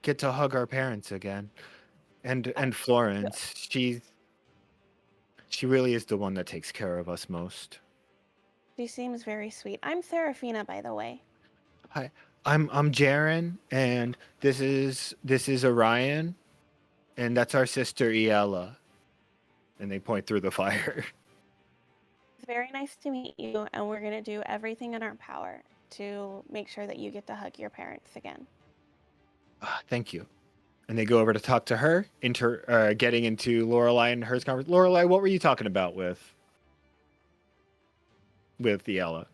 get to hug our parents again. And Florence, she really is the one that takes care of us most. She seems very sweet. I'm Serafina, by the way. Hi, I'm Jaren, and this is Orion, and that's our sister Iella. And they point through the fire. It's very nice to meet you, and we're gonna do everything in our power to make sure that you get to hug your parents again. Thank you. And they go over to talk to her, getting into Lorelai and her conversation. Lorelai, what were you talking about with Iella?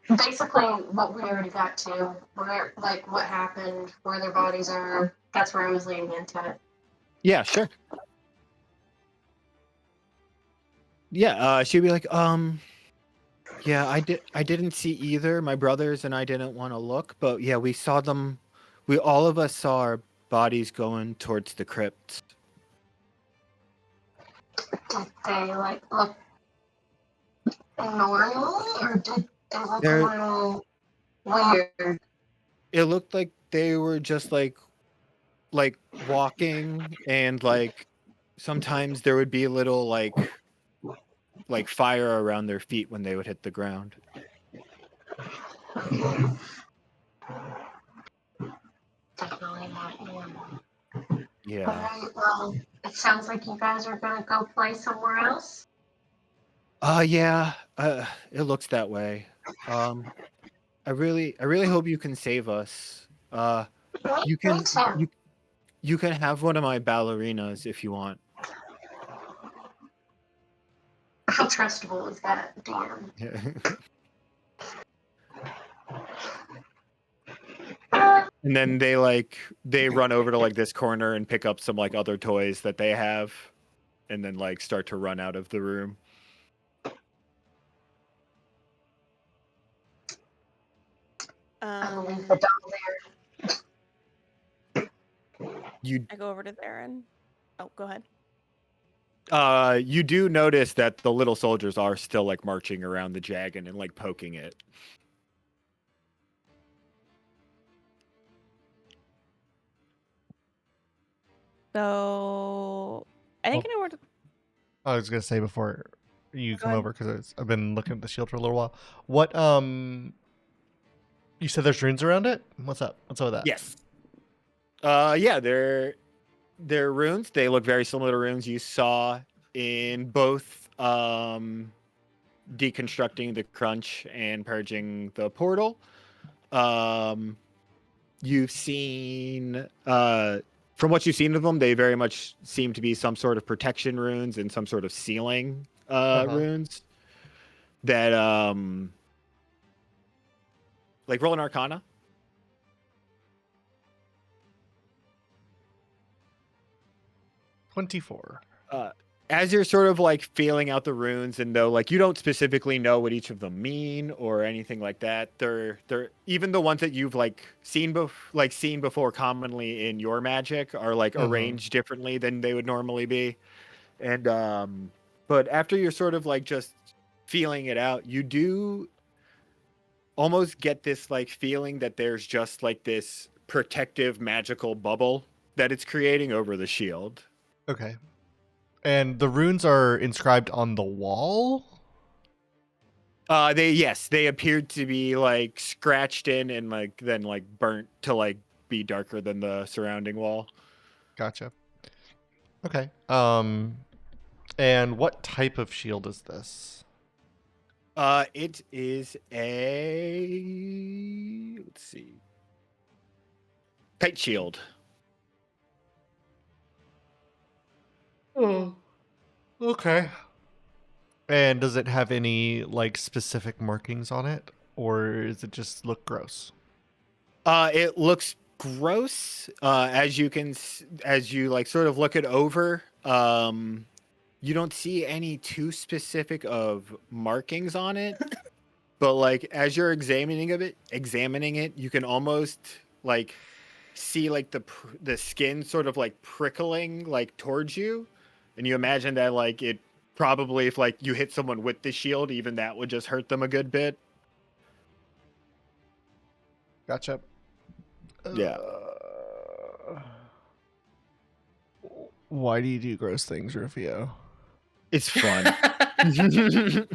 Basically, what we already got to, where, like, what happened, where their bodies are. That's where I was leading into it. Yeah, sure. Yeah, she'd be like, yeah, I didn't see either. My brothers and I didn't want to look, but yeah, we saw them. We all of us saw our bodies going towards the crypt. Did they look normal, or did they look They're- a little weird? It looked like they were just like walking, and like sometimes there would be a little like fire around their feet when they would hit the ground. Definitely not normal. Yeah. Alright, well, it sounds like you guys are gonna go play somewhere else. Yeah. It looks that way. I really hope you can save us. You can Thanks, Sam. you can have one of my ballerinas if you want. How trustable is that, DM? And then they run over to like this corner and pick up some like other toys that they have, and then like start to run out of the room. I'll leave the doll there. I go over to Theron. Oh, go ahead. You do notice that the little soldiers are still like marching around the dragon and like poking it. So I think I know where to. I was gonna say before you Go come ahead. over, because I've been looking at the shield for a little while. What you said there's runes around it? What's up? What's up with that? Yes. Yeah, they're runes. They look very similar to runes you saw in both deconstructing the crunch and purging the portal. You've seen from what you've seen of them, they very much seem to be some sort of protection runes and some sort of sealing runes that like roll an arcana. 24. As you're sort of like feeling out the runes, and though like you don't specifically know what each of them mean or anything like that, they're even the ones that you've like seen before commonly in your magic are like arranged differently than they would normally be. And but after you're sort of like just feeling it out, you do almost get this like feeling that there's just like this protective magical bubble that it's creating over the shield. Okay. And the runes are inscribed on the wall? They appeared to be like scratched in and like then like burnt to like be darker than the surrounding wall. Gotcha. Okay. And what type of shield is this? It is a, let's see, kite shield. Oh. Okay. And does it have any like specific markings on it, or does it just look gross? It looks gross. As you like sort of look it over, you don't see any too specific of markings on it. But like as you're examining it, you can almost like see like the skin sort of like prickling like towards you, and you imagine that like it probably, if like you hit someone with the shield, even that would just hurt them a good bit. Gotcha. Yeah. Why do you do gross things, Rufio? It's fun. Is Gonna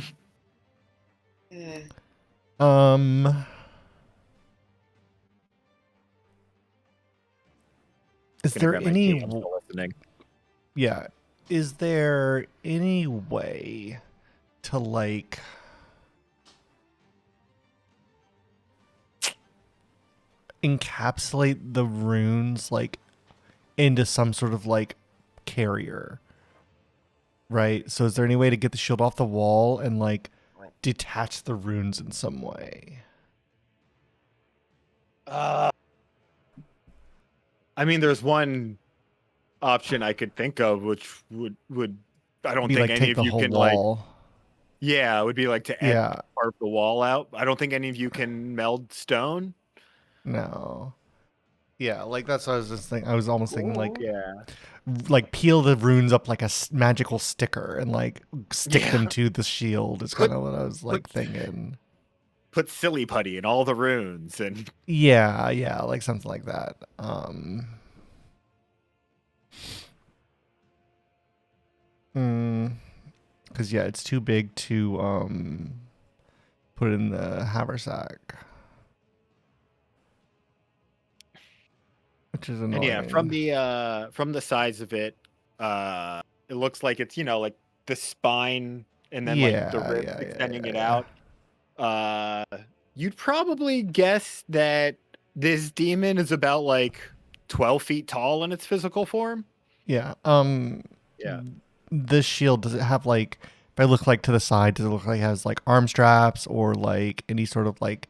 there grab my any? tea, I'm still listening. Yeah. Is there any way to like encapsulate the runes like into some sort of like carrier? Right? So is there any way to get the shield off the wall and like detach the runes in some way? I mean, there's one option I could think of, which would I don't Be think like any take of the you whole can wall. Yeah, it would be like to Yeah. carve the wall out. I don't think any of you can meld stone. No. Yeah, like that's what I was just thinking. I was almost thinking Yeah. like peel the runes up like a magical sticker and like stick Yeah. them to the shield. Is Put- kind of what I was like put- thinking. Put silly putty in all the runes and Yeah, like something like that. Because yeah, it's too big to put in the haversack, which is and annoying. yeah, from the size of it, it looks like it's like the spine and then like the ribs extending it out. You'd probably guess that this demon is about like 12 feet tall in its physical form. Yeah. Yeah. This shield, does it have like? If I look like to the side, does it look like it has like arm straps or like any sort of like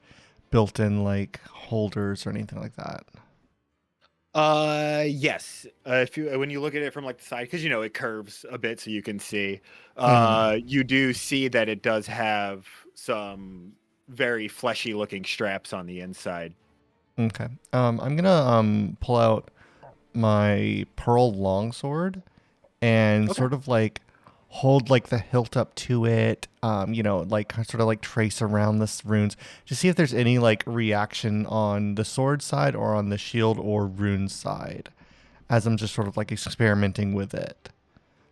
built-in like holders or anything like that? Yes. If you when you look at it from like the side, because it curves a bit, so you can see. You do see that it does have some very fleshy looking straps on the inside. Okay. I'm gonna pull out my pearl longsword and Okay. sort of like hold like the hilt up to it. Like sort of like trace around the runes to see if there's any like reaction on the sword side or on the shield or rune side, as I'm just sort of like experimenting with it.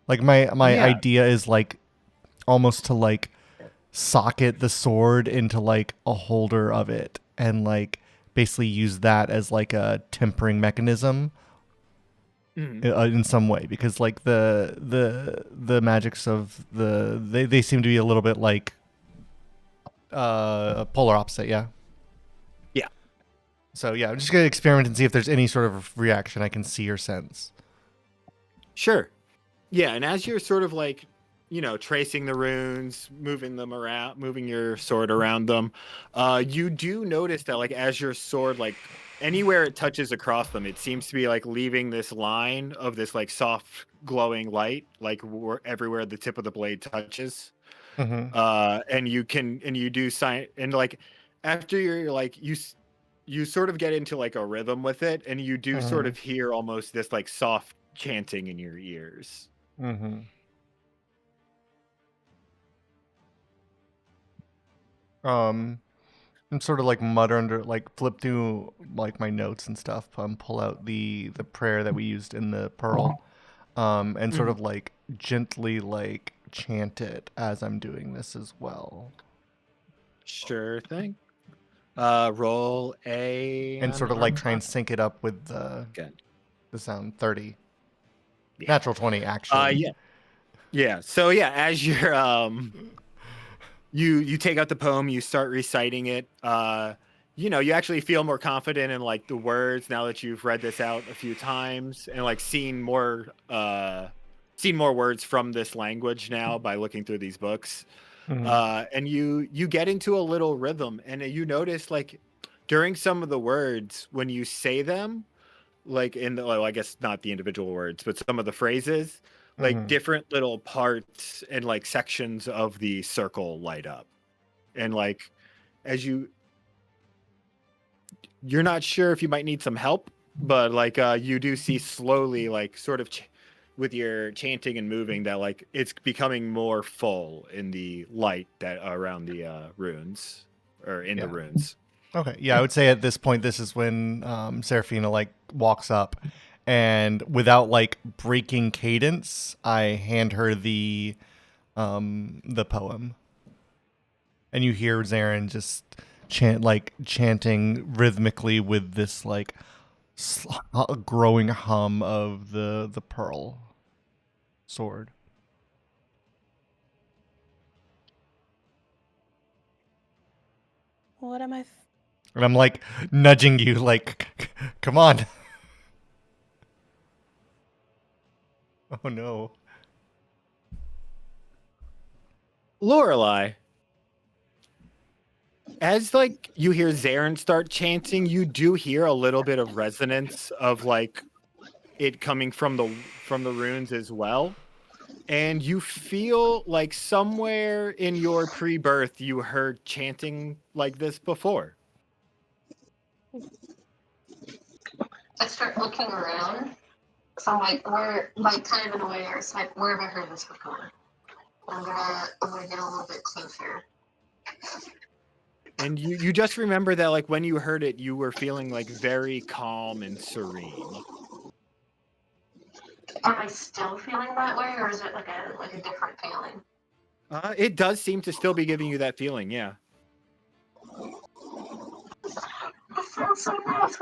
Like my Yeah. idea is like almost to like socket the sword into like a holder of it and like basically use that as like a tempering mechanism in some way, because like the magics of they seem to be a little bit like polar opposite. Yeah. So yeah, I'm just gonna experiment and see if there's any sort of reaction I can see or sense. Sure. Yeah, and as you're sort of like, tracing the runes, moving them around, moving your sword around them, you do notice that like as your sword like anywhere it touches across them, it seems to be like leaving this line of this like soft glowing light, like everywhere the tip of the blade touches. Mm-hmm. And you do sign, and like after you're like you sort of get into like a rhythm with it, and you do sort of hear almost this like soft chanting in your ears. Mm-hmm. I'm sort of like mutter under, like flip through like my notes and stuff, pull out the prayer that we used in the pearl, and sort of like gently like chant it as I'm doing this as well. Sure thing. Roll And sort of like try and sync it up with the sound. 30. Yeah. Natural 20 actually. Yeah. So yeah, as you're you take out the poem, you start reciting it. You actually feel more confident in like the words now that you've read this out a few times and like seen more words from this language now by looking through these books. And you get into a little rhythm, and you notice like during some of the words when you say them, like I guess not the individual words, but some of the phrases, like different little parts and like sections of the circle light up, and like as you're not sure if you might need some help, but like you do see slowly, like sort of with your chanting and moving, that like it's becoming more full in the light that around the runes or in the runes. Okay, yeah, I would say at this point, this is when Seraphina like walks up, and without like breaking cadence, I hand her the poem, and you hear Zarin just chanting rhythmically with this like growing hum of the pearl sword. What am I? And I'm like nudging you, like, come on. Oh no. Lorelei, as like you hear Zarin start chanting, you do hear a little bit of resonance of like it coming from the runes as well. And you feel like somewhere in your pre-birth you heard chanting like this before. I start looking around. So I'm like, where, like, kind of in a way, it's like, where have I heard this before? I'm gonna get a little bit closer. And you just remember that, like, when you heard it, you were feeling like very calm and serene. Am I still feeling that way, or is it like a different feeling? It does seem to still be giving you that feeling, yeah. I feel so nice.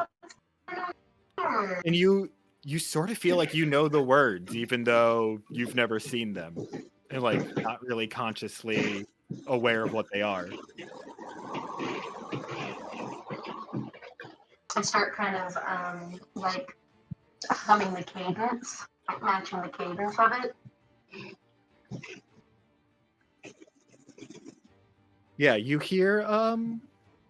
And you sort of feel like you know the words, even though you've never seen them, and like not really consciously aware of what they are. I start kind of like humming the cadence, like matching the cadence of it. Yeah, you hear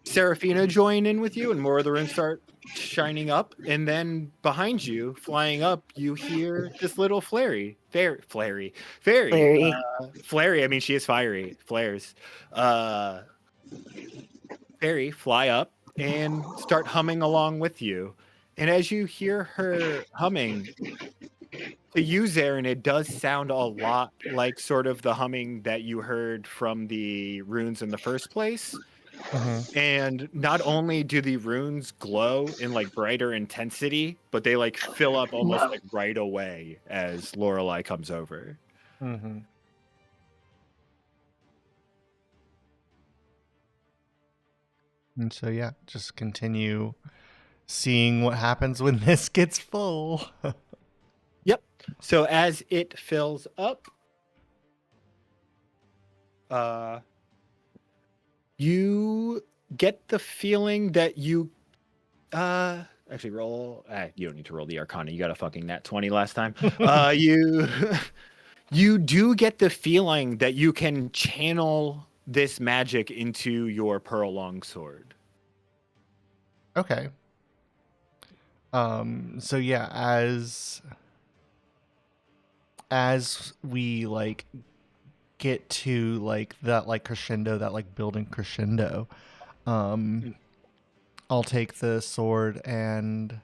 Seraphina join in with you, and more of the rooms start shining up, and then behind you, flying up, you hear this little fairy. Flary. Flary, I mean, she is fiery. Flares. Fairy fly up and start humming along with you. And as you hear her humming, to you, Zarin, it does sound a lot like sort of the humming that you heard from the runes in the first place. And not only do the runes glow in like brighter intensity, but they like fill up almost like right away as Lorelei comes over. Mm-hmm. And so, yeah, just continue seeing what happens when this gets full. Yep. So as it fills up, you get the feeling that you actually roll. You don't need to roll the Arcana. You got a fucking nat 20 last time. You do get the feeling that you can channel this magic into your pearl longsword. Okay. So yeah, as we like get to like that like crescendo, that like building crescendo, I'll take the sword and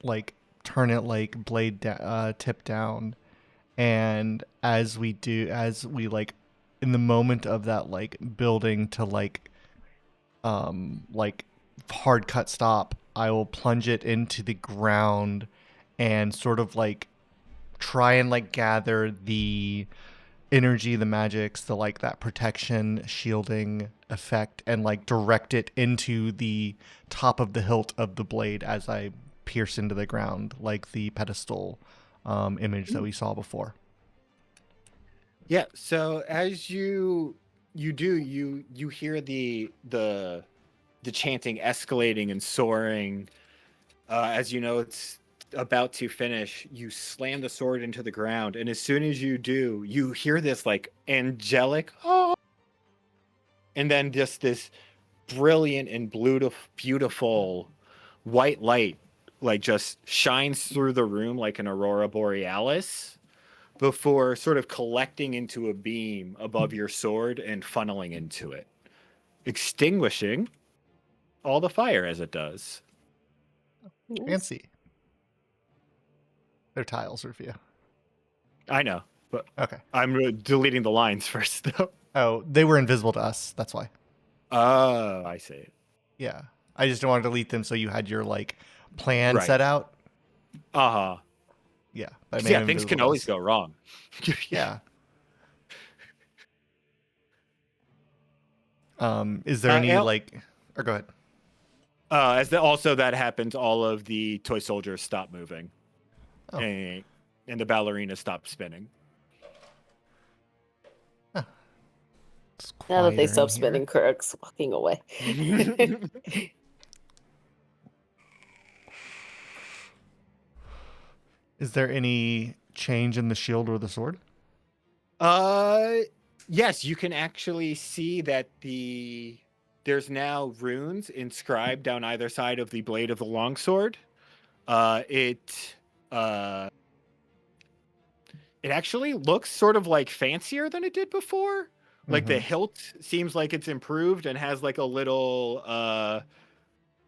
like turn it like blade tip down, and as we like in the moment of that like building to like hard cut stop, I will plunge it into the ground and sort of like try and like gather the energy, the magics, the like that protection shielding effect, and like direct it into the top of the hilt of the blade as I pierce into the ground, like the pedestal image that we saw before. Yeah. So as you hear the chanting escalating and soaring. As you know it's about to finish, you slam the sword into the ground, and as soon as you do, you hear this like angelic and then just this brilliant and beautiful white light like just shines through the room like an aurora borealis before sort of collecting into a beam above your sword and funneling into it, extinguishing all the fire as it does. Fancy. They're tiles review. I know, but Okay. I'm deleting the lines first, though. Oh, they were invisible to us. That's why. Oh, I see. Yeah. I just don't want to delete them so you had your like plan Right. set out. Uh-huh. Yeah. Yeah, things can always go wrong. Yeah. Is there any like... Or go ahead. Also that happens, all of the toy soldiers stop moving. Oh. And the ballerina stops spinning. Now that they stop spinning, Kirk's walking away. Is there any change in the shield or the sword? Yes, you can actually see that there's now runes inscribed down either side of the blade of the longsword. it actually looks sort of like fancier than it did before. Like the Mhm. hilt seems like it's improved and has like a little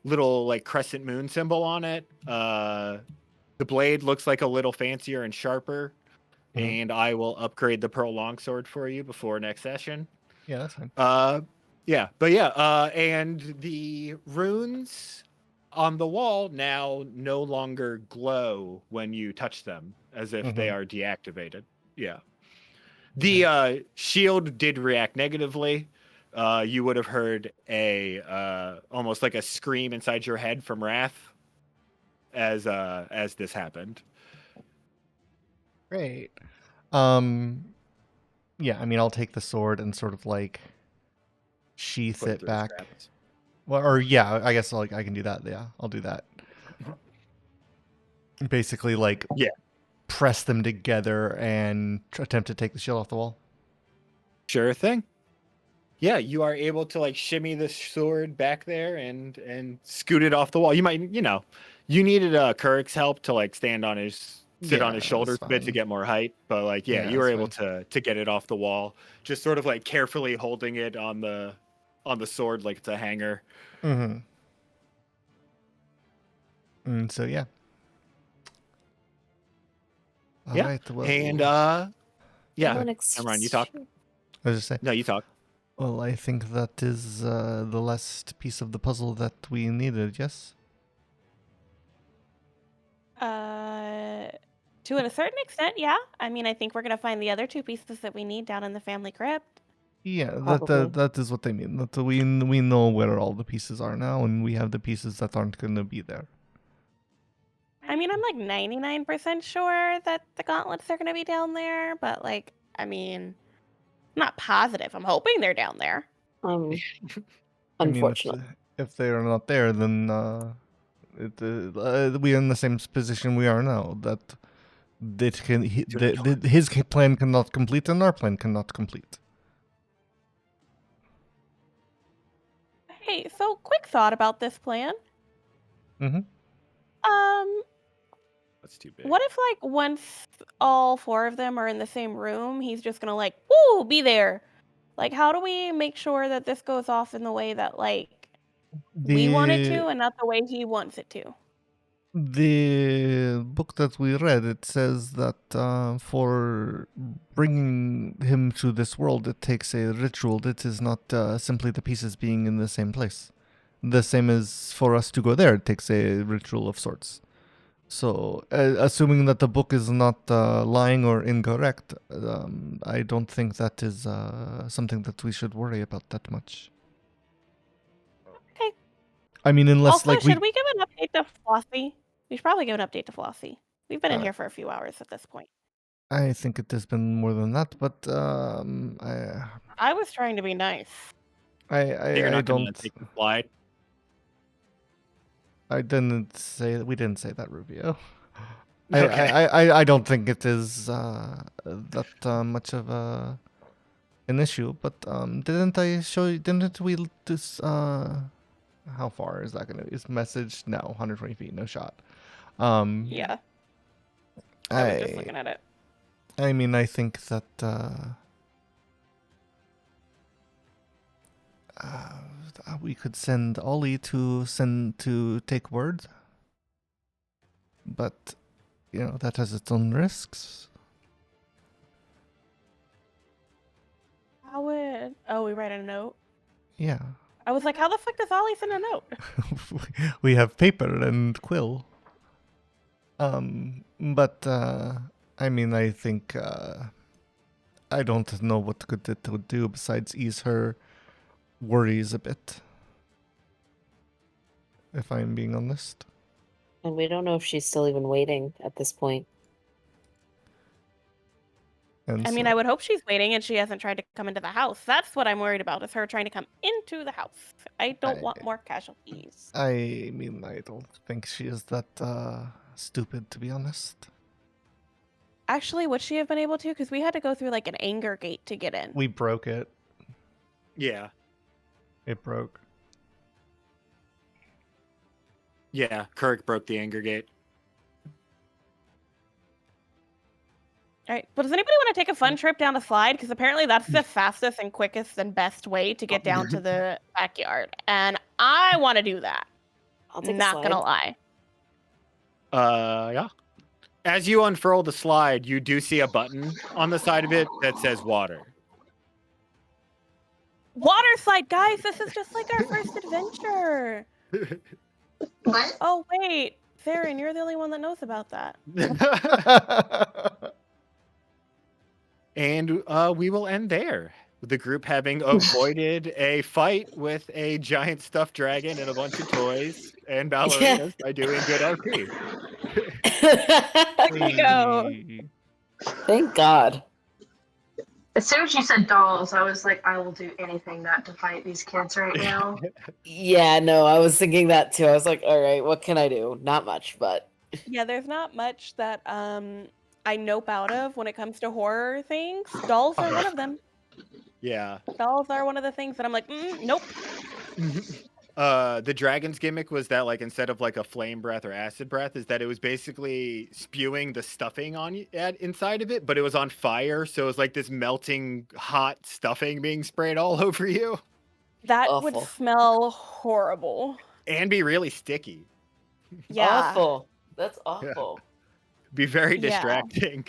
like crescent moon symbol on it. The blade looks like a little fancier and sharper. Mhm. And I will upgrade the pearl longsword for you before next session. Yeah, that's fine. And the runes on the wall now no longer glow when you touch them, as if they Mhm. are deactivated. Yeah. The shield did react negatively. You would have heard a almost like a scream inside your head from wrath as this happened. Great. Yeah, I mean, I'll take the sword and sort of like sheath Put it it through the back. straps. Well, or yeah, I guess like I can do that. Yeah, I'll do that. Basically, like Yeah. press them together and attempt to take the shield off the wall. Sure thing. Yeah, you are able to like shimmy the sword back there and scoot it off the wall. You might, you needed Kurik's help to like sit on his Yeah, shoulders that's a bit to fine. get more height, but like yeah, Yeah, you were that's able fine. to get it off the wall, just sort of like carefully holding it on the sword like it's a hanger. Mm-hmm. And so yeah. All Yeah. right. Well, And yeah, One Imran, you talk. I was just say. No, you talk. Well, I think that is the last piece of the puzzle that we needed. Yes. To a certain extent, yeah. I mean, I think we're gonna find the other two pieces that we need down in the family crypt. Yeah, Probably. that is what I mean. That we know where all the pieces are now, and we have the pieces that aren't going to be there. I mean, I'm like 99% sure that the gauntlets are gonna be down there, but like, I mean, I'm not positive. I'm hoping they're down there. I mean, Unfortunate. if they are not there, then we are in the same position we are now. That his plan cannot complete, and our plan cannot complete. Hey, so quick thought about this plan. Mm-hmm. That's too big. What if like once all four of them are in the same room, he's just gonna like, woo, be there. Like, how do we make sure that this goes off in the way that like we want it The to, and not the way he wants it to? the book that we read, it says that for bringing him to this world, it takes a ritual. It is not simply the pieces being in the same place. The same as for us to go there, it takes a ritual of sorts. So, assuming that the book is not lying or incorrect, I don't think that is something that we should worry about that much. Okay. I mean, unless Also, like should we give an update to Flossie? We should probably give an update to Flossie. We've been in Uh, here for a few hours at this point. I think it has been more than that, but I was trying to be nice. You're I not gonna don't. take the slide. I didn't say we didn't say that, Rubio. Okay. I don't think it is that much of an issue, but didn't I show you? Didn't we just how far is that gonna be? Is message? No, 120 feet, no shot. Yeah. I was just looking at it. I mean, I think that we could send Ollie to take word, but you know that has its own risks. How would... Oh, we write a note? Yeah, I was like, how the fuck does Ollie send a note? we have paper and quill. But I mean, I think I don't know what good it would do besides ease her worries a bit. If I'm being honest. And we don't know if she's still even waiting at this point. And I mean, I would hope she's waiting and she hasn't tried to come into the house. That's what I'm worried about, is her trying to come into the house. I don't want more casualties. I mean, I don't think she is that stupid, to be honest. Actually, would she have been able to? Because we had to go through like an anger gate to get in. We broke it. Yeah. It broke. Yeah, Kirk broke the anger gate. All right, but does anybody want to take a fun trip down a slide? Because apparently that's the fastest and quickest and best way to get down to the backyard, and I want to do that. I'll take Not a gonna slide. lie. Yeah. As you unfurl the slide, you do see a button on the side of it that says water. Water slide, guys. This is just like our first adventure. What? Oh wait, Theron, you're the only one that knows about that. And we will end there. The group having avoided a fight with a giant stuffed dragon and a bunch of toys and ballerinas by doing good RP. There you go. Thank God. As soon as you said dolls, I was like, I will do anything not to fight these kids right now. Yeah, no, I was thinking that too. I was like, all right, what can I do? Not much, but Yeah, there's not much that I nope out of when it comes to horror things. Dolls are one of them. Yeah. Dolls are one of the things that I'm like, nope. The dragon's gimmick was that, like, instead of like a flame breath or acid breath, is that it was basically spewing the stuffing on you inside of it, but it was on fire, so it was like this melting hot stuffing being sprayed all over you That Awful. would smell horrible. and be really sticky. Yeah. awful. That's awful. Be very Yeah. distracting.